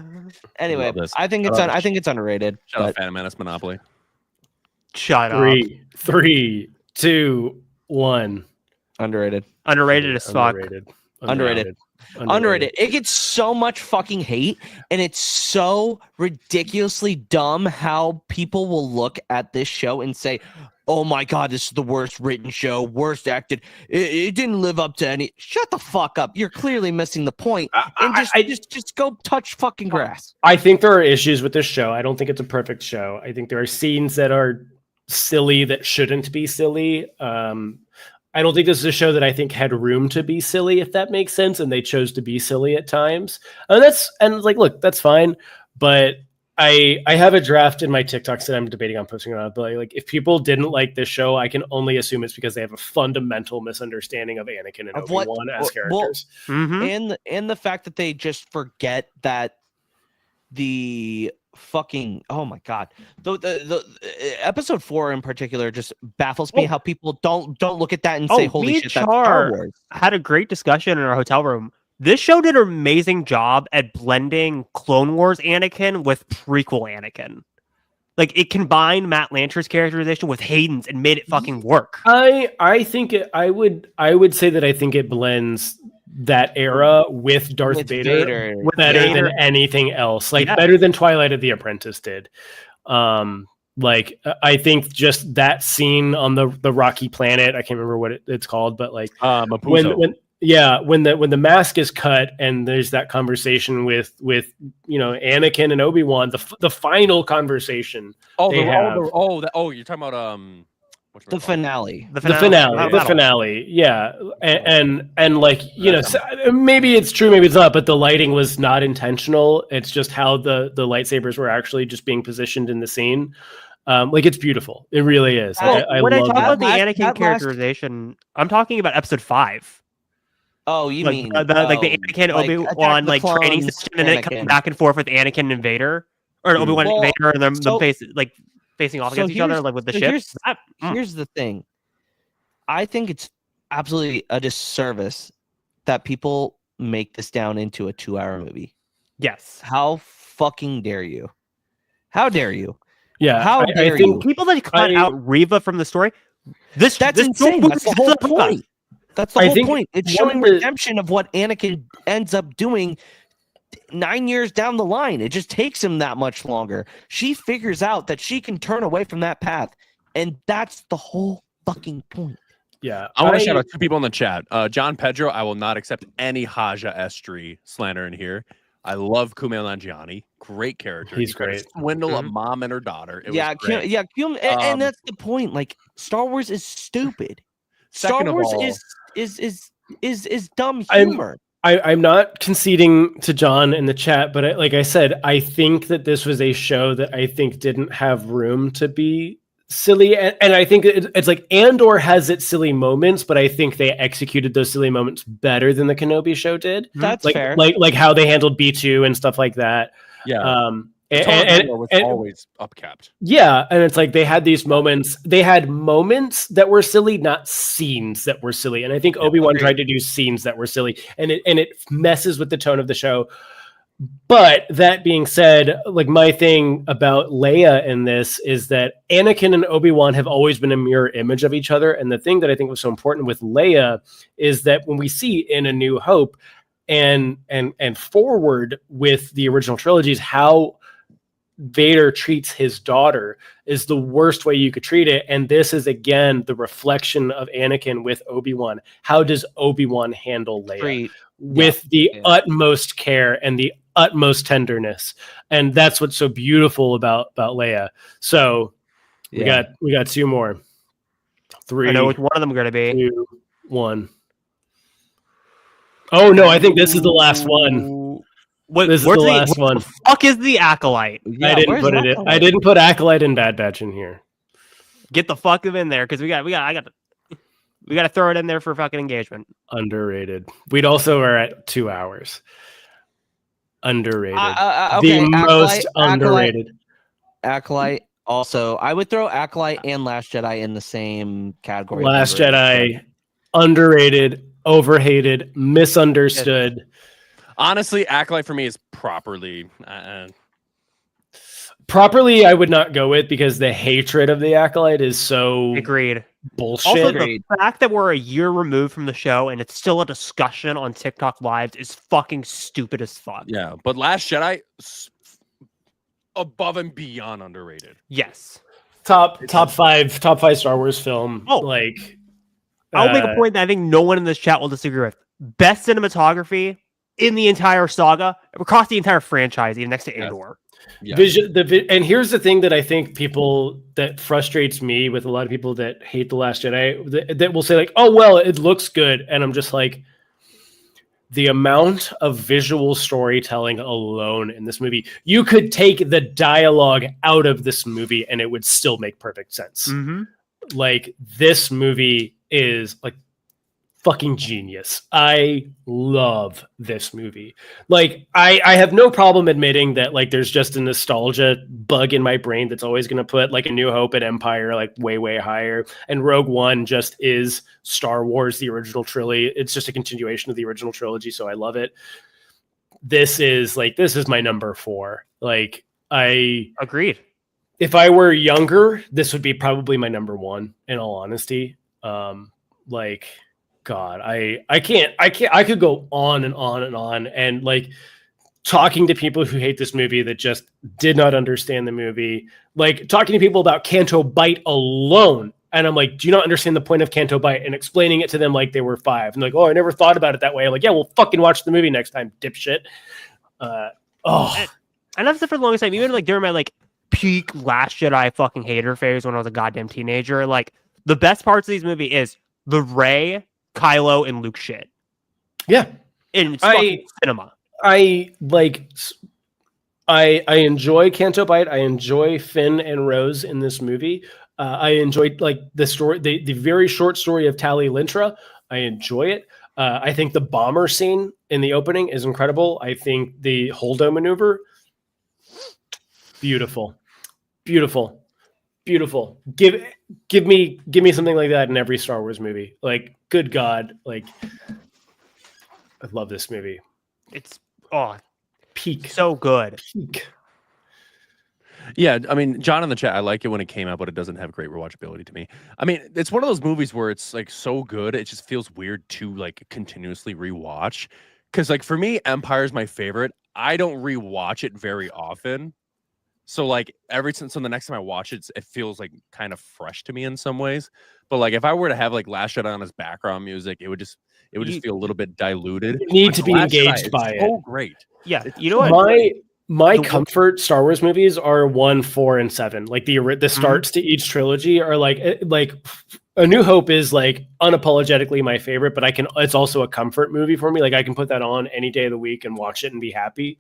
Anyway, love this. I think it's underrated. Shout out But Phantom Menace Monopoly. Shut up. 3, 2, 1. underrated. Underrated as fuck. Underrated. Underrated. It gets so much fucking hate, and it's so ridiculously dumb how people will look at this show and say, "Oh my god, this is the worst written show, worst acted. It didn't live up to any." Shut the fuck up. You're clearly missing the point. And just go touch fucking grass. I think there are issues with this show. I don't think it's a perfect show. I think there are scenes that are silly that shouldn't be silly. I don't think this is a show that I think had room to be silly, if that makes sense, and they chose to be silly at times. And look, that's fine. But I have a draft in my TikToks that I'm debating on posting around. But like, if people didn't like this show, I can only assume it's because they have a fundamental misunderstanding of Anakin and Obi-Wan as characters. And the fact that they just forget that the fucking oh my god, the episode 4 in particular just baffles me how people don't look at that and say holy shit, that's Star Wars. Had a great discussion in our hotel room. This show did an amazing job at blending Clone Wars Anakin with prequel Anakin. Like, it combined Matt Lanter's characterization with Hayden's and made it fucking work. I think I would say that I think it blends that era with Darth Vader better than anything else. Like, better than Twilight of the Apprentice did. Like, I think just that scene on the rocky planet, I can't remember what it's called, but like when the mask is cut and there's that conversation with Anakin and Obi-Wan, the final conversation. You're talking about the finale. The finale. Yeah. And like, maybe it's true, maybe it's not, but the lighting was not intentional. It's just how the lightsabers were actually just being positioned in the scene. Like, it's beautiful. It really is. When I talk about the Anakin characterization, I'm talking about episode 5. Oh, you mean the Anakin Obi-Wan training session, and then it comes back and forth with Anakin and Vader, or Obi-Wan and Vader, and them facing off against each other, like with the ships. Here's the thing. I think it's absolutely a disservice that people make this down into a 2-hour movie. Yes. How fucking dare you? How dare you? Yeah. How dare you? People that cut out Reva from the story. That's insane. That's the whole point. That's the whole point. It's showing redemption of what Anakin ends up doing 9 years down the line. It just takes him that much longer. She figures out that she can turn away from that path, and that's the whole fucking point. Yeah, I want to shout out 2 people in the chat. John Pedro, I will not accept any Haja Estri slander in here. I love Kumail Nanjiani. Great character. He's great. Swindle a mom and her daughter. And that's the point. Like, Star Wars is stupid. Star Wars is dumb humor. I'm not conceding to John in the chat, but like I said, I think that this was a show that I think didn't have room to be silly, and I think it's like Andor has its silly moments, but I think they executed those silly moments better than the Kenobi show did. That's fair. Like how they handled B2 and stuff like that. Yeah. And was always upkept. Yeah, and it's like they had these moments. They had moments that were silly, not scenes that were silly. And I think Obi-Wan tried to do scenes that were silly, and it messes with the tone of the show. But that being said, like, my thing about Leia in this is that Anakin and Obi-Wan have always been a mirror image of each other. And the thing that I think was so important with Leia is that when we see in A New Hope and forward with the original trilogies, how Vader treats his daughter is the worst way you could treat it. And this is, again, the reflection of Anakin with Obi-Wan. How does Obi-Wan handle Leia? With the utmost care and the utmost tenderness. And that's what's so beautiful about Leia. So we got 2 more. 3. I know which one of them are going to be. 2, 1. Oh no, I think this is the last one. This is the last one. What the fuck is the Acolyte? Yeah, I didn't put it in. I didn't put Acolyte and Bad Batch in here. Get the fuck in there, because we got to throw it in there for fucking engagement. Underrated. We'd also are at 2 hours. Underrated. Okay, the most underrated. Acolyte. Also, I would throw Acolyte and Last Jedi in the same category. Last Jedi, underrated, overhated, misunderstood. Honestly, Acolyte for me is properly. Properly, I would not go with, because the hatred of the Acolyte is so agreed. bullshit. Also, the fact that we're a year removed from the show and it's still a discussion on TikTok lives is fucking stupid as fuck. Yeah, but Last Jedi, above and beyond underrated. Yes. Top five Star Wars film. Oh. Like, I'll make a point that I think no one in this chat will disagree with. Best cinematography in the entire saga, across the entire franchise, even next to Andor. Yeah. And here's the thing that I think that frustrates me with a lot of people that hate The Last Jedi, that will say like, oh, well, it looks good. And I'm just like, the amount of visual storytelling alone in this movie, you could take the dialogue out of this movie and it would still make perfect sense. Mm-hmm. Like, this movie is like fucking genius. I love this movie. Like, I have no problem admitting that like there's just a nostalgia bug in my brain that's always going to put like A New Hope and Empire like way higher, and Rogue One just is Star Wars, the original trilogy. It's just a continuation of the original trilogy, so I love it. This is my number 4. Like, I agreed. If I were younger, this would be probably my number 1, in all honesty. Like, God, I could go on and on and on, and like talking to people who hate this movie that just did not understand the movie, like talking to people about Canto Bight alone. And I'm like, do you not understand the point of Canto Bight? And explaining it to them like they were 5. And like, oh, I never thought about it that way. I'm like, yeah, well, fucking watch the movie next time, dipshit. And I've said for the longest time, even like during my like peak Last Jedi fucking hater phase when I was a goddamn teenager, like the best parts of these movie is the Rey, Kylo, and Luke shit. Yeah. In fucking cinema. I enjoy Canto Bight. I enjoy Finn and Rose in this movie. I enjoyed like the story, the very short story of Tali Lintra. I enjoy it. I think the bomber scene in the opening is incredible. I think the Holdo maneuver, beautiful. Give me something like that in every Star Wars movie. Like, good God, like, I love this movie. It's peak, so good. Peak. Yeah, I mean, John in the chat, I like it when it came out, but it doesn't have great rewatchability to me. I mean, it's one of those movies where it's like so good, it just feels weird to like continuously rewatch. Because like for me, Empire is my favorite. I don't rewatch it very often. So like so the next time I watch it, it feels like kind of fresh to me in some ways. But like if I were to have like Last Jedi on as background music, it would just feel a little bit diluted. You need to be engaged by it. So great. Yeah, you know what? My comfort Star Wars movies are 1, 4, and 7. Like the starts to each trilogy are like A New Hope is like unapologetically my favorite, but it's also a comfort movie for me. Like I can put that on any day of the week and watch it and be happy.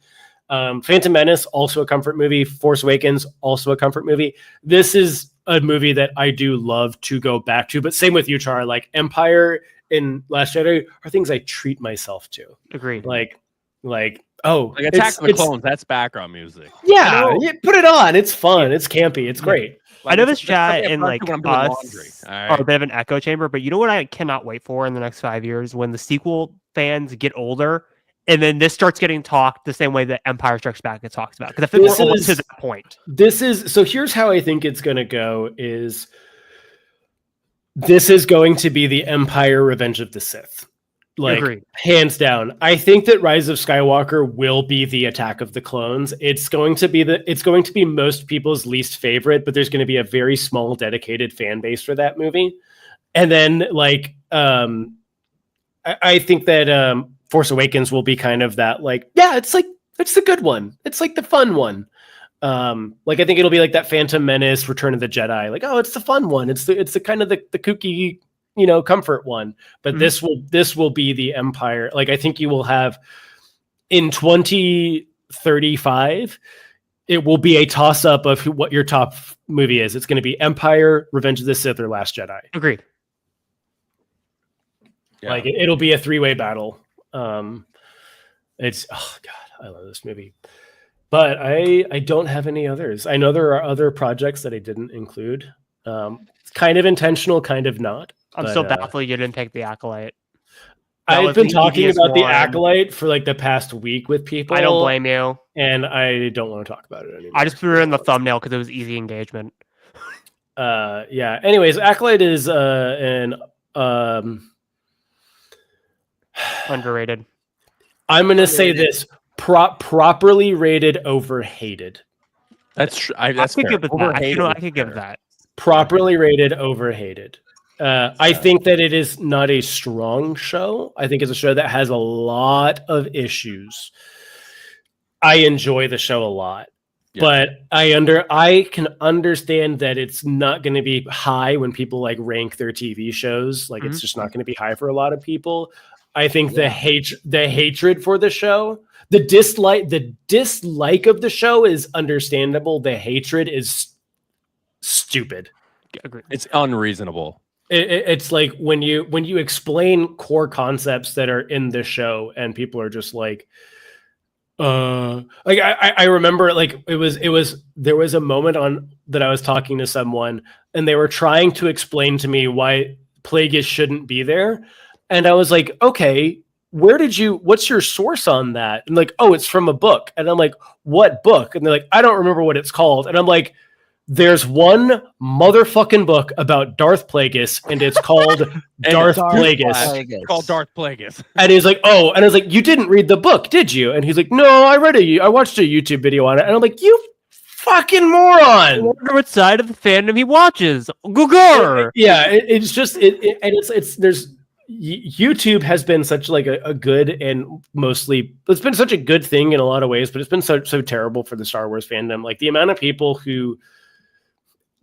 Phantom Menace, also a comfort movie. Force Awakens, also a comfort movie. This is a movie that I do love to go back to, but same with you, Char. Like Empire and Last Jedi are things I treat myself to. Agreed. Like Attack of the Clones, that's background music. Yeah, put it on. It's fun. It's campy. It's great. Like, I know this chat and like us are a bit of an echo chamber, but you know what I cannot wait for in the next 5 years? When the sequel fans get older and then this starts getting talked the same way that Empire Strikes Back gets talked about. Because I think we're almost to that point. So here's how I think it's going to go is this is going to be the Empire Revenge of the Sith. Like, agreed. Hands down. I think that Rise of Skywalker will be the Attack of the Clones. It's going to be most people's least favorite, but there's going to be a very small dedicated fan base for that movie. And then like I think that Force Awakens will be kind of that, like, yeah, it's the good one. It's like the fun one. Like I think it'll be like that Phantom Menace, Return of the Jedi. Like, oh, it's the fun one. It's the kind of the kooky, comfort one. But this will be the Empire. Like I think you will have in 2035, it will be a toss up of what your top movie is. It's going to be Empire, Revenge of the Sith, or Last Jedi. Agreed. Yeah. Like it'll be a 3-way battle. It's oh god, I love this movie, but I don't have any others. I know there are other projects that I didn't include. It's kind of intentional, kind of not. I'm still baffled you didn't pick The Acolyte. I've been talking about The Acolyte for like the past week with people. I don't blame you, and I don't want to talk about it anymore. I just threw it in the thumbnail because it was easy engagement. Yeah. Anyways, Acolyte is an Underrated. I'm gonna say this: properly rated over hated. That's I that's could fair. give it that. Overhated I is could give fair. that. Properly rated over hated. I think that it is not a strong show. I think it's a show that has a lot of issues. I enjoy the show a lot. Yeah. But I can understand that it's not going to be high when people like rank their TV shows. Like it's just not going to be high for a lot of people. I think the hatred for the show, the dislike of the show is understandable. The hatred is stupid. Agreed. It's unreasonable. It's like when you explain core concepts that are in the show and people are just like I remember like there was a moment on that I was talking to someone and they were trying to explain to me why Plagueis shouldn't be there. And I was like, okay, what's your source on that? And like, oh, it's from a book. And I'm like, what book? And they're like, I don't remember what it's called. And I'm like, there's one motherfucking book about Darth Plagueis, and it's called Darth Plagueis. It's called Darth Plagueis. And he's like, oh, and I was like, you didn't read the book, did you? And he's like, no, I watched a YouTube video on it. And I'm like, you fucking moron. I wonder what side of the fandom he watches. Google. Yeah, it's just there's YouTube has been such like a good and mostly it's been such a good thing in a lot of ways, but it's been so terrible for the Star Wars fandom. Like the amount of people who,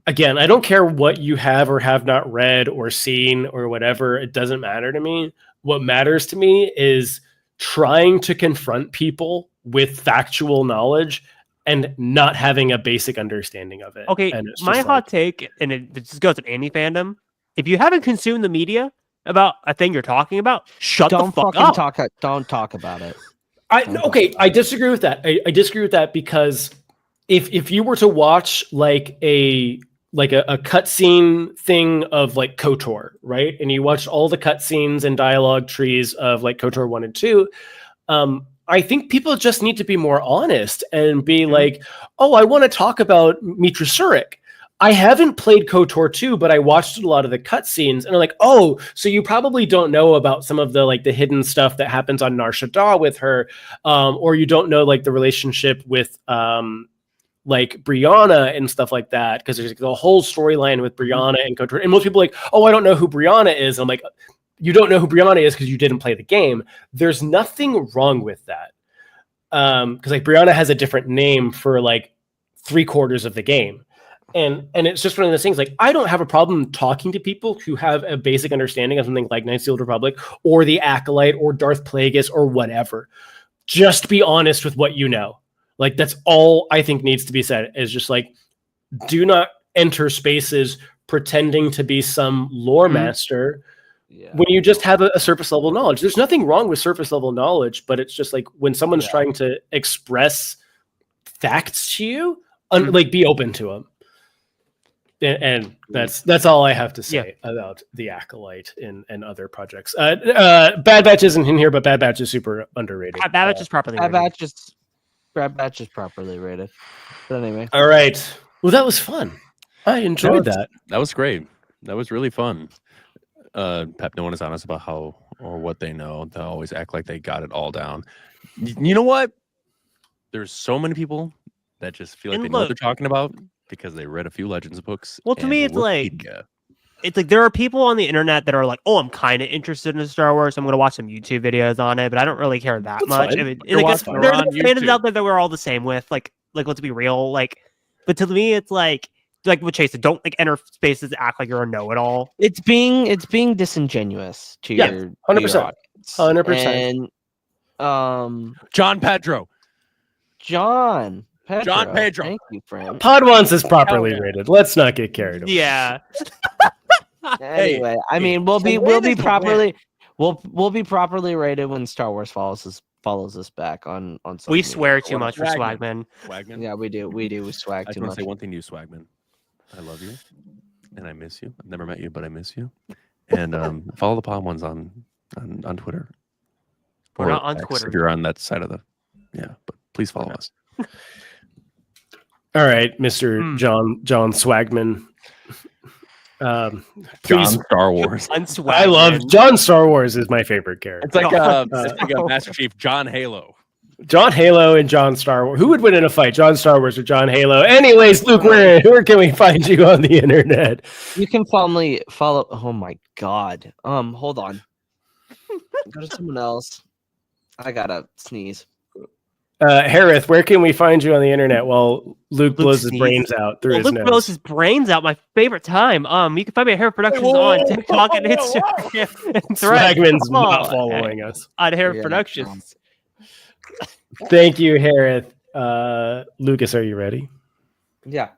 again, I don't care what you have or have not read or seen or whatever. It doesn't matter to me. What matters to me is trying to confront people with factual knowledge and not having a basic understanding of it. Okay, and my hot take, and it just goes with any fandom, if you haven't consumed the media about a thing you're talking about, Don't the fuck fucking up. Don't talk about it. I disagree with that. I disagree with that because if you were to watch like a cutscene thing of like KOTOR, right? And you watched all the cutscenes and dialogue trees of like KOTOR 1 and 2, I think people just need to be more honest and be like, oh, I want to talk about Mitra Surik. I haven't played KOTOR 2, but I watched a lot of the cutscenes and I'm like, oh, so you probably don't know about some of the like the hidden stuff that happens on Nar Shaddaa with her, or you don't know like the relationship with like Brianna and stuff like that, because there's like, the whole storyline with Brianna and KOTOR. And most people are like, oh, I don't know who Brianna is. I'm like, you don't know who Brianna is because you didn't play the game. There's nothing wrong with that. Because like Brianna has a different name for like 3/4 of the game. And it's just one of those things, like, I don't have a problem talking to people who have a basic understanding of something like Knights of the Old Republic or the Acolyte or Darth Plagueis or whatever. Just be honest with what you know. Like, that's all I think needs to be said, is just like, do not enter spaces pretending to be some lore master when you just have a surface level knowledge. There's nothing wrong with surface level knowledge, but it's just like when someone's trying to express facts to you, like, be open to them. And that's all I have to say about the Acolyte and other projects. Bad Batch isn't in here, but Bad Batch is super underrated. Bad Batch is properly rated. Bad Batch is properly rated. But anyway. All right. Well, that was fun. I enjoyed that. That was great. That was really fun. Pep, no one is honest about how or what they know. They always act like they got it all down. You know what? There's so many people that just feel like they know what they're talking about because they read a few Legends books. Well, to me, it's like there are people on the internet that are like, oh, I'm kind of interested in Star Wars. I'm going to watch some YouTube videos on it, but I don't really care that much. I mean, there are fans out there that we're all the same with. Like, let's be real. Like, but to me, it's like what Chase said, don't like enter spaces that act like you're a know-it-all. It's being disingenuous to your 100%. 100%. And John Pedro. John Pedro. Thank you, friend. Podwans is properly rated. Let's not get carried away. Yeah. Anyway, I mean, we'll be properly rated when Star Wars follows us back on social We media. swear too much for Swagman. Yeah, we do. We swag I too just want much. to say one thing to you, Swagman. I love you, and I miss you. I've never met you, but I miss you. And follow the Podwans on Twitter. We're not on X Twitter. if you're on that side of the but please follow us. All right, Mr. John Swagman. John Please, Star Wars. I love John Star Wars is my favorite character. It's like a Master Chief John Halo. John Halo and John Star Wars. Who would win in a fight, John Star Wars or John Halo? Anyways, Luke, where can we find you on the internet? You can follow. Oh my God. Hold on. Go to someone else. I gotta sneeze. Hereth, where can we find you on the internet while Luke blows his brains out through his Luke nose? blows his brains out. My favorite time. You can find me at Hereth Productions on TikTok and Instagram. And Swagman's not following us on Hereth Productions. Thank you, Hereth. Lucas, are you ready? Yeah.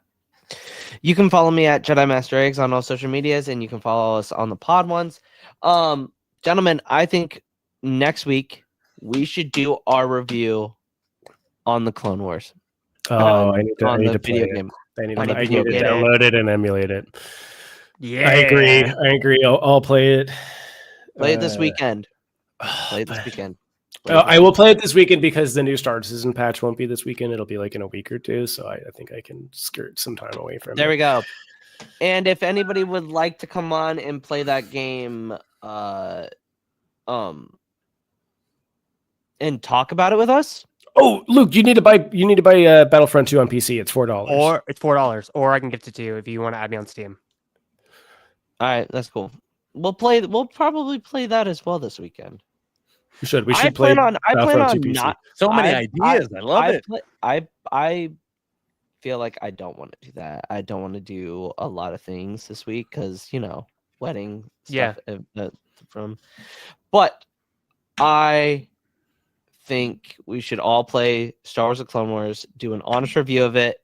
You can follow me at Jedi Master Eggs on all social medias, and you can follow us on the pod ones. Gentlemen, I think next week we should do our review on the Clone Wars. Oh, I need to play it. I need to download it and emulate it. Yeah, I agree. I'll play it. Play it this weekend. Play it this weekend. I will play it this weekend because the new Star Citizen patch won't be this weekend. It'll be like in a week or two. So I think I can skirt some time away from it. There we go. And if anybody would like to come on and play that game, and talk about it with us. Oh, Luke, you need to buy Battlefront 2 on PC. It's $4. Or it's $4. Or I can gift it to you if you want to add me on Steam. All right, that's cool. We'll probably play that as well this weekend. We should play. I plan on not. So many ideas. I love it. I feel like I don't want to do that. I don't want to do a lot of things this week because wedding stuff. But I think we should all play Star Wars: The Clone Wars, do an honest review of it,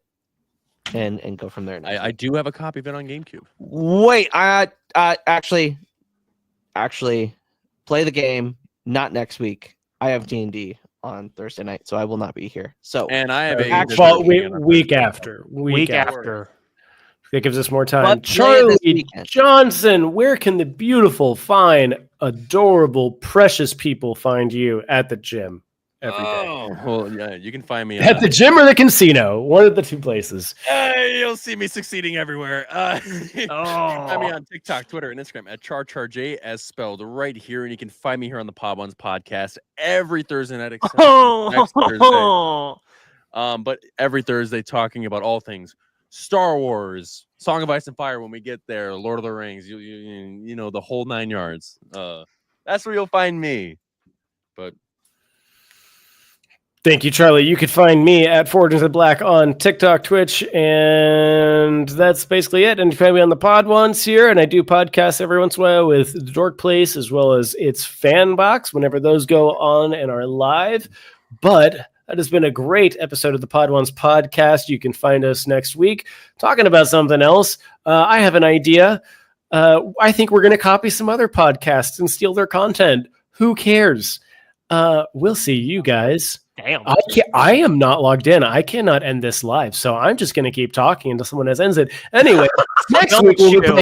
and go from there. I do have a copy of it on GameCube. Wait, I actually play the game. Not next week. I have D&D on Thursday night, so I will not be here. So and I have week after. It gives us more time. Charlie Johnson, where can the beautiful, fine, adorable, precious people find you at the gym every day? Well, yeah, you can find me at the gym or the casino. One of the two places. You'll see me succeeding everywhere. You can find me on TikTok, Twitter, and Instagram at CharCharJ as spelled right here. And you can find me here on the Pod Ones podcast every Thursday night except next Thursday. But every Thursday talking about all things Star Wars, Song of Ice and Fire when we get there, Lord of the Rings, you know, the whole 9 yards. That's where you'll find me. But thank you, Charlie. You could find me at Forgings of Black on TikTok, Twitch, and that's basically it. And you can find me on the Pod Ones here, and I do podcasts every once in a while with The Dork Place as well as It's Fan Box whenever those go on and are live. But that has been a great episode of the Pod Ones podcast. You can find us next week talking about something else. I have an idea. I think we're going to copy some other podcasts and steal their content. Who cares? We'll see you guys. Damn. I am not logged in. I cannot end this live, so I'm just going to keep talking until someone else ends it. Anyway, next week we'll be playing